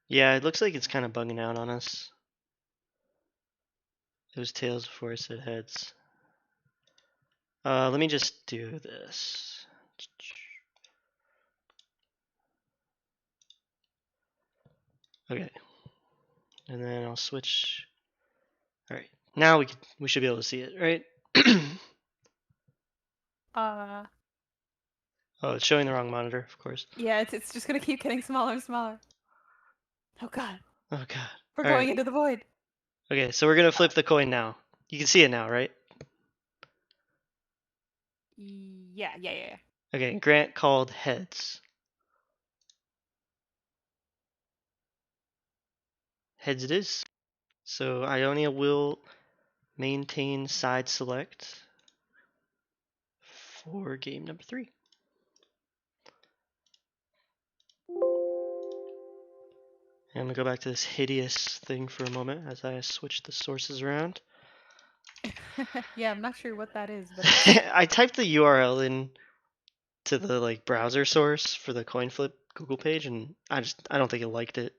Yeah, it looks like it's kind of bugging out on us. It was tails before I said heads. Let me just do this. Okay. And then I'll switch. All right. Now we should be able to see it, right? Oh, it's showing the wrong monitor, of course. Yeah, it's just gonna keep getting smaller and smaller. Oh god. Oh god. We're going into the void. Okay, so we're gonna flip the coin now. You can see it now, right? Yeah. Okay, Grant called heads. Heads it is. So Ionia will maintain side select for game number 3. And I'm gonna go back to this hideous thing for a moment as I switch the sources around. Yeah, I'm not sure what that is, but I typed the URL in to the browser source for the coin flip Google page, and I don't think it liked it.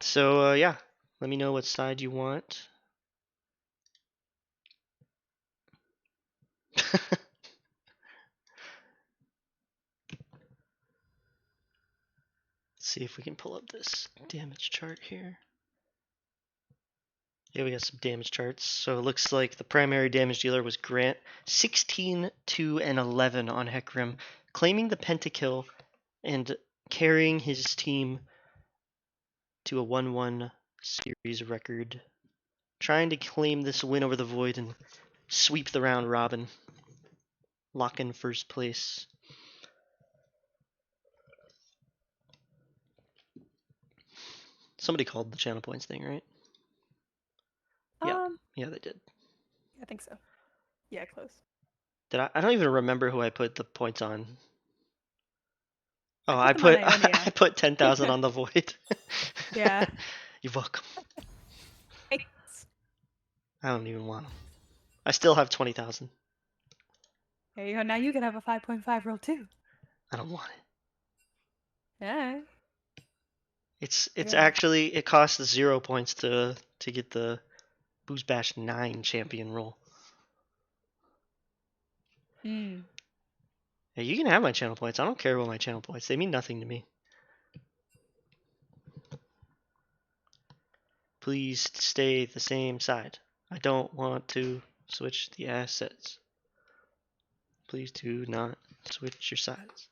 So yeah, let me know what side you want. See if we can pull up this damage chart here. Yeah, we got some damage charts. So it looks like the primary damage dealer was Grant, 16, 2, and 11 on Hecarim, claiming the pentakill and carrying his team to a 1-1 series record. Trying to claim this win over the Void and sweep the round robin. Lock in first place. Somebody called the channel points thing, right? Yeah, they did. I think so. Yeah, close. Did I don't even remember who I put the points on. Oh, I put I put 10,000 on the Void. Yeah. You're welcome. Thanks. I don't even want them. I still have 20,000. There you go. Now you can have a 5.5 roll too. I don't want it. Yeah. It's Yeah. actually it costs 0 points to get the BoozeBash 9 champion role. Mm. Yeah, you can have my channel points. I don't care about my channel points. They mean nothing to me. Please stay the same side. I don't want to switch the assets. Please do not switch your sides.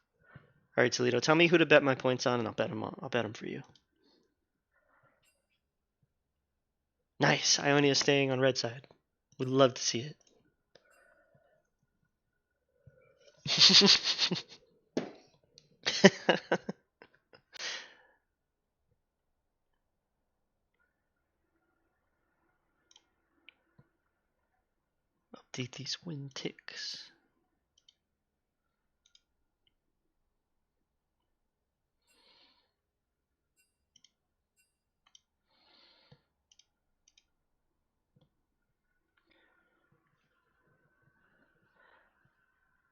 All right, Toledo, tell me who to bet my points on, and I'll bet them. I'll bet them for you. Nice. Ionia staying on red side. Would love to see it. Update these win ticks.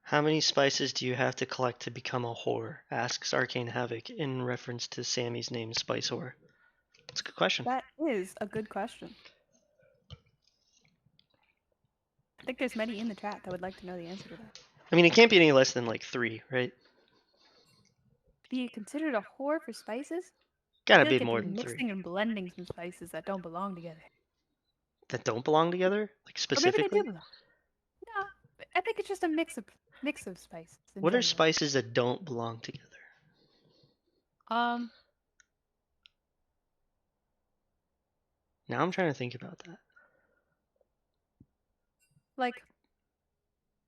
How many spices do you have to collect to become a whore? Asks Arcane Havoc in reference to Sammy's name, Spice Whore. That's a good question. That is a good question. I think there's many in the chat that would like to know the answer to that. I mean, it can't be any less than like 3, right? Be considered a whore for spices? I Gotta feel be like if more you're than 3. mixing and blending some spices that don't belong together. That don't belong together? Like Or maybe they do specifically? belong. No, I think it's just a mix of spices in What are general. spices that don't belong together? Um, Now I'm trying to think about that. like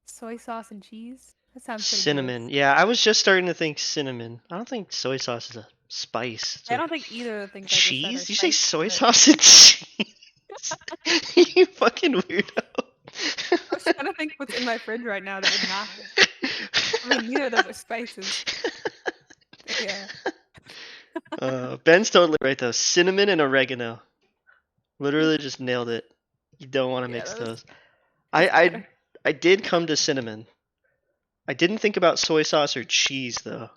soy sauce and cheese. That sounds pretty Cinnamon. gross. Yeah, I was just starting to think cinnamon. I don't think soy sauce is a spice. It's I like don't think either of the things I just said are cheese? You say spices, soy but sauce and cheese? You fucking weirdo. I was trying to think what's in my fridge right now that would not. I mean, neither of those are spices. Yeah. Ben's totally right though. Cinnamon and oregano. Literally just nailed it. You don't want to Yeah, mix that was those. that's I better. I did come to cinnamon. I didn't think about soy sauce or cheese though.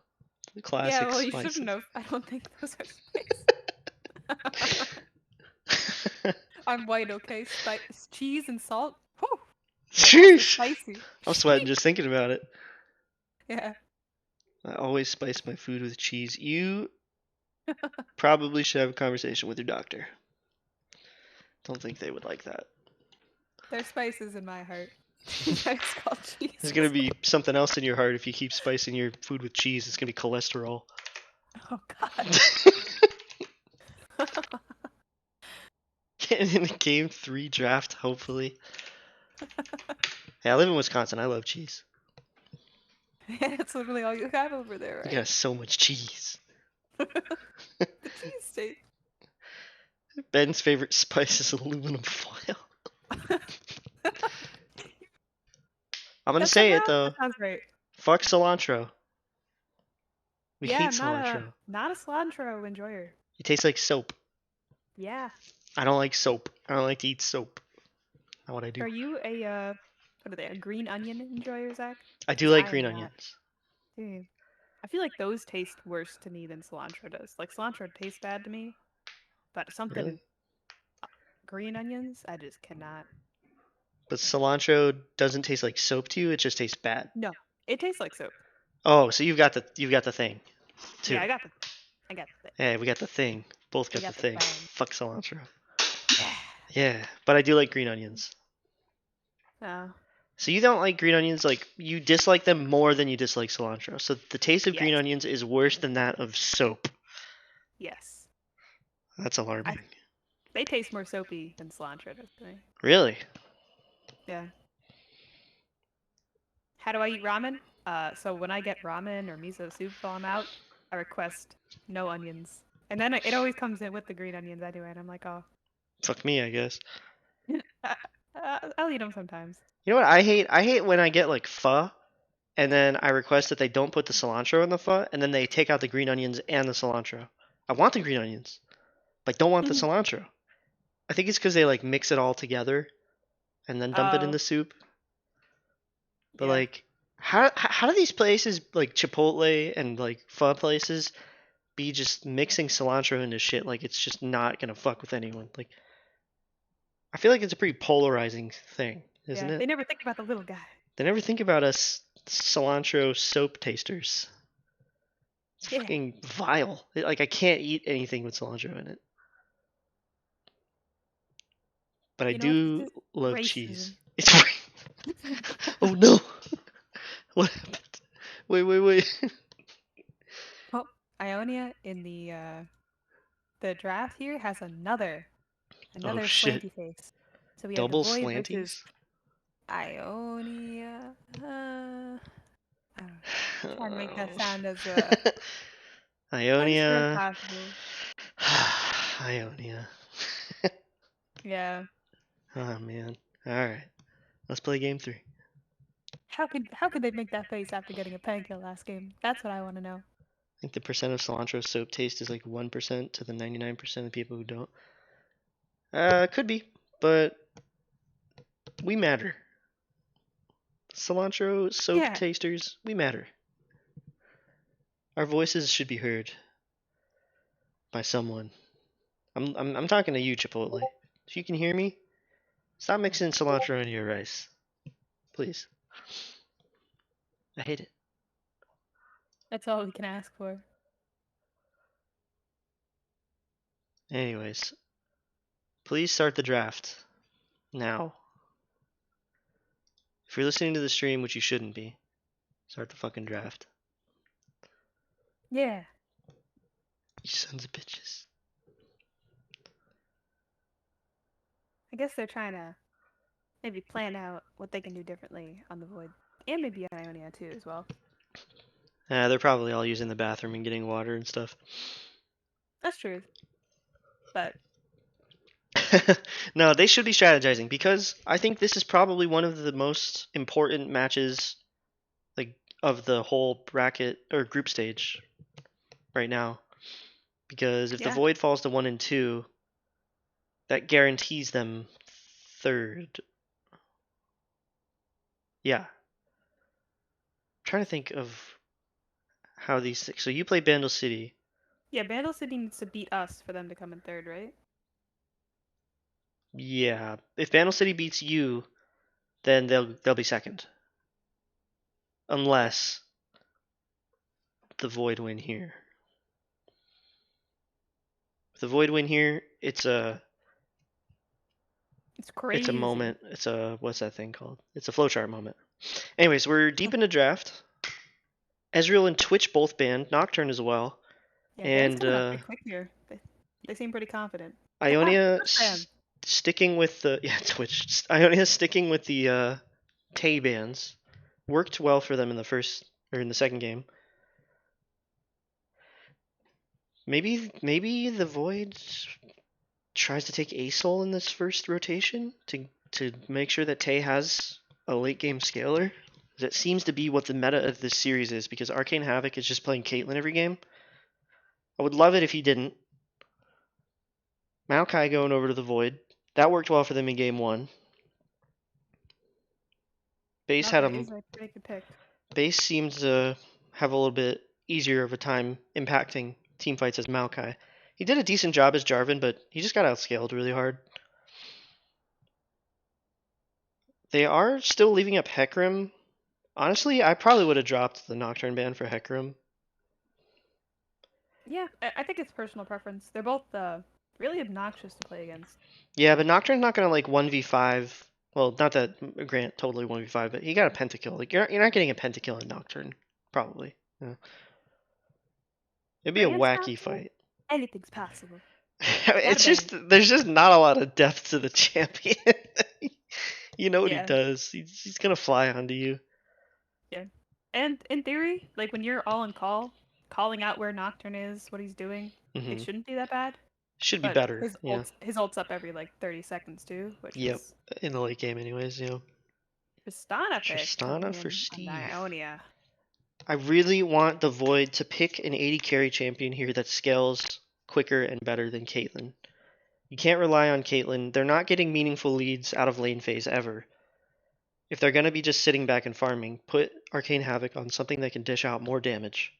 The Yeah, classic well, you spices. shouldn't have. I don't think those are spices. I'm white, okay? Cheese and salt. Whew. Also Sheesh. spicy. I'm sweating just thinking about it. Yeah. I always spice my food with cheese. You probably should have a conversation with your doctor. Don't think they would like that. There's spices in my heart. It's called cheese. There's gonna be something else in your heart if you keep spicing your food with cheese. It's gonna be cholesterol. Oh God. Getting in the game 3 draft, hopefully. Hey, I live in Wisconsin. I love cheese. It's literally all you have over there, You right? got so much cheese. The cheese state. Ben's favorite spice is aluminum foil. I'm gonna say it though. That sounds great. Fuck cilantro. We Yeah, hate I'm cilantro. not a cilantro enjoyer. It tastes like soap. Yeah. I don't like soap. I don't like to eat soap. Not what I do. Are you what are they? A green onion enjoyer, Zach? I do 'Cause like I green am not. onions. Dude, I feel like those taste worse to me than cilantro does. Like cilantro tastes bad to me, but Really? something green onions, I just cannot. But cilantro doesn't taste like soap to you. It just tastes bad. No, it tastes like soap. Oh, so you've got the thing, too. Yeah, I got the thing. Hey, we got the thing. Both We got the got the thing. thing. Fuck cilantro. Yeah. Yeah, but I do like green onions. Oh, So you don't like green onions, like you dislike them more than you dislike cilantro. So the taste of green yes, onions is worse than that of soap. yes. That's alarming. They taste more soapy than cilantro does to me. Really? Yeah. How do I eat ramen? So when I get ramen or miso soup while I'm out, I request no onions, and then it always comes in with the green onions anyway, and I'm like, oh, Fuck me, I guess. I'll eat them sometimes. You know what I hate? I hate when I get like pho and then I request that they don't put the cilantro in the pho and then they take out the green onions and the cilantro. I want the green onions, but I don't want the cilantro. I think it's because they like mix it all together and then dump it in Oh, the soup. But yeah. like, how do these places like Chipotle and like pho places be just mixing cilantro into shit like it's just not gonna fuck with anyone. Like, I feel like it's a pretty polarizing thing, isn't Yeah, it? they never think about the little guy. They never think about us cilantro soap tasters. It's Yeah, fucking vile. Like, I can't eat anything with cilantro in it. But I you know what? This do is love cheese. racism. It's oh no! What happened? Wait. Oh, Ionia in the draft here has Oh another shit. slanty face. So we have the Double Void versus slanties? Ionia. I don't know. Try and make that Oh. sound as unsure as Ionia. possible. Ionia. Yeah. Oh man. Alright. Let's play game 3. I How could they make that face after getting a pancake last game? That's what I want to know. think the percent of cilantro soap taste is like 1% to the 99% of people who don't. Could be, but we matter. Cilantro soap Yeah. tasters, we matter. Our voices should be heard by someone. I'm talking to you, Chipotle. If you can hear me, stop mixing cilantro into your rice, please. I hate it. That's all we can ask for. Anyways, please start the draft now. If you're listening to the stream, which you shouldn't be, start the fucking draft. Yeah. You sons of bitches. I guess they're trying to maybe plan out what they can do differently on the Void. And maybe on Ionia too as well. They're probably all using the bathroom and getting water and stuff. That's true. But No, they should be strategizing because I think this is probably one of the most important matches, like, of the whole bracket or group stage right now. Because if the yeah. Void falls to 1 and 2, that guarantees them third. Yeah. I'm trying to think of how these things. So you play Bandle City. Yeah, Bandle City needs to beat us for them to come in third, right? Yeah. If Bandle City beats you, then they'll be second. Unless the Void win here. If the Void win here, it's a It's crazy. moment. It's a what's that thing called? It's a flowchart moment. Anyways, we're deep into draft. Ezreal and Twitch both banned. Nocturne as well. Yeah, Ban's And coming up pretty quick here. They seem pretty confident. Ionia Ban. sticking with the Twitch. Ionia sticking with the Tay bans. Worked well for them in the second game. Maybe the Void tries to take ASOL in this first rotation to make sure that Tay has a late game scaler. That seems to be what the meta of this series is, because Arcane Havoc is just playing Caitlyn every game. I would love it if he didn't. Maokai going over to the Void. That worked well for them in game 1. Base had Okay, him. is a pretty good pick. Base seems to have a little bit easier of a time impacting team fights as Maokai. He did a decent job as Jarvan, but he just got outscaled really hard. They are still leaving up Hecarim. Honestly, I probably would have dropped the Nocturne ban for Hecarim. Yeah, I think it's personal preference. They're both really obnoxious to play against. Yeah, but Nocturne's not gonna like 1v5. Well, not that Grant totally 1v5, but he got a pentakill. Like you're not getting a pentakill in Nocturne, probably. Yeah. It'd be a Against wacky Nocturne, fight. anything's possible. It's Gotta just there's just not a lot of depth to the champion. You know what he Yeah. does. He's gonna fly onto you. Yeah. And in theory, like when you're all in calling out where Nocturne is, what he's doing, it Hmm. shouldn't be that bad. Should be But better. Yeah. his ult's up every like 30 seconds too, which Yep. is In the late game, anyways. You know. Tristana pick Tristana coming for in on Steve. Ionia. I really want the Void to pick an 80 carry champion here that scales quicker and better than Caitlyn. You can't rely on Caitlyn. They're not getting meaningful leads out of lane phase ever. If they're going to be just sitting back and farming, put Arcane Havoc on something that can dish out more damage.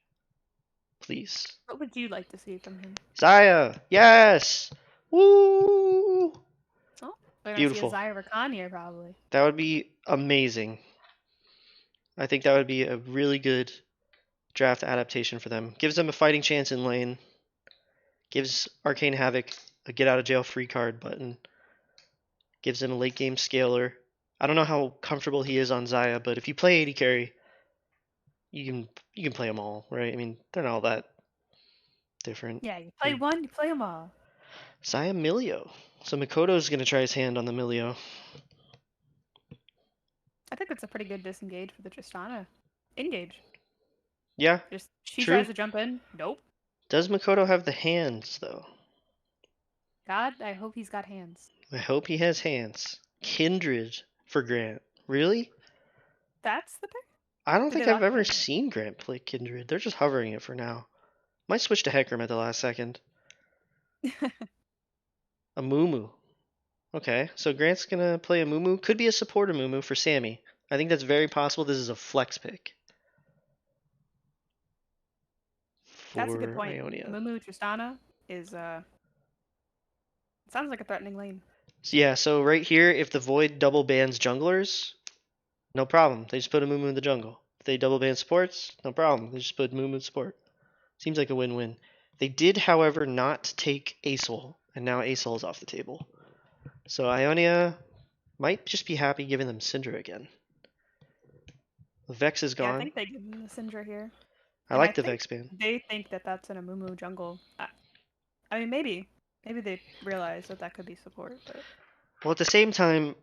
please. What would you like to see from him? Xayah, yes! Woo! Oh, we're gonna see a Beautiful. Zyra Rakania probably. That would be amazing. I think that would be a really good draft adaptation for them. Gives them a fighting chance in lane. Gives Arcane Havoc a get out of jail free card button. Gives him a late game scaler. I don't know how comfortable he is on Xayah, but if you play AD carry, you can play them all, right? I mean, they're not all that different. Yeah, you play one, you play them all. Xayah Milio. So Makoto's gonna try his hand on the Milio. I think that's a pretty good disengage for the Tristana. Engage. Yeah, Just she true. tries to jump in. Nope. Does Makoto have the hands though? God, I hope he's got hands. I hope he has hands. Kindred for Grant. Really? That's the pick? I don't Did think they I've lock ever it? seen Grant play Kindred. They're just hovering it for now. Might switch to Hecarim at the last second. A Mumu. Okay, so Grant's gonna play a Mumu. Could be a supporter Mumu for Sammy. I think that's very possible. This is a flex pick That's a good for point. Ionia. Mumu Tristana is sounds like a threatening lane. So yeah, so right here, if the Void double bans junglers, no problem. They just put a Mumu in the jungle. If they double ban supports, no problem. They just put Mumu in support. Seems like a win-win. They did, however, not take Acel, and now Acel is off the table. So Ionia might just be happy giving them Syndra again. The Vex is Yeah, I gone. think they give him the Syndra here. I And I like the think Vex ban. they think that that's an Amumu jungle. I mean, maybe they realize that that could be support, but Well, at the same time,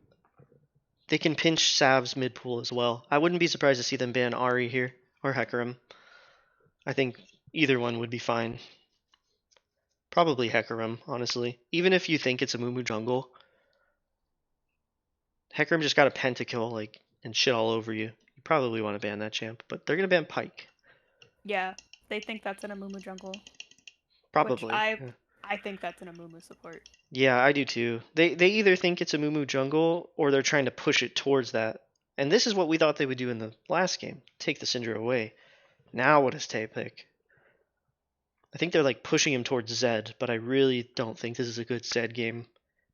they can pinch Sav's mid pool as well. I wouldn't be surprised to see them ban Ahri here or Hecarim. I think either one would be fine. Probably Hecarim, honestly. Even if you think it's a Mumu jungle, Hecarim just got a pentakill like and shit all over you. You probably want to ban that champ, but they're gonna ban Pike. yeah, they think that's an Amumu jungle, which Probably. Yeah. I think that's an Amumu support. Yeah, I do too. They either think it's a Mumu jungle or they're trying to push it towards that. And this is what we thought they would do in the last game. Take the Syndra away. Now what does Tay pick? I think they're like pushing him towards Zed, but I really don't think this is a good Zed game.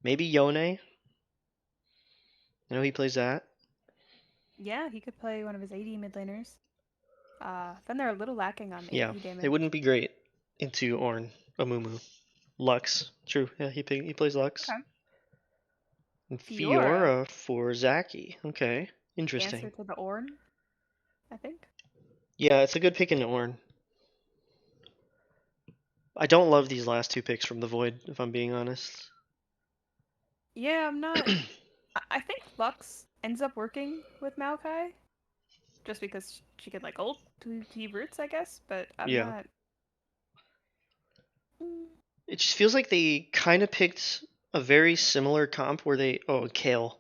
Maybe Yone. I know he plays that. Yeah, he could play one of his AD mid laners. Then they're a little lacking on Yeah, AP damage. it wouldn't be great into Ornn, Amumu. Lux. True. Yeah, he plays Lux. Okay. And Fiora. Fiora for Zaki. Okay. Interesting. Answer to the Ornn, I think. Yeah, it's a good pick in Ornn. I don't love these last two picks from the Void, if I'm being honest. Yeah, I'm not. I think Lux ends up working with Maokai, just because she could like ult to roots, I guess. But I'm Yeah. not. It just feels like they kind of picked a very similar comp where they... Oh, Kale.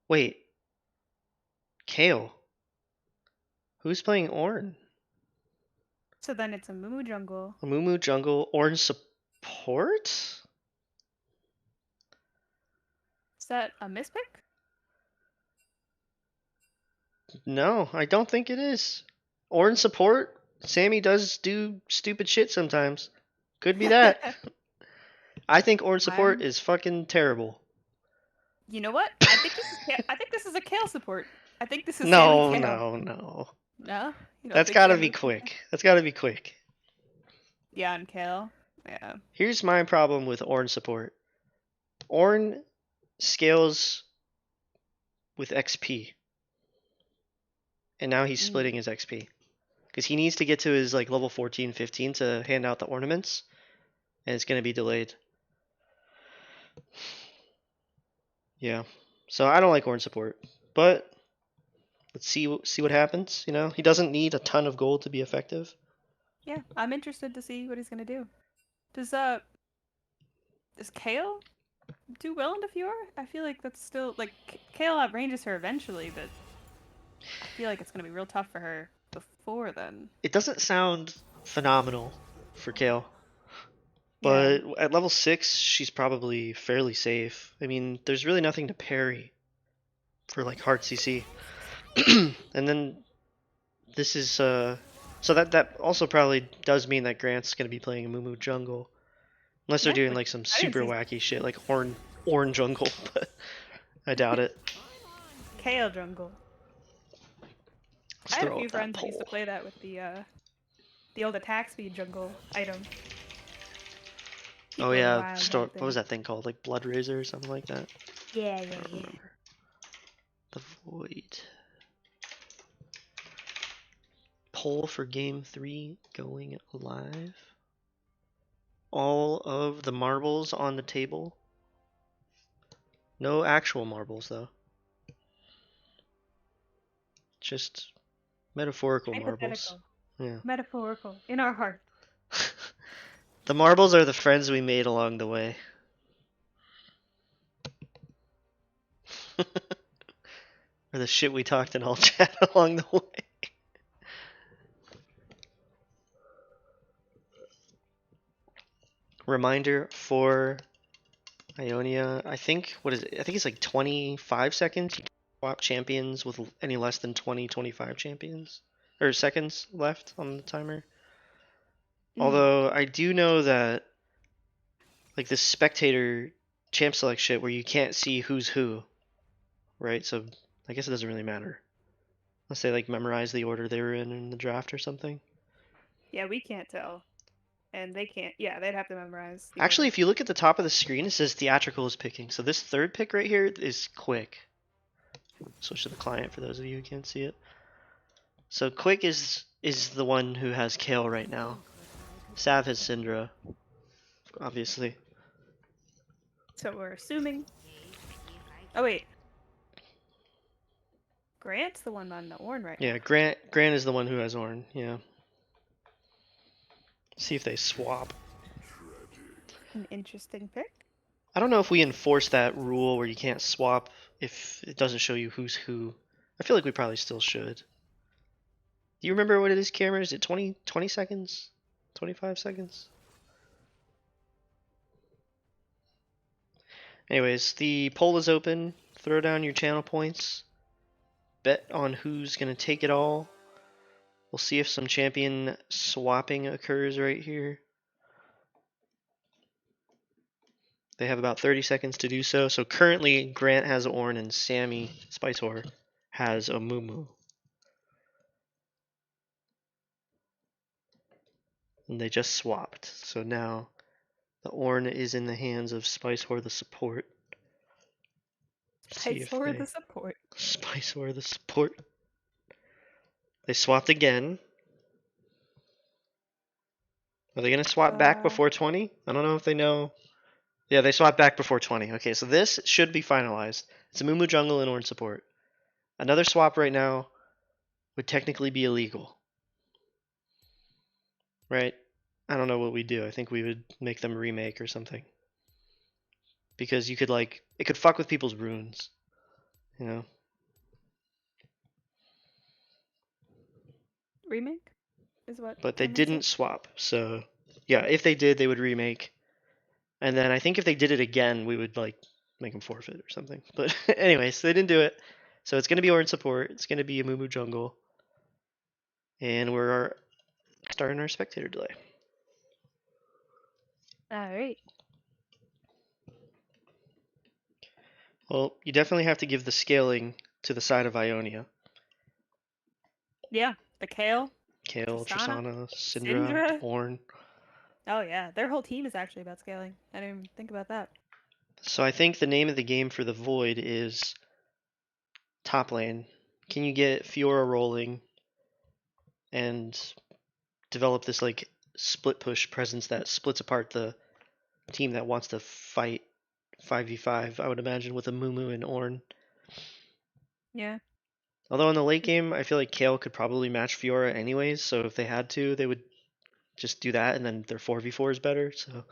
Wait. Kale? Who's playing Ornn? So then it's a Mumu jungle. Amumu jungle, Ornn support? Is that a mispick? No, I don't think it is. Ornn support? Sammy does do stupid shit sometimes. Could be that. I think Ornn support is fucking terrible. You know what? I think this is a Kale support. I think this is No, Sammy Kale. no, no. No, you don't That's think gotta Sammy be was quick. That's gotta be quick. Yeah, and Kale. Yeah. Here's my problem with Ornn support. Ornn scales with XP. And now he's splitting his XP. Because he needs to get to his like level 14, 15 to hand out the ornaments. And it's gonna be delayed. Yeah. So I don't like Ornn support. But let's see what happens, you know? He doesn't need a ton of gold to be effective. Yeah, I'm interested to see what he's gonna do. Does Kale do well into Fiora? I feel like that's still like Kale outranges her eventually, but I feel like it's gonna be real tough for her before then. It doesn't sound phenomenal for Kale. Yeah. But at level 6, she's probably fairly safe. I mean, there's really nothing to parry for like hard CC. And then this is So that also probably does mean that Grant's gonna be playing a Mumu jungle, unless they're Yeah, doing which like some I didn't super see. wacky shit like Orn jungle, but I doubt it. Kale jungle. Let's I had a throw few up that friends that used to pole. play that with the old attack speed jungle item. Oh People in the yeah, wild back what was then. that thing called? Like Blood Razor or something like that? Yeah. I don't remember. The Void. Poll for game 3 going live. All of the marbles on the table. No actual marbles though. Just metaphorical marbles. Hypothetical. Yeah. Metaphorical. In our heart. The marbles are the friends we made along the way. Or the shit we talked in all chat along the way. Reminder for Ionia, I think, what is it? I think it's like 25 seconds. You can swap champions with any less than 25 champions. Or seconds left on the timer. Mm. Although, I do know that, like, this spectator champ select shit where you can't see who's who, right? So, I guess it doesn't really matter. Unless they, like, memorize the order they were in the draft or something. Yeah, we can't tell. And they can't. Yeah, they'd have to memorize the Actually, order. if you look at the top of the screen, it says theatrical is picking. So this third pick right here is Quick. Switch to the client for those of you who can't see it. So Quick is the one who has Kale right now. Sav has Syndra, obviously. So we're assuming. Oh, wait. Grant's the one on the Orn right now. Yeah, Grant is the one who has Ornn. Yeah. See if they swap. An interesting pick. I don't know if we enforce that rule where you can't swap if it doesn't show you who's who. I feel like we probably still should. Do you remember what it is, Cameron? Is it 20 seconds? 25 seconds? Anyways, the poll is open. Throw down your channel points. Bet on who's going to take it all. We'll see if some champion swapping occurs right here. They have about 30 seconds to do so. So currently, Grant has Ornn and Sammy Spicehor has a Mumu. And they just swapped. So now the Ornn is in the hands of Spicehor the support. See Spice if for the they support. Spicehor the support. They swapped again. Are they gonna swap back before 20? I don't know if they know. Yeah, they swapped back before 20. Okay, so this should be finalized. It's a Mumu jungle and Ornn support. Another swap right now would technically be illegal. Right? I don't know what we do. I think we would make them remake or something. Because you could like it could fuck with people's runes. You know? Remake is what But they Cameron didn't said. swap. So yeah, if they did, they would remake. And then I think if they did it again, we would like make them forfeit or something. But anyways, they didn't do it. So it's gonna be Ornn support. It's gonna be a Mumu jungle. And we're starting our spectator delay. All right. Well, you definitely have to give the scaling to the side of Ionia. Yeah, the Kale, Kale, Tristana, Tristana, Syndra, Syndra. Ornn. Oh yeah, their whole team is actually about scaling. I didn't even think about that. So I think the name of the game for the Void is top lane. Can you get Fiora rolling and develop this like split push presence that splits apart the team that wants to fight 5v5, I would imagine, with a Mumu and Ornn. Yeah. Although in the late game, I feel like Kale could probably match Fiora anyways, so if they had to, they would just do that and then their 4v4 is better, so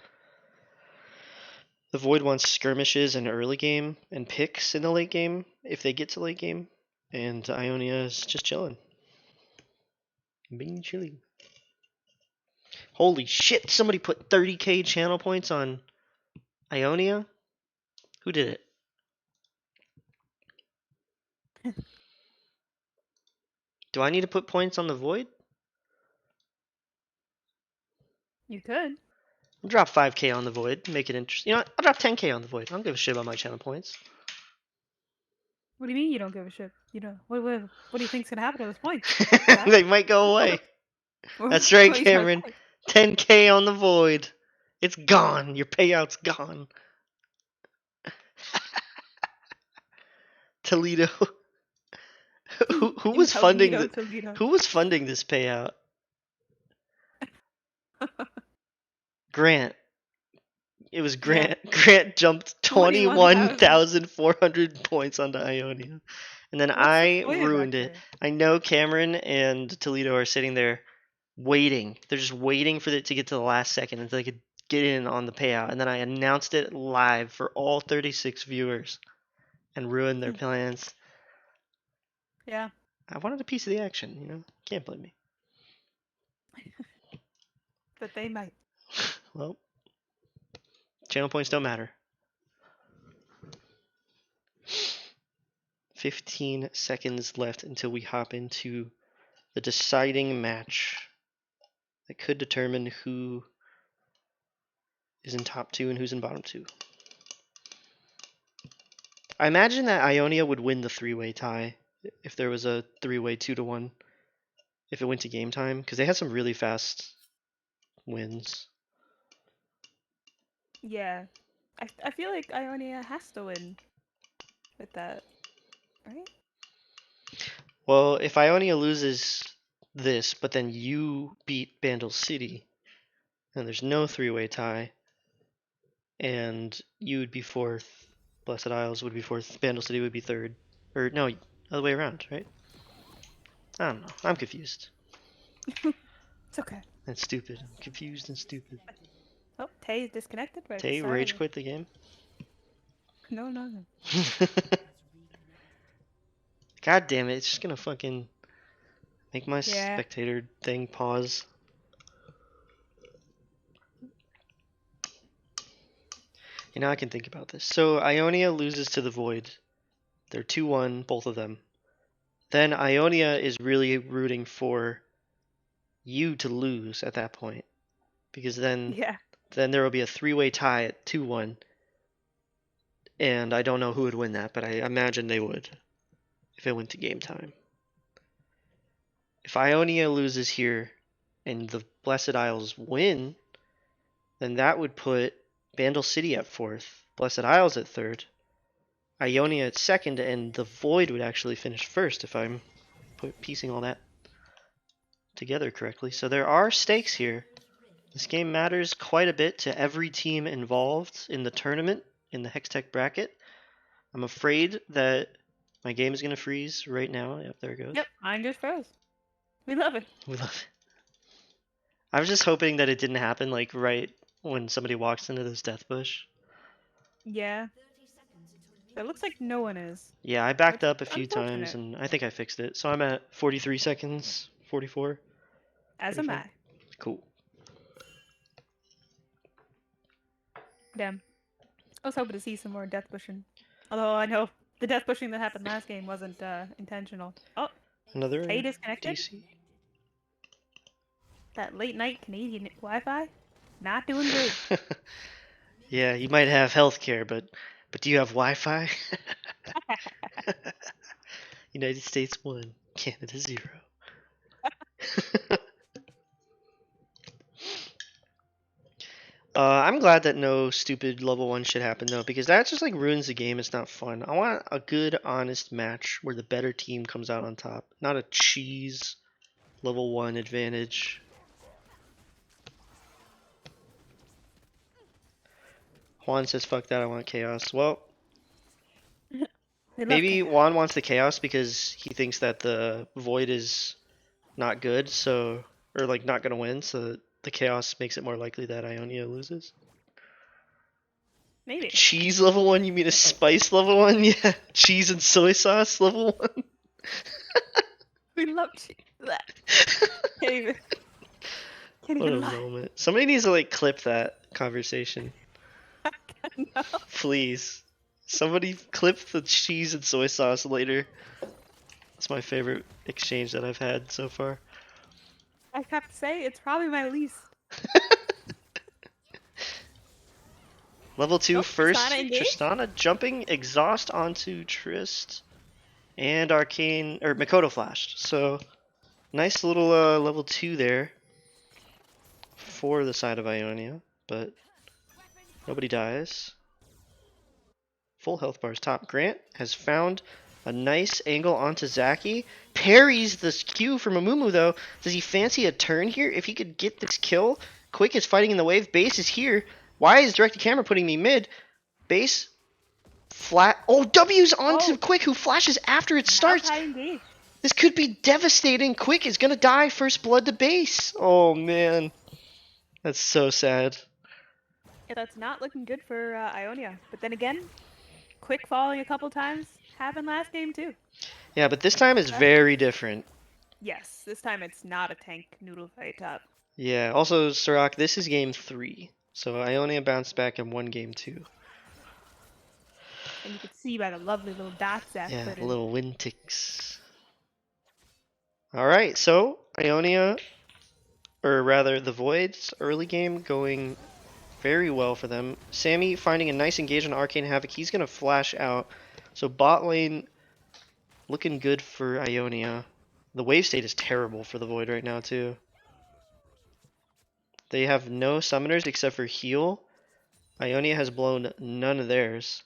the Void wants skirmishes in early game and picks in the late game if they get to late game, and Ionia is just chilling. Being chilly. Holy shit, somebody put 30k channel points on Ionia? Who did it? Do I need to put points on the Void? You could. I'll drop 5k on the Void, make it interesting. You know what? I'll drop 10k on the Void. I don't give a shit about my channel points. What do you mean you don't give a shit? You know what do you think's gonna happen to those points? They might go away. That's right, What are you trying to Cameron. say? 10k on the Void. It's gone. Your payout's gone. Toledo. Who was funding Incognito the, Toledo. Who was funding this payout? Grant. It was Grant. Yeah. Grant jumped 21,000. 21,400 points onto Ionia. And then What's the I Void ruined it. record? I know Cameron and Toledo are sitting there waiting. They're just waiting for it to get to the last second until they could get in on the payout. And then I announced it live for all 36 viewers and ruined their plans. Yeah. I wanted a piece of the action, you know? Can't blame me. But they might. Well, channel points don't matter. 15 seconds left until we hop into the deciding match that could determine who is in top 2 and who's in bottom 2. I imagine that Ionia would win the 3-way tie if there was a 3-way 2-1 if it went to game time, because they had some really fast wins. Yeah. I feel like Ionia has to win with that, right? Well, if Ionia loses this, but then you beat Bandle City, and there's no 3-way tie, and you would be 4th, Blessed Isles would be 4th, Bandle City would be 3rd. Or no, other way around, right? I don't know. I'm confused. It's okay. And stupid. I'm confused and stupid. Oh, Tay is disconnected. Right. Tay, rage quit the game? No. God damn it, it's just gonna fucking make my Yeah. spectator thing pause. And now I can think about this. So Ionia loses to the Void. They're 2-1, both of them. Then Ionia is really rooting for you to lose at that point. Because then Yeah. there will be a 3-way tie at 2-1. And I don't know who would win that, but I imagine they would if it went to game time. If Ionia loses here and the Blessed Isles win, then that would put Bandle City at 4th, Blessed Isles at 3rd, Ionia at 2nd, and the Void would actually finish 1st if I'm piecing all that together correctly. So there are stakes here. This game matters quite a bit to every team involved in the tournament, in the Hextech bracket. I'm afraid that my game is going to freeze right now. Yep, there it goes. Yep, mine just froze. We love it. We love it. I was just hoping that it didn't happen like right when somebody walks into this death bush. Yeah. It looks like no one is. Yeah, I backed Which up a is few times and I think I fixed it. So I'm at 43 seconds, 44. As am 45. I. Cool. Damn. I was hoping to see some more death bushing. Although I know the death bushing that happened last game wasn't intentional. Oh, Another Tay disconnected? DC. That late night Canadian Wi-Fi? Not doing good. Yeah, you might have healthcare, but do you have Wi-Fi? United States 1, Canada 0. I'm glad that no stupid level 1 shit happened though, because that just like ruins the game. It's not fun. I want a good, honest match where the better team comes out on top, not a cheese level 1 advantage. Juan says, fuck that, I want chaos. Well, maybe Juan wants the chaos because he thinks that the Void is not good, so, or like not gonna win, so the chaos makes it more likely that Ionia loses. Maybe. Cheese level 1? You mean a spice level 1? Yeah, cheese and soy sauce level 1? We love cheese. Can't even. Can't What even a lie. moment. Somebody needs to like clip that conversation. No. Please. Somebody clip the cheese and soy sauce later. That's my favorite exchange that I've had so far. I have to say, it's probably my least. Level 2 Oh, first. Tristana engaged. Tristana jumping exhaust onto Trist. And Arcane, or Mikoto flashed. So, nice little level 2 there for the side of Ionia. But nobody dies. Full health bars top. Grant has found a nice angle onto Zaki. Parries this Q from Amumu though. Does he fancy a turn here? If he could get this kill. Quick is fighting in the wave. Base is here. Why is direct to camera putting me mid? Base flat. Oh, W's onto Oh, Quick who flashes after it starts. Maokai engaged. This could be devastating. Quick is gonna die first blood to base. Oh man. That's so sad. Yeah, that's not looking good for Ionia. But then again, Quick falling a couple times happened last game too. Yeah, but this time is very different. Yes, this time it's not a tank noodle fight top. Yeah, also, Sirach, this is game 3. So Ionia bounced back and won game 2. And you could see by the lovely little dots Zach Yeah, put the in. little wind ticks. Alright, so Ionia, or rather the Voids, early game going very well for them. Sammy finding a nice engage on Arcane Havoc. He's going to flash out. So bot lane looking good for Ionia. The wave state is terrible for the Void right now, too. They have no summoners except for heal. Ionia has blown none of theirs.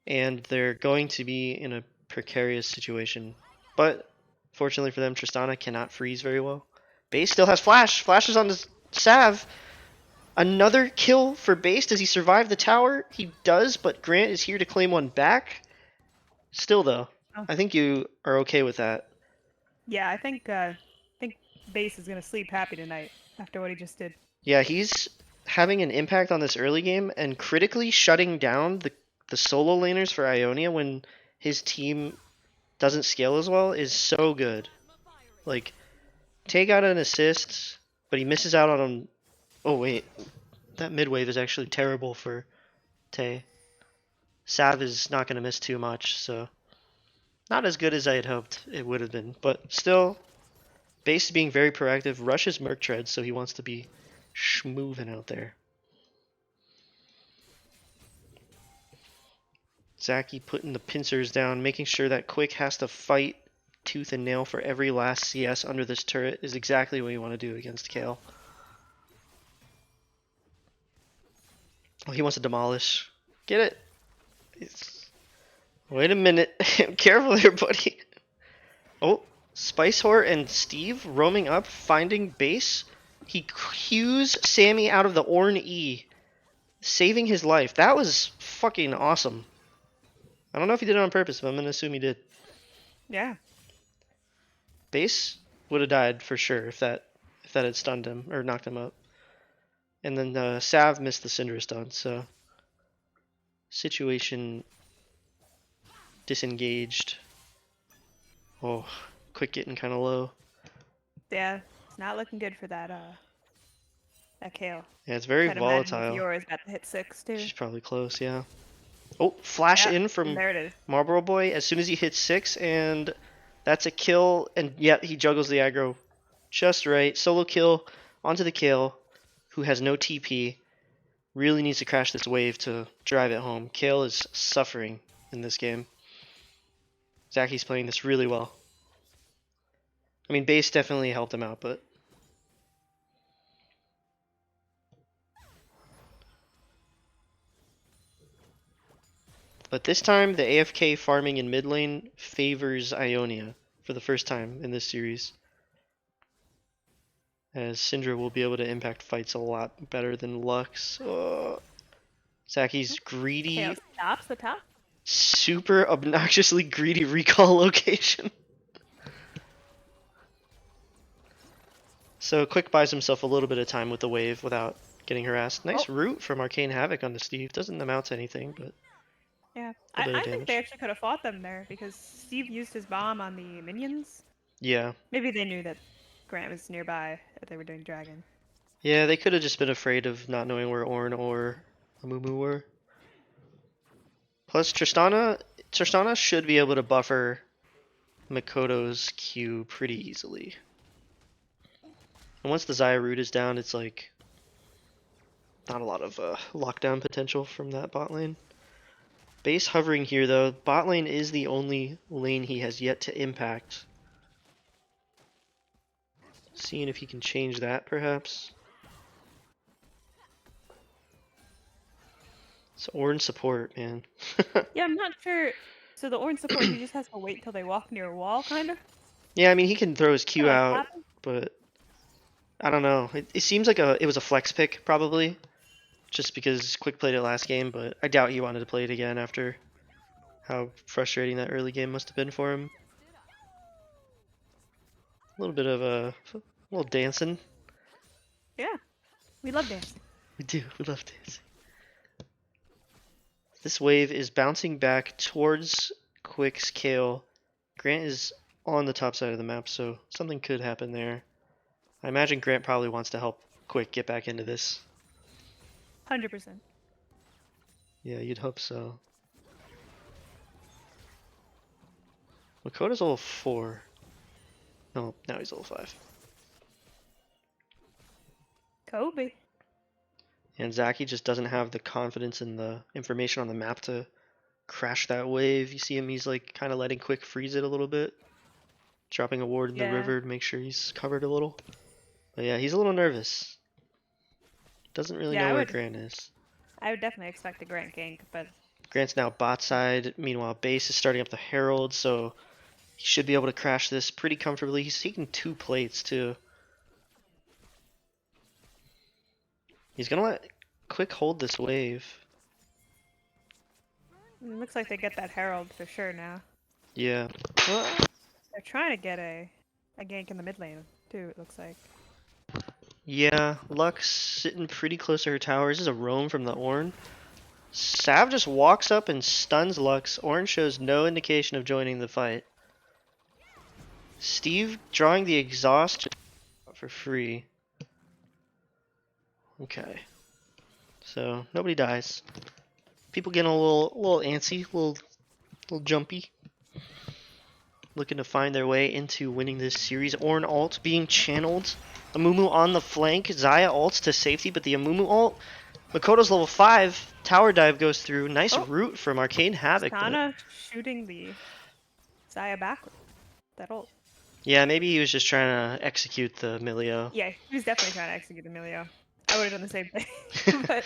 And they're going to be in a precarious situation. But fortunately for them, Tristana cannot freeze very well. Base still has flash. Flashes on the Sav. Another kill for Base. Does he survive the tower? He does, but Grant is here to claim one back. Still though, Oh. I think you are okay with that. Yeah, I think Base is gonna sleep happy tonight after what he just did. Yeah, he's having an impact on this early game and critically shutting down the solo laners for Ionia when his team doesn't scale as well is so good. Like, take out an assist, but he misses out on. Oh wait, that mid wave is actually terrible for Tay. Sav is not going to miss too much, so not as good as I had hoped it would have been. But still, Base being very proactive, rushes Merc Tread, so he wants to be schmoovin' out there. Zaki putting the pincers down, making sure that Quick has to fight tooth and nail for every last CS under this turret is exactly what you want to do against Kale. Oh, he wants to demolish. Get it. Wait a minute. Careful there, buddy. Oh, Spice Whore and Steve roaming up, finding base. He cues Sammy out of the Ornn E, saving his life. That was fucking awesome. I don't know if he did it on purpose, but I'm gonna assume he did. Yeah. Base would have died for sure if that had stunned him or knocked him up. And then Sav missed the Syndra stun, so situation disengaged. Oh, Quick getting kind of low. Yeah, it's not looking good for that Kale. Yeah, it's very I'd imagine volatile. Fiora is about to hit 6 too. She's probably close, yeah. Oh, flash in from there it is. Marlboro Boy as soon as he hits 6, and that's a kill. And yet he juggles the aggro just right. Solo kill onto the Kale, who has no TP. Really needs to crash this wave to drive it home. Kale is suffering in this game. Zaki's playing this really well. I mean, base definitely helped him out, but this time the AFK farming in mid lane favors Ionia for the first time in this series. As Syndra will be able to impact fights a lot better than Lux. Zaki's greedy, Kale stops the top. super obnoxiously greedy recall location. So Quick buys himself a little bit of time with the wave without getting harassed. Nice root from Arcane Havoc onto Steve. Doesn't amount to anything, but Yeah, a bit of I think damage. they actually could have fought them there because Steve used his bomb on the minions. Yeah. Maybe they knew that Grant was nearby, that they were doing Dragon. Yeah, they could have just been afraid of not knowing where Ornn or Amumu were. Plus, Tristana should be able to buffer Mikoto's Q pretty easily. And once the Xayah root is down, it's like Not a lot of lockdown potential from that bot lane. Base hovering here though. Bot lane is the only lane he has yet to impact. Seeing if he can change that perhaps. It's orange support, man. Yeah, I'm not sure. So the orange support, he just has to wait till they walk near a wall, kind of. Yeah, I mean he can throw his Q Like out, clapping. but I don't know. It seems like it was a flex pick probably, just because Quick played it last game, but I doubt he wanted to play it again after how frustrating that early game must have been for him. A little bit of a little dancing. Yeah, we love dancing. We do. We love dancing. This wave is bouncing back towards Quick's Kale. Grant is on the top side of the map, so something could happen there. I imagine Grant probably wants to help Quick get back into this. 100%. Yeah, you'd hope so. Makoto's level 4. No, now he's level 5. Kobe. And Zaki just doesn't have the confidence in the information on the map to crash that wave. You see him, he's like kind of letting Quick freeze it a little bit. Dropping a ward in the river to make sure he's covered a little. But yeah, he's a little nervous. Doesn't really know where Grant is. I would definitely expect a Grant gank, but... Grant's now bot side. Meanwhile, base is starting up the Herald, so he should be able to crash this pretty comfortably. He's taking 2 plates too. He's gonna let Quick hold this wave. It looks like they get that Herald for sure now. Yeah. Well, they're trying to get a gank in the mid lane too, it looks like. Yeah, Lux sitting pretty close to her tower. This is a roam from the Ornn. Sav just walks up and stuns Lux. Ornn shows no indication of joining the fight. Steve drawing the exhaust for free. Okay. So nobody dies. People getting a little antsy, a little jumpy. Looking to find their way into winning this series. Ornn ult being channeled. Amumu on the flank. Xayah ults to safety, but the Amumu ult. Makoto's level 5. Tower dive goes through. Nice root from Arcane Havoc. Kinda shooting the Xayah back with that ult. Yeah, maybe he was just trying to execute the Milio. Yeah, he was definitely trying to execute the Milio. I would have done the same thing. But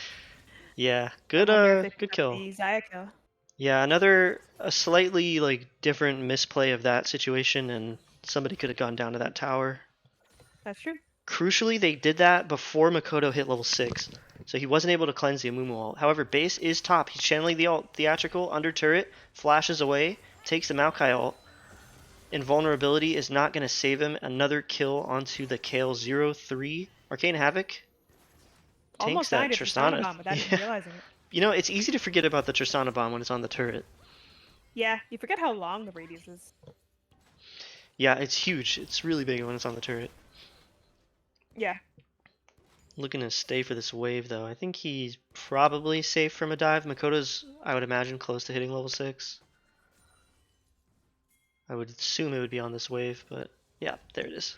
yeah, good kill. The Xayah kill. Yeah, a slightly like different misplay of that situation, and somebody could have gone down to that tower. That's true. Crucially, they did that before Makoto hit level 6, so he wasn't able to cleanse the Amumu ult. However, base is top. He's channeling the ult. Theatrical, under turret, flashes away, takes the Maokai ult. Invulnerability is not going to save him. Another kill onto the Kale 0-3. Arcane Havoc tanks that Tristana. Bomb without even realizing it. You know, it's easy to forget about the Tristana bomb when it's on the turret. Yeah, you forget how long the radius is. Yeah, it's huge. It's really big when it's on the turret. Yeah. Looking to stay for this wave, though. I think he's probably safe from a dive. Makoto's, I would imagine, close to hitting level 6. I would assume it would be on this wave, but yeah, there it is.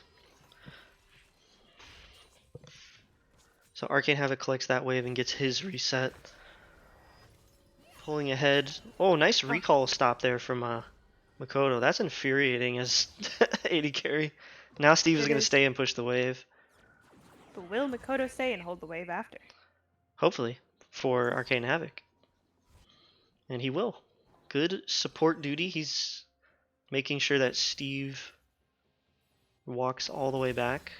So Arcane Havoc collects that wave and gets his reset. Pulling ahead. Oh, nice recall stop there from Makoto. That's infuriating as AD carry. Now Steve is going to stay and push the wave. But will Makoto stay and hold the wave after? Hopefully, for Arcane Havoc. And he will. Good support duty. He's making sure that Steve walks all the way back.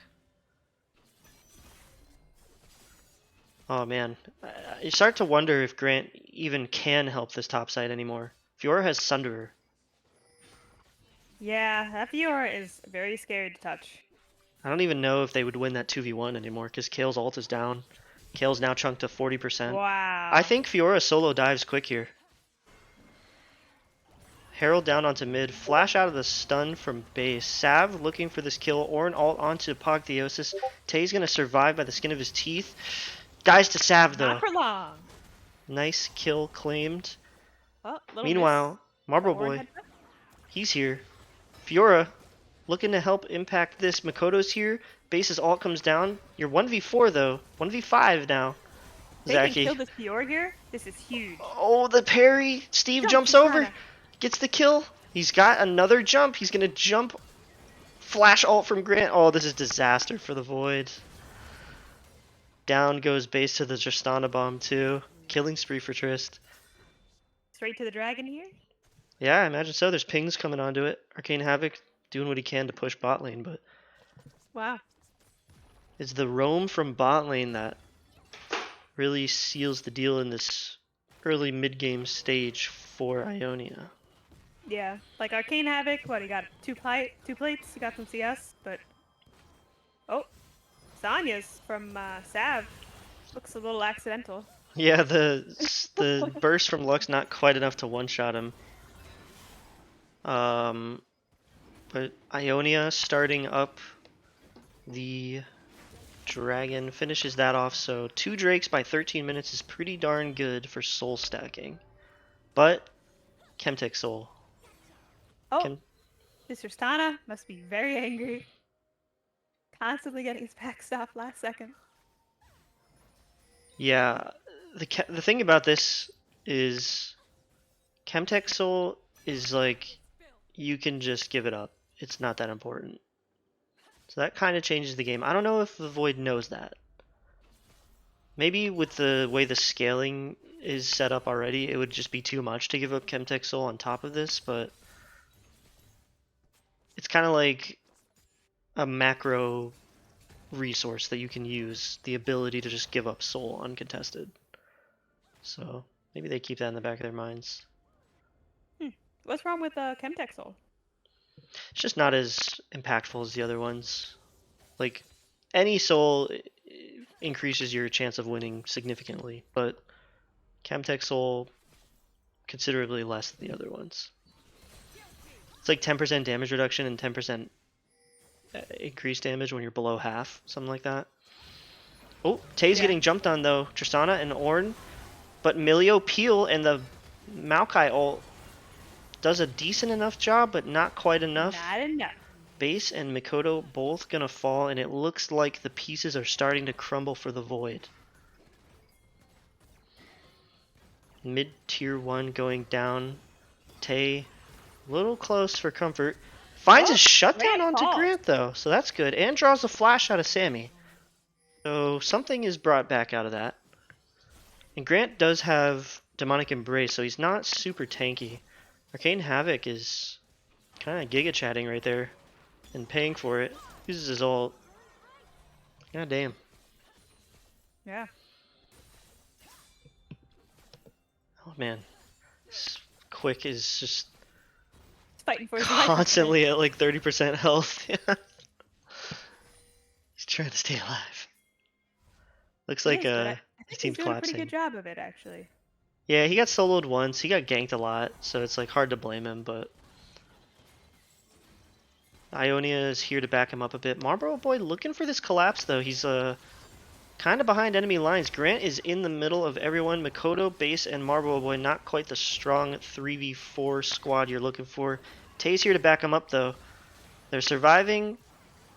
Oh man, you start to wonder if Grant even can help this top side anymore. Fiora has Sunderer. Yeah, that Fiora is very scary to touch. I don't even know if they would win that 2v1 anymore because Kale's ult is down. Kale's now chunked to 40%. Wow. I think Fiora solo dives quick here. Herald down onto mid. Flash out of the stun from base. Sav looking for this kill. Ornn ult onto Pogtheosis. Tay's going to survive by the skin of his teeth. Dies to Sav though. Not for long. Nice kill claimed. Oh, Meanwhile, Marble Boy, he's here. Fiora looking to help impact this. Makoto's here. Base's ult comes down. You're 1v4 though. 1v5 now. They can Zaki. kill this Fiora here. This is huge. Oh, the parry! Steve Jump, jumps over, Tristana. gets the kill. He's got another jump. He's gonna jump. Flash ult from Grant. Oh, this is disaster for the Void. Down goes base to the Tristana bomb too. Killing spree for Trist. Straight to the dragon here. Yeah, I imagine so. There's pings coming onto it. Arcane Havoc doing what he can to push bot lane, but Wow. it's the roam from bot lane that really seals the deal in this early mid-game stage for Ionia. Yeah, like Arcane Havoc. What he got? Two plates. He got some CS, but oh, Sonya's from Sav looks a little accidental. Yeah, the burst from Lux not quite enough to one-shot him. But Ionia starting up the dragon finishes that off, so 2 Drakes by 13 minutes is pretty darn good for soul stacking. But Chemtech Soul. Oh, this Tristana must be very angry. Constantly getting his back stopped last second. Yeah, the thing about this is Chemtech Soul is like you can just give it up. It's not that important. So that kind of changes the game. I don't know if the Void knows that. Maybe with the way the scaling is set up already, it would just be too much to give up Chemtech Soul on top of this, but it's kind of like a macro resource that you can use, the ability to just give up Soul uncontested. So maybe they keep that in the back of their minds. What's wrong with Chemtech Soul? It's just not as impactful as the other ones. Like, any Soul increases your chance of winning significantly, but Chemtech Soul considerably less than the other ones. It's like 10% damage reduction and 10% increased damage when you're below half, something like that. Oh, Tay's getting jumped on though. Tristana and Ornn, but Milio Peel and the Maokai ult does a decent enough job, but not quite enough. Not enough. Base and Mikoto both gonna fall, and it looks like the pieces are starting to crumble for the Void. Mid tier 1 going down. Tay, little close for comfort. Finds a shutdown onto Grant though, so that's good. And draws a flash out of Sammy. So something is brought back out of that. And Grant does have Demonic Embrace, so he's not super tanky. Arcane Havoc is kind of giga chatting right there and paying for it. Uses his ult. God damn. Yeah. Oh man. This Quick is just fighting for his constantly at like 30% health. He's trying to stay alive. Looks like I his think team's he's doing collapsing. a pretty good job of it, actually. Yeah, he got soloed once. He got ganked a lot, so it's like hard to blame him, but Ionia is here to back him up a bit. Marlboro Boy looking for this collapse though. He's kind of behind enemy lines. Grant is in the middle of everyone. Mikoto, Base, and Marlboro Boy not quite the strong 3v4 squad you're looking for. Tay's here to back him up though. They're surviving.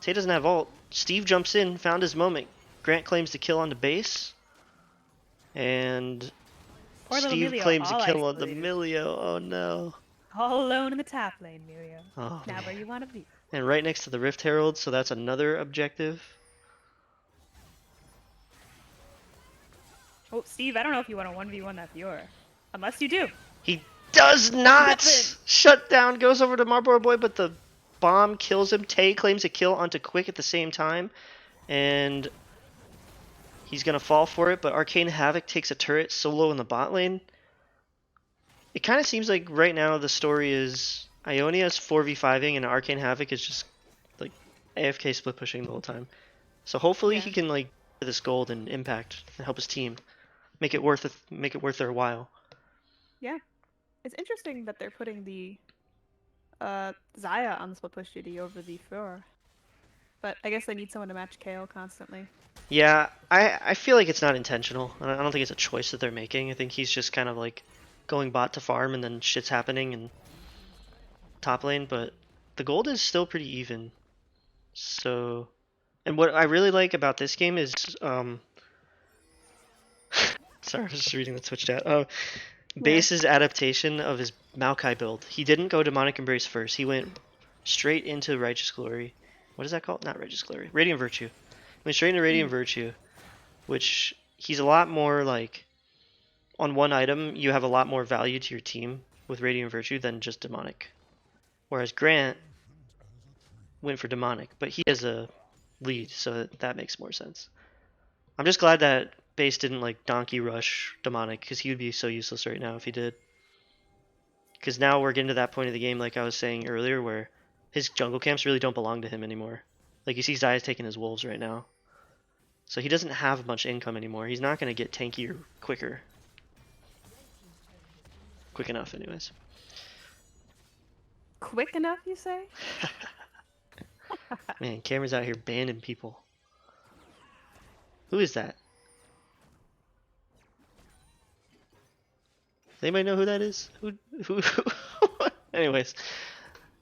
Tay doesn't have ult. Steve jumps in, found his moment. Grant claims the kill on the base. And Steve claims a kill on the Milio. Oh no. All alone in the top lane, Milio. Oh, now man. where you want to be. And right next to the Rift Herald, so that's another objective. Oh, Steve, I don't know if you want to 1v1 that Fiora. Unless you do. He does not! Shut down, goes over to Marlboro Boy, but the bomb kills him. Tay claims a kill onto Quick at the same time. And he's going to fall for it, but Arcane Havoc takes a turret solo in the bot lane. It kind of seems like right now the story is Ionia's 4v5ing and Arcane Havoc is just like AFK split pushing the whole time. So hopefully he can like get this gold and impact and help his team. Make it worth their while. Yeah. It's interesting that they're putting the Xayah on the split push duty over the Fiora. But I guess they need someone to match KO constantly. Yeah, I feel like it's not intentional. I don't think it's a choice that they're making. I think he's just kind of like going bot to farm and then shit's happening in top lane, but the gold is still pretty even. So, and what I really like about this game is sorry, I was just reading the Twitch chat. Oh, Yeah. Base's adaptation of his Maokai build. He didn't go Demonic Embrace first. He went straight into Righteous Glory. What is that called? Not Righteous Glory. Radiant Virtue. Went straight into Radiant Virtue, which he's a lot more like on one item. You have a lot more value to your team with Radiant Virtue than just Demonic. Whereas Grant went for Demonic, but he has a lead, so that makes more sense. I'm just glad that Base didn't like Donkey Rush Demonic, because he would be so useless right now if he did. Because now we're getting to that point of the game, like I was saying earlier, where his jungle camps really don't belong to him anymore. Like you see Zaya's taking his wolves right now. So he doesn't have much income anymore. He's not going to get tankier quicker. Quick enough, anyways. Quick enough, you say? Man, Cameron's out here banning people. Who is that? Does anybody know who that is? Who? Anyways,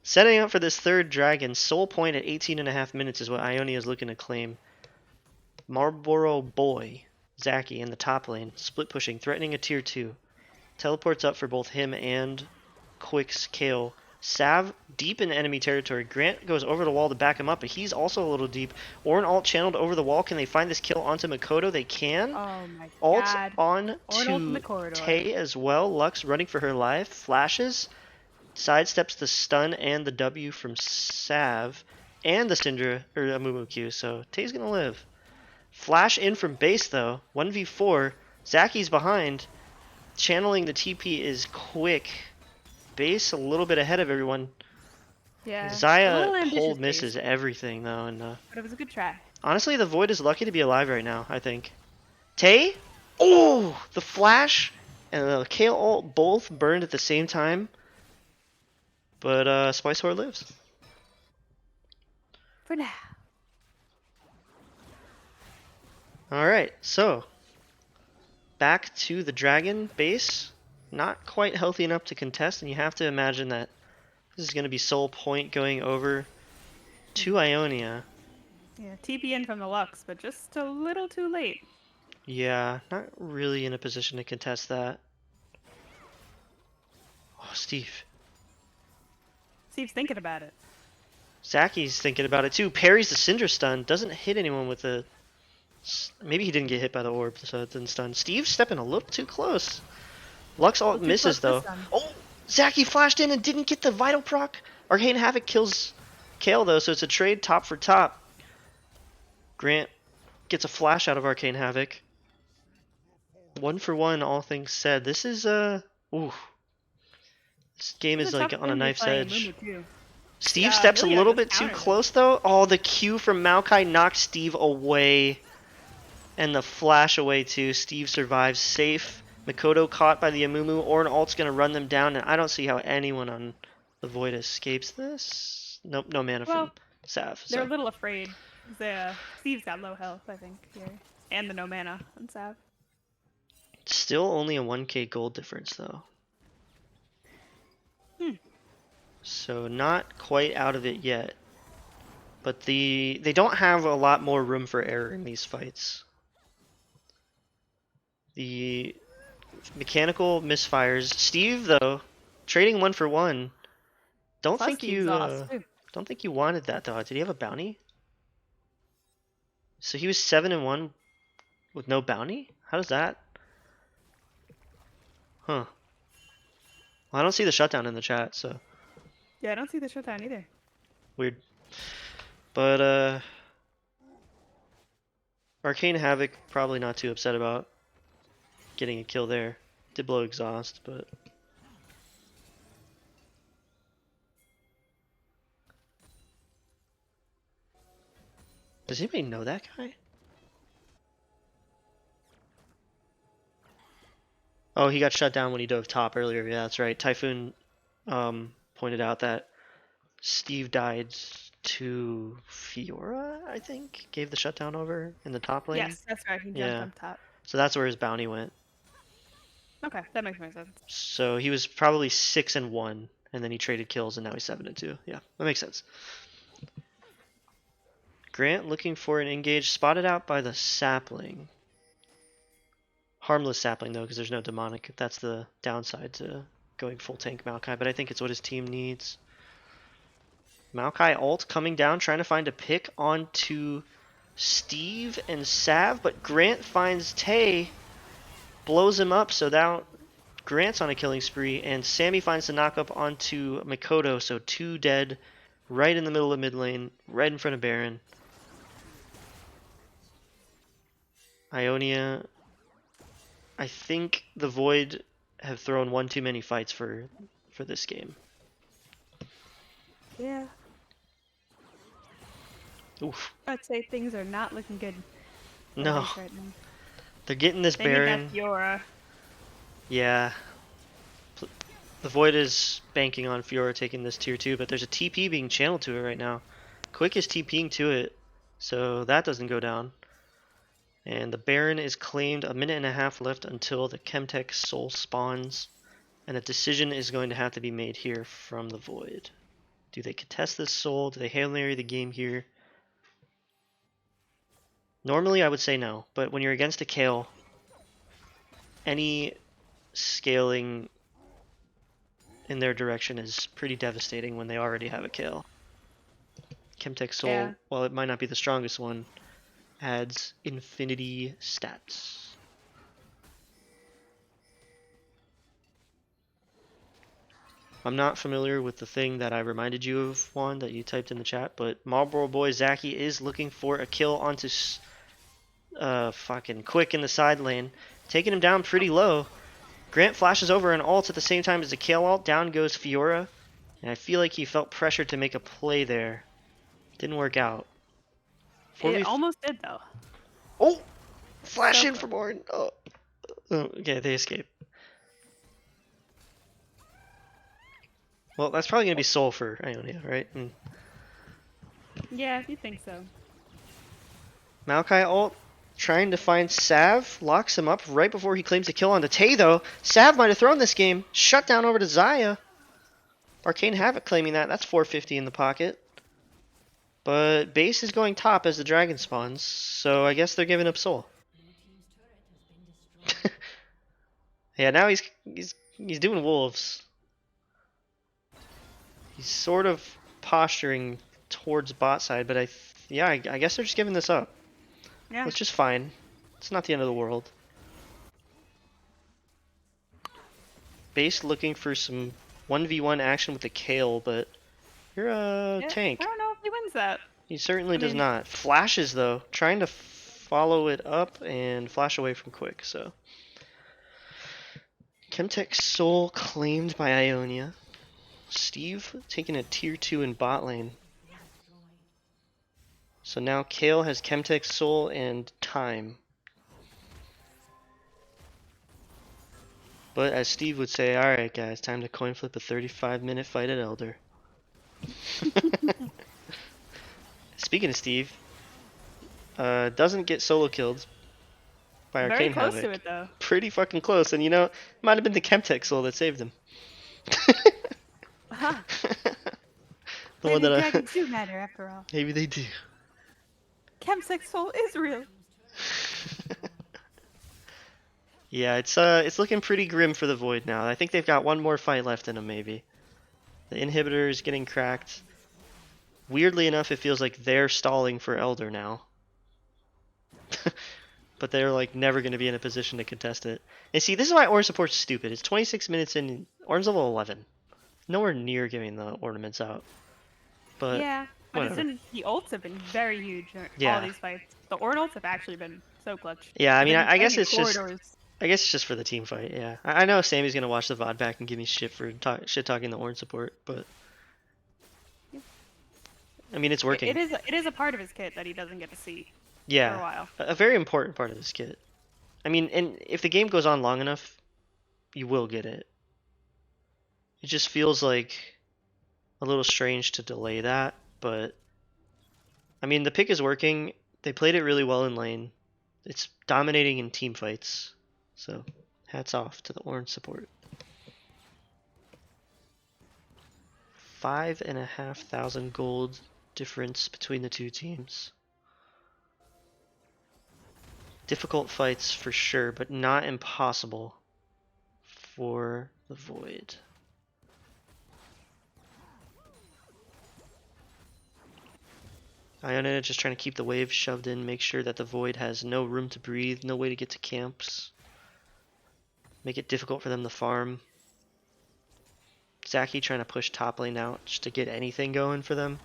setting up for this third dragon, soul point at 18.5 minutes is what Ionia is looking to claim. Marlboro Boy, Zaki in the top lane, split pushing, threatening a tier 2. Teleports up for both him and Quick's Kale. Sav deep in enemy territory. Grant goes over the wall to back him up, but he's also a little deep. Ornn ult channeled over the wall. Can they find this kill onto Mikoto? They can. Oh my Ult god. on Ornn ult in the to corridor. Tay as well. Lux running for her life. Flashes. Sidesteps the stun and the W from Sav. And the Syndra, or Amumu Q. So Tay's gonna live. Flash in from base though. 1v4. Zaki's behind. Channeling the TP is Quick. Base a little bit ahead of everyone. Yeah. Xayah hold misses Base. everything though, and But it was a good try. honestly, the Void is lucky to be alive right now. I think. Tay, oh, the flash and the Kale ult both burned at the same time, but Spice Horde lives. For now. All right, so back to the dragon base. Not quite healthy enough to contest, and you have to imagine that this is going to be soul point going over to Ionia. Yeah, TP in from the Lux, but just a little too late. Yeah, not really in a position to contest that. Oh, Steve. Steve's thinking about it. Zaki's thinking about it too. Parries the Syndra stun. Doesn't hit anyone with a... Maybe he didn't get hit by the orb, so it didn't stun. Steve's stepping a little too close. Lux ult misses though. Oh! Zaki flashed in and didn't get the vital proc. Arcane Havoc kills Kale though, so it's a trade top for top. Grant gets a flash out of Arcane Havoc. 1 for 1, all things said. This is ooh. This game is like on a knife's edge. Steve steps a little bit too close though. Oh, the Q from Maokai knocked Steve away. And the flash away too. Steve survives safe. Mikoto caught by the Amumu. Ornn ult's gonna run them down, and I don't see how anyone on the Void escapes this. Nope, no mana from Sav. They're a little afraid. Steve's got low health, I think, here. And the no mana on Sav. Still only a 1k gold difference though. So not quite out of it yet. But they don't have a lot more room for error in these fights. The mechanical misfires. Steve though, trading 1 for 1. Don't think you wanted that though. Did he have a bounty? So he was 7-1 with no bounty? How does that? Huh. Well, I don't see the shutdown in the chat, so. Yeah, I don't see the shutdown either. Weird. But Arcane Havoc probably not too upset about getting a kill there. Did blow exhaust, but does anybody know that guy? Oh, he got shut down when he dove top earlier. Yeah, that's right. Typhoon pointed out that Steve died to Fiora, I think, gave the shutdown over in the top lane. Yes, that's right. He jumped up top. So that's where his bounty went. Okay, that makes more sense. So he was probably 6-1, and then he traded kills, and now he's 7-2. Yeah, that makes sense. Grant looking for an engage, spotted out by the sapling. Harmless sapling though, because there's no demonic. That's the downside to going full tank Maokai, but I think it's what his team needs. Maokai ult coming down, trying to find a pick onto Steve and Sav, but Grant finds Tay, blows him up, so now Grant's on a killing spree, and Sammy finds the knockup onto Mikoto, so 2 dead, right in the middle of mid lane, right in front of Baron. Ionia, I think the Void have thrown one too many fights for this game. Yeah. Oof. I'd say things are not looking good for No, Base right now. they're getting this They need Baron. that Fiora. Yeah. The Void is banking on Fiora taking this tier 2, but there's a TP being channeled to it right now. Quick is TPing to it, so that doesn't go down. And the Baron is claimed, a minute and a half left until the Chemtech Soul spawns. And a decision is going to have to be made here from the Void. Do they contest this Soul? Do they Hail Mary the game here? Normally I would say no, but when you're against a Kayle, any scaling in their direction is pretty devastating when they already have a Kayle. Chemtech Soul, Yeah. while it might not be the strongest one, adds infinity stats. I'm not familiar with the thing that I reminded you of, Juan, that you typed in the chat, but Marlboro Boy Zaki is looking for a kill onto fucking Quick in the side lane, taking him down pretty low. Grant flashes over and ults at the same time as the Kayle ult. Down goes Fiora, and I feel like he felt pressured to make a play there. Didn't work out. It almost did though. Oh! Flash So in for more. Oh. Okay, they escape. Well, that's probably going to be Soul for Ionia, right? Yeah, you think so. Maokai ult, trying to find Sav, locks him up right before he claims a kill on the Tay, though. Sav might have thrown this game. Shut down over to Xayah. Arcane Havoc claiming that. That's 450 in the pocket. But base is going top as the dragon spawns, so I guess they're giving up Soul. Yeah, now he's doing wolves. He's sort of posturing towards bot side, but I guess they're just giving this up. Yeah. It's just fine. It's not the end of the world. Base looking for some 1v1 action with the Kayle, but you're a tank. I don't know if he wins that. He certainly does not. Flashes though, trying to follow it up and flash away from Quick, so. Chemtech Soul claimed by Ionia. Steve taking a tier 2 in bot lane. So now Kayle has Chemtech Soul and Time. But as Steve would say, alright guys, time to coin flip a 35-minute fight at Elder. Speaking of Steve, doesn't get solo killed by Arcane Very close Havoc. to it though. Pretty fucking close, and you know, it might have been the Chemtech Soul that saved him. Aha. The Maybe one that dragons do matter after all. Maybe they do. Chemtech Soul is real. Yeah, it's looking pretty grim for the Void now. I think they've got one more fight left in them, maybe. The inhibitor is getting cracked. Weirdly enough, it feels like they're stalling for Elder now. But they're like never going to be in a position to contest it. And see, this is why Orange support's stupid. It's 26 minutes in, Orange level 11. Nowhere near giving the ornaments out. But yeah, but whatever. the ults have been very huge in Yeah. all these fights. The Ord ults have actually been so clutch. Yeah, I mean, They've been I guess playing it's in just corridors. I guess it's just for the team fight, yeah. I know Sammy's gonna watch the VOD back and give me shit for shit talking the Orange support, but I mean it's working. It is a part of his kit that he doesn't get to see for a Yeah, while. a very important part of this kit. I mean, and if the game goes on long enough, you will get it. It just feels like a little strange to delay that, but I mean the pick is working. They played it really well in lane. It's dominating in team fights, so hats off to the Orange support. 5,500 gold difference between the two teams. Difficult fights for sure, but not impossible for the Void. Ionia just trying to keep the wave shoved in, make sure that the Void has no room to breathe, no way to get to camps. Make it difficult for them to farm. Zaki trying to push top lane out just to get anything going for them.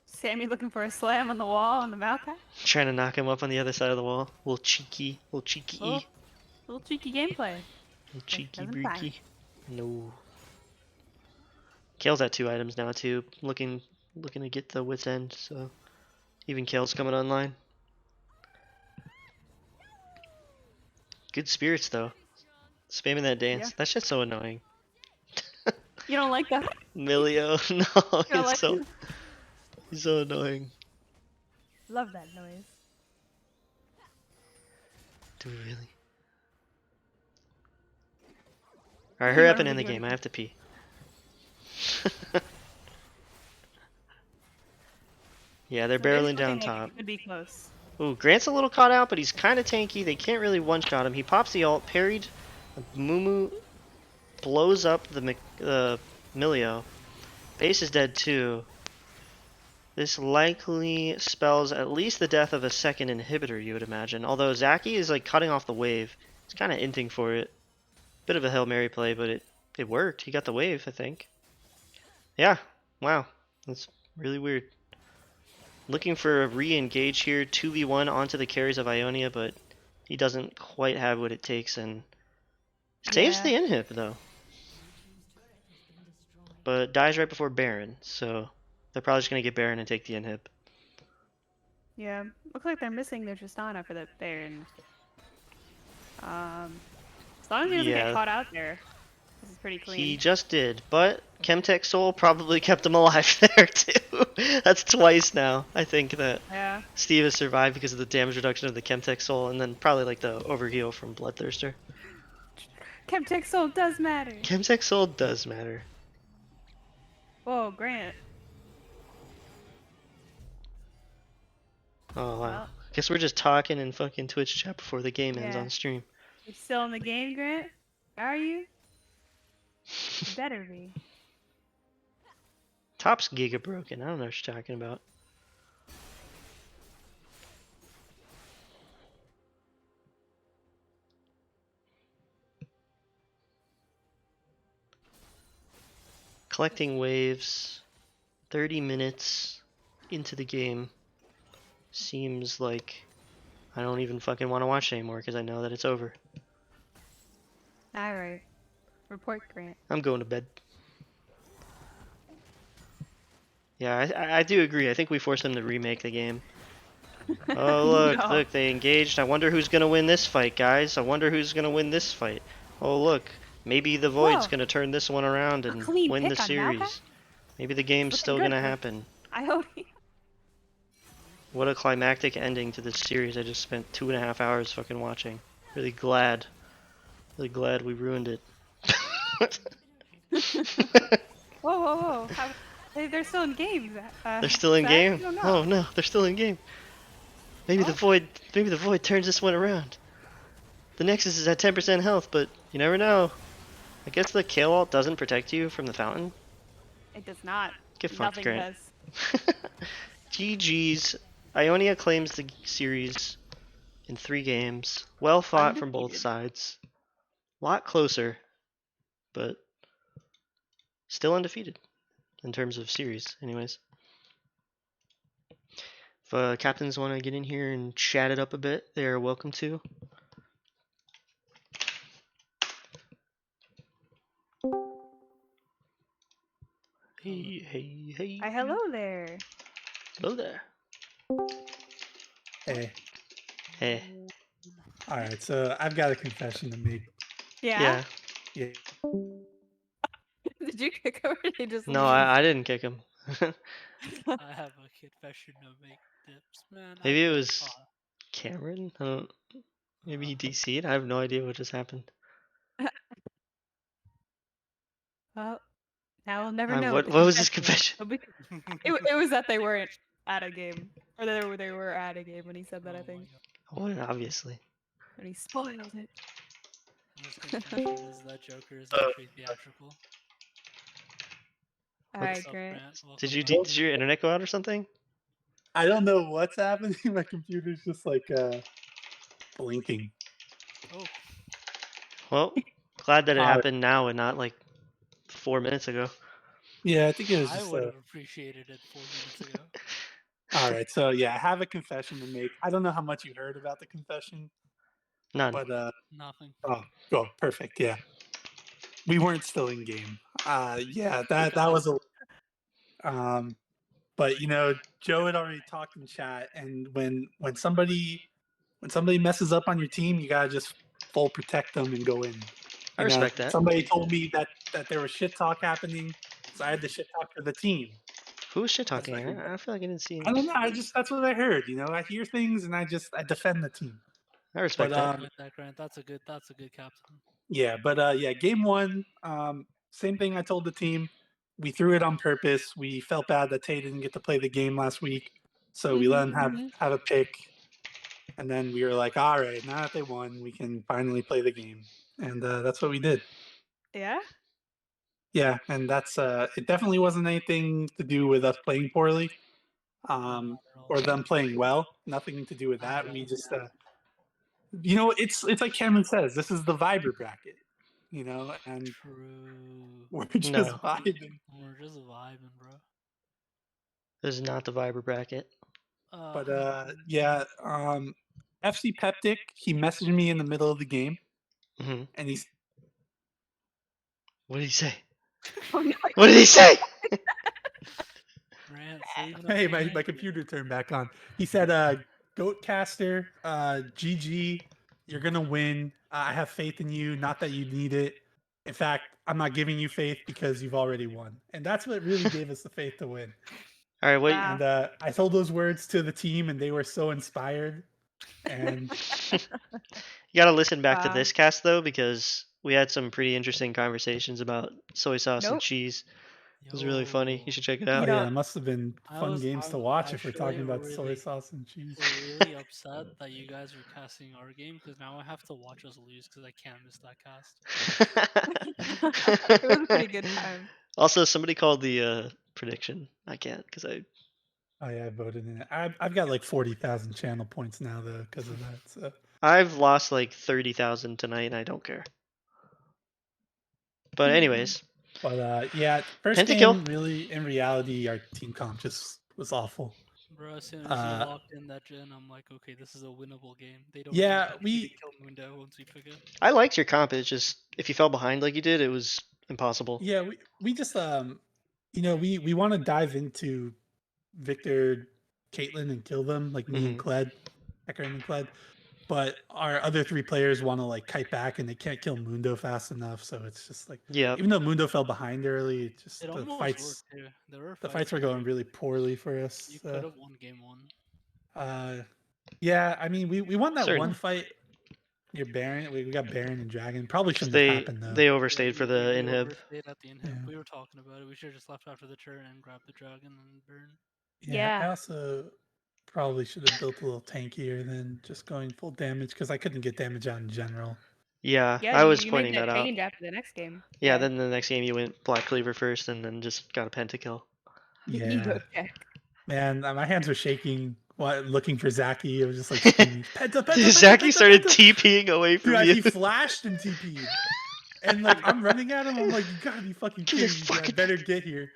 Sammy looking for a slam on the wall on the Maokai. Trying to knock him up on the other side of the wall. Little cheeky Oh, E. little cheeky gameplay. Little cheeky Doesn't find. breaky. No. Kale's at 2 items now too. Looking to get the wit's end, so even Kale's coming online. Good spirits though. Spamming that dance. Yeah. That shit's so annoying. You don't like that? Milio, no, You don't like he's so annoying. Love that noise. Do we really? Alright, You hurry up want and a end the video game. I have to pee. Yeah, they're So it is barreling down looking like top. it could be close. Ooh, Grant's a little caught out, but he's kind of tanky. They can't really one-shot him. He pops the ult, parried. Mumu blows up the Milio. Base is dead too. This likely spells at least the death of a second inhibitor, you would imagine. Although Zaki is like cutting off the wave. He's kind of inting for it. Bit of a Hail Mary play, but it worked. He got the wave, I think. Yeah, wow. That's really weird. Looking for a re-engage here, 2v1 onto the carries of Ionia, but he doesn't quite have what it takes and saves the inhib though. But dies right before Baron, so they're probably just gonna get Baron and take the inhib. Yeah, looks like they're missing their Tristana for the Baron. As long as he doesn't get caught out there, this is pretty clean. He just did, but Chemtech Soul probably kept him alive there too. That's twice now, I think, that Steve has survived because of the damage reduction of the Chemtech Soul, and then probably like the overheal from Bloodthirster. Chemtech Soul does matter. Chemtech Soul does matter. Whoa, Grant. Oh wow. Well, guess we're just talking in fucking Twitch chat before the game ends on stream. You're still in the game, Grant? Are you? You better be. Top's giga broken. I don't know what you're talking about. Collecting waves. 30 minutes into the game. Seems like I don't even fucking want to watch anymore because I know that it's over. Alright. Report, Grant. I'm going to bed. Yeah, I do agree. I think we forced them to remake the game. Oh, look, look, they engaged. I wonder who's going to win this fight, guys. I wonder who's going to win this fight. Oh, look, maybe the Void's going to turn this one around and win the series. Maybe the game's still going to happen. I hope. What a climactic ending to this series I just spent 2.5 hours fucking watching. Really glad we ruined it. Whoa, whoa, whoa. They're still in game. They're still in game? Oh no, they're still in game. Maybe the Void turns this one around. The Nexus is at 10% health, but you never know. I guess the Kale ult doesn't protect you from the fountain. It does not. Get fucked, Grant. GG's. Ionia claims the series in 3 games. Well fought from both sides. A lot closer, but still undefeated in terms of series, anyways. If captains want to get in here and chat it up a bit, they are welcome to. Hey. Hi, hello there. Hello there. Hey. Alright, so I've got a confession to make. Yeah? Yeah. Did you kick him or did he just No, leave? I didn't kick him. I have a confession to make, Dips, man. Maybe it was Cameron? I don't. Maybe he DC'd? I have no idea what just happened. Well, now we'll never know. What was his confession? It was that they weren't at a game, or they were at a game when he said that. Oh I my think, god. Oh, yeah, obviously. and he spoiled it. Most confession is that Joker is actually theatrical. All What's right, What's up, Grant. Grant? Did Welcome you back. did your internet go out or something? I don't know what's happening. My computer's just like blinking. Oh, Well, glad that it All right. happened now and not like 4 minutes ago. Yeah, I think it was I just would have appreciated it 4 minutes ago. all right. So yeah, I have a confession to make. I don't know how much you heard about the confession, None. but Nothing. oh, perfect. Yeah, we weren't still in game. Yeah, that Got it. was a um, but Joe had already talked in chat, and when somebody messes up on your team, you gotta just full protect them and go in. I respect that. Somebody told me that there was shit talk happening, so I had to shit talk to the team. Who was shit That's talking? like I feel like I didn't see I any. don't know. That's what I heard. I hear things and I defend the team. I But respect I that. respect that, Grant. That's a good captain. yeah, but yeah, game one, same thing I told the team. We threw it on purpose. We felt bad that Tay didn't get to play the game last week, so we let him have a pick. And then we were like, all right, now that they won, we can finally play the game. And that's what we did. Yeah. Yeah, and that's it definitely wasn't anything to do with us playing poorly, No, not at all. or them playing well. Nothing to do with Not at that. We all. just it's like Cameron says, this is the Viber bracket, and True. we're just No, vibing. We're just vibing, bro. this is not the Viber bracket. But yeah, FC Peptic, he messaged me in the middle of the game, Hmm. and he's What did he say? Oh no. What did he say? Grant, save an hey, opinion. my computer turned back on. He said, Goatcaster, GG, you're gonna win. I have faith in you. Not that you need it. In fact, I'm not giving you faith because you've already won, and that's what really gave us the faith to win. All right, wait. Wow. And I told those words to the team, and they were so inspired. And You gotta listen back to Wow. this cast though, because we had some pretty interesting conversations about soy sauce and Nope. cheese. It was really funny. You should check it out. oh know- yeah, it must have been fun games to I'm watch if we're actually talking about soy sauce and cheese. really upset that you guys are casting our game because now I have to watch us lose because I can't miss that cast. It was a pretty good time. Also, somebody called the prediction. I can't because Oh yeah, I voted in it. I've got like 40,000 channel points now though because of that. So I've lost like 30,000 tonight and I don't care. But anyways, But yeah, first Pentakill. game really in reality our team comp just was awful. Bro, as soon as you Uh, locked in that gen, I'm like, okay, this is a winnable game. They don't Yeah, think we we can kill Mundo once we pick it. I liked your comp. It's just if you fell behind like you did, it was impossible. yeah, we just we want to dive into Victor, Caitlyn and kill them like me and Kled, Eckern and Kled. But our other three players want to like kite back and they can't kill Mundo fast enough. So it's just like Yeah. even though Mundo fell behind early, it just It the almost fights worked too. There were the fights fights were where going really poorly for us. you could have won game one. Yeah, I mean we won that one Certainly. fight near Baron. We got Baron and Dragon. Probably 'Cause shouldn't have happened though. they Yeah, overstayed for the we inhib. overstayed at the inhib. Yeah. We were talking about it. We should have just left after the turn and grabbed the dragon and burn. Yeah, I Yeah. also probably should have built a little tankier than just going full damage because I couldn't get damage out in general. Yeah, Yeah, I was you made pointing that that out. change after the next game. Yeah, then the next game you went Black Cleaver first and then just got a pentakill. Yeah, Ego check. man, my hands were shaking while looking for Zaki. It was just like screaming, Penta, Penta, Penta, Zaki Penta, started Penta. TPing away from Dude, you. he flashed and TP'd. And like I'm running at him, I'm like, you gotta be fucking He's like, kidding me, dude. I "Fucking better get here.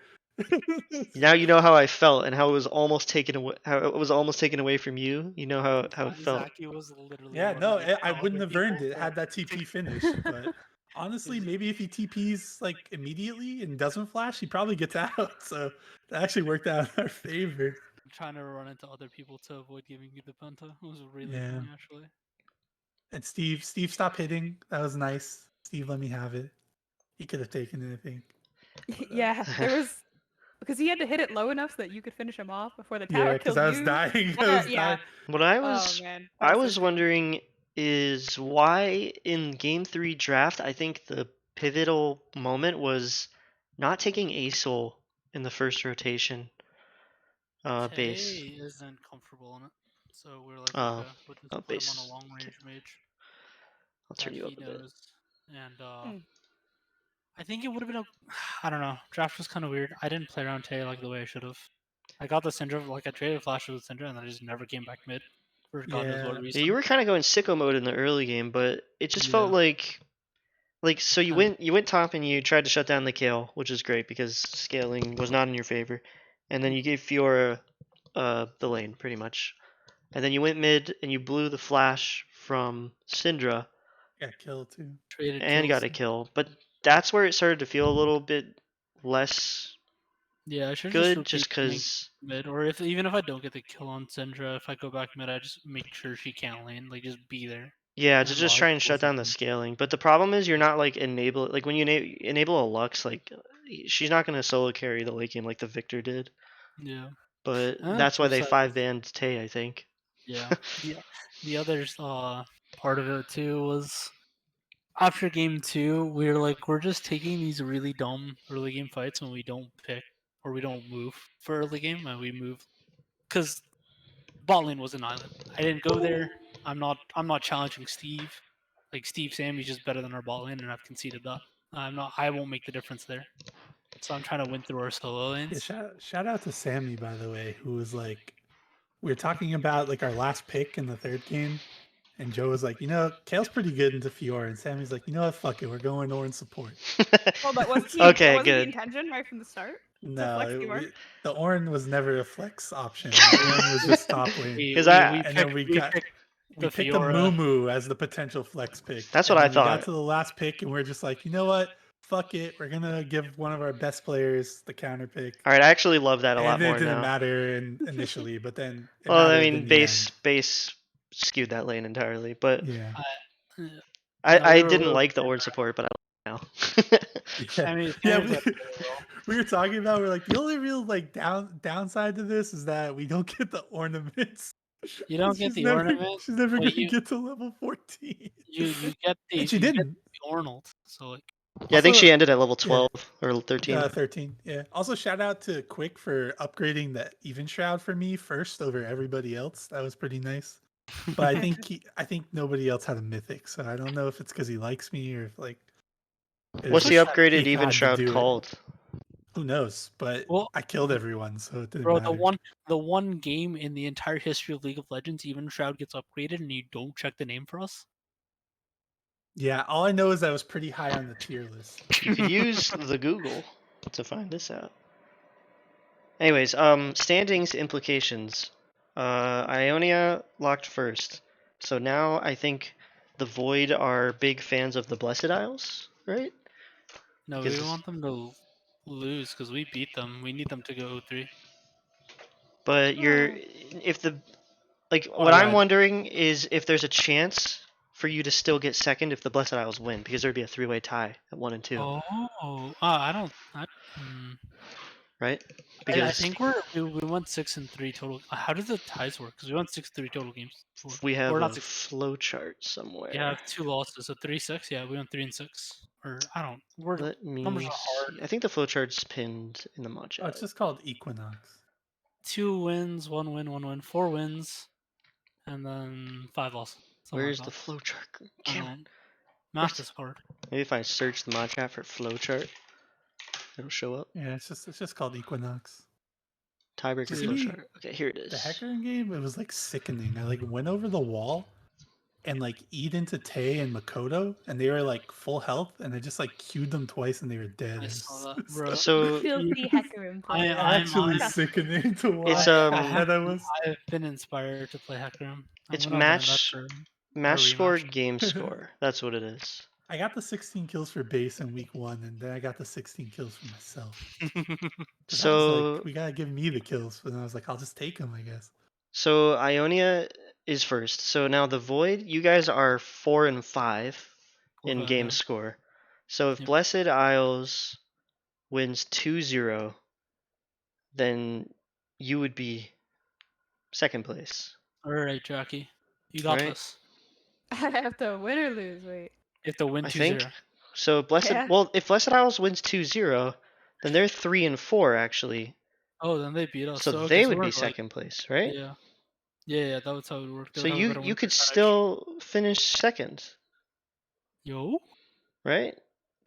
Now you know how I felt and how it was almost taken away. How it was almost taken away from you. You know how it felt. Zaki was literally Yeah, running no, into I other wouldn't have earned people it had that TP finish. But honestly, Is- maybe if he TPs like immediately and doesn't flash, he probably gets out. So that actually worked out in our favor. trying to run into other people to avoid giving you the penta. It was really Yeah. funny actually. And Steve stopped hitting. That was nice. Steve let me have it. He could have taken it, I think. But, Yeah, there was because he had to hit it low enough so that you could finish him off before the yeah, tower because killed I was you. dying. I Yeah, was dying. What I Oh was man, that I so was stupid. wondering is why in game 3 draft I think the pivotal moment was not taking ASOL in the first rotation. Base. Tay isn't comfortable in it, so we're like, Oh, okay, we'll just put him on a base. long range mage I'll that turn you he up a bit. knows. And Hmm. I think it would have been I don't know. Draft was kind of weird. I didn't play around Tay like the way I should have. I got the Syndra, like I traded flashes with Syndra, and I just never came back mid for God knows what Yeah. Yeah, you reason. were kind of going sicko mode in the early game, but it just felt Yeah. like so you Kinda. went top and you tried to shut down the Kale, which is great because scaling was not in your favor, and then you gave Fiora the lane pretty much, and then you went mid and you blew the flash from Syndra Got killed too. Traded and got kills. a kill, but that's where it started to feel a little bit less Yeah, I should just good, repeat just laning because. mid, or even if I don't get the kill on Syndra, if I go back mid, I just make sure she can't lane, like just be there Yeah, to and just while try and shut both of down the them. scaling. But the problem is you're not like when you enable a Lux, like she's not gonna solo carry the late game like the Victor did. Yeah. But And then the that's why flip they side five is banned Tay, I think. yeah. The other part of it too was after game two, we were like, we're just taking these really dumb early game fights when we don't pick or we don't move for early game, and we move because bot lane was an island. I didn't go there. I'm not challenging Steve. Like Steve Sammy's just better than our bot lane, and I've conceded that. I'm not. I won't make the difference there. So I'm trying to win through our solo Yeah, lanes. shout out to Sammy, by the way, who was like, we were talking about like our last pick in the third game, and Joe was like, Kale's pretty good into Fiora, and Sammy's like, you know what, fuck it, we're going Orin support. Well, but that Okay, wasn't the good. intention right from the start to flex No, the Orn? the Orin was never a flex option. The Orin was just top lane, Because I and then We picked we the picked a Fiora. Moo as the potential flex pick, that's what and I then we got thought. to the last pick, and we're just like, you know what, fuck it, we're gonna give one of our best players the counter pick. All right, I actually love that a And lot then it more didn't now. matter initially, but then it Well, I mattered in mean, the end. base skewed that lane entirely, but Yeah. Uh, I no, we I were didn't really like the good. Ord support, but I like it now. Yeah. Sammy Yeah, played really well. we were talking about, we're like, the only real like downside to this is that we don't get the ornaments. You don't get the ornament, She's never but gonna get to level 14. you get the And she you get didn't. the Arnold. So like Yeah, I think she Also, ended at level yeah, 12 or 13. 13. Yeah. Also, shout out to Quick for upgrading the even shroud for me first over everybody else. That was pretty nice. But I think nobody else had a mythic, so I don't know if it's because he likes me or if like it was What's the just upgraded he Even had to Shroud do it. called? Who knows? But well, I killed everyone, so it didn't bro, matter. the one game in the entire history of League of Legends, even Shroud gets upgraded, and you don't check the name for us. Yeah, all I know is I was pretty high on the tier list. You could use the Google to find this out. Anyways, standings implications. Ionia locked first. So now I think the Void are big fans of the Blessed Isles, right? No, we Because, want them to lose because we beat them. We need them to go 3. but you're Oh. if the like Oh what I'm yeah, wondering is if there's a chance for you to still get second if the Blessed Isles win, because there'd be a three-way tie at 1 and 2, I don't. right? I Because think we went 6-3 total. How did the ties work? Because we won 6-3 total games before, we have or a not 6. flow chart Yeah, I somewhere. have 2 losses, so 3-6. Yeah, we went 3-6. Or I don't. Let Numbers me are hard. see. I think the flowchart's pinned in the mod oh, it's chat. just called Equinox. 2 wins, 1 win, 1 win, 4 wins, and then 5 losses. Something Where's like the that. flowchart? I Damn it. don't. Math is hard. Maybe if I search the mod chat for flowchart, it'll show up. Yeah, it's just called Equinox. Tiebreaker To me, flowchart. Okay, here it the is. hacker game, it was like sickening. I like went over the wall and like eat into Tay and Makoto, and they were like full health, and I just like queued them twice, and they were dead. I saw that, bro. So Filthy hacker I, player. I'm Actually on. sickening to watch it's how bad I was. I've been inspired to play Hack Room. I'm it's gonna learn that match for our match score, rematch. game score. That's what it is. I got the 16 kills for base in week 1, and then I got the 16 kills for myself. Because I was like, So we gotta give me the kills, but then I was like, I'll just take them, I guess. so Ionia is first. So now the Void, you guys are 4 and 5 in 4-5, game yeah. score. So if Yep. Blessed Isles wins 2-0, then you would be second place, All right, Jackie, you got right? this. I have to win or lose. Wait. You have to win I 2-0. think. So Yeah. if Blessed Isles wins 2-0, then they're 3 and 4 actually, Oh, then they beat us. So So they okay, so would we're be like, second place, right? yeah, yeah, that was how it would work. They So would have a better you win could percentage. still finish second, Yo, right?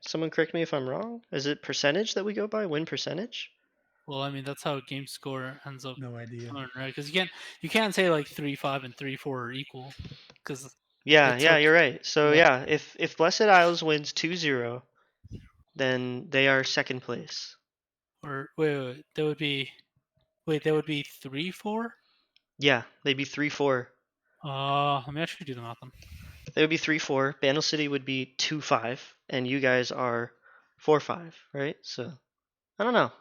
Someone correct me if I'm wrong. Is it percentage that we go by? Win percentage? well, I mean that's how game score ends up No idea. going, right? Because you can't say like 3-5 and 3-4 are equal, because Yeah, it yeah, took you're right. So yeah. yeah, if Blessed Isles wins 2-0, then they are second place. Or wait, there would be 3-4. Yeah, they'd be 3-4. Let me actually do the math then. They would be 3-4. Bandle City would be 2-5, and you guys are 4-5, right? So I don't know.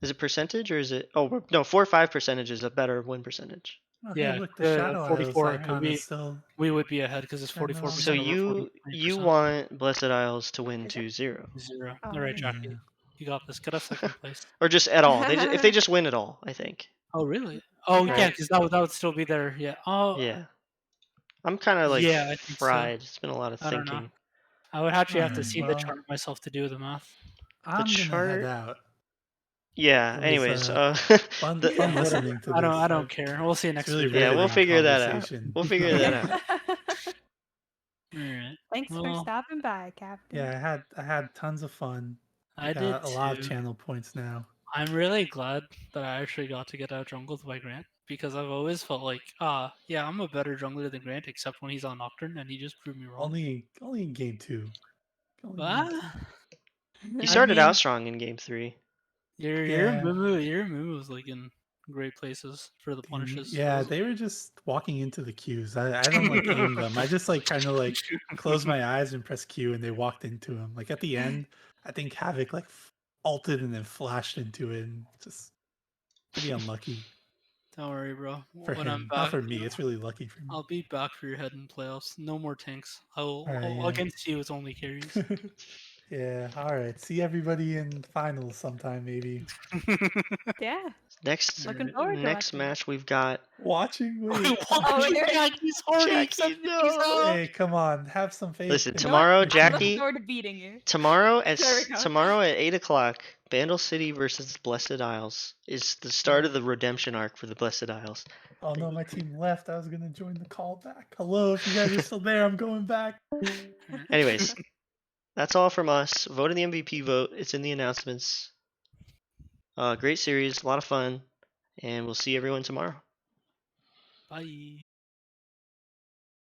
Is it percentage or is it? Oh no, 4-5 percentage is a better win percentage. Oh, hey, Yeah, look, the Shadow Isles 44. icon is still. We would be ahead because it's Turn it on. 44% So over you 43%. want Blessed Isles to win Is it? 2-0, 0. Oh, All right, yeah. Jackie, you got this. Get us second place. or just at all. If they just win at all, I think. Oh really? Oh yeah, Right. because that would still be there. Yeah. Oh Yeah. I'm kind of like yeah, I think so. fried. It's been a lot of I don't know. thinking. I would actually have to Alright, see the well, chart myself to do the math. The I'm gonna head chart. out. Yeah. It was Anyways, fun the, fun Whatever. listening to I this. don't care. We'll see you It's next really week. yeah, we'll riveting figure that out. conversation. We'll figure that out. All right. Thanks for Well, stopping by, Captain. Yeah, I had tons of fun. I got did a lot of too. channel points now. I'm really glad that I actually got to get out jungled by Grant because I've always felt like, yeah, I'm a better jungler than Grant, except when he's on Nocturne, and he just proved me wrong. Only in game 2. Only in Ah, game 2. He I started mean, out strong in game 3. Yeah. your Moo was like in great places for the punishes. Yeah, they were just walking into the queues. I don't like aim them. I just like kind of like close my eyes and press Q, and they walked into him. Like at the end, I think Havoc like ulted and then flashed into it, and just pretty unlucky Don't worry, bro. for When I'm him. Not back, for me. It's really lucky for me. I'll be back for your head in playoffs. No more tanks. Alright, yeah. Against you, it's only carries. Yeah, alright. See everybody in finals sometime, maybe. Yeah. Next Looking forward to next watching. match we've got. Watching? Wait. Oh, you're- Jackie's horny. Jackie, no. Hey, come on. Have some faith. Listen, in You know what? tomorrow, your I'm team. looking Jackie. forward to beating you. Tomorrow at There we go. 8 o'clock, Bandle City versus Blessed Isles is the start of the redemption arc for the Blessed Isles. Oh no, my team left. I was gonna join the call back. Hello, if you guys are still there, I'm going back. Anyways, that's all from us. Vote in the MVP vote. It's in the announcements. Great series, a lot of fun, and we'll see everyone tomorrow. Bye.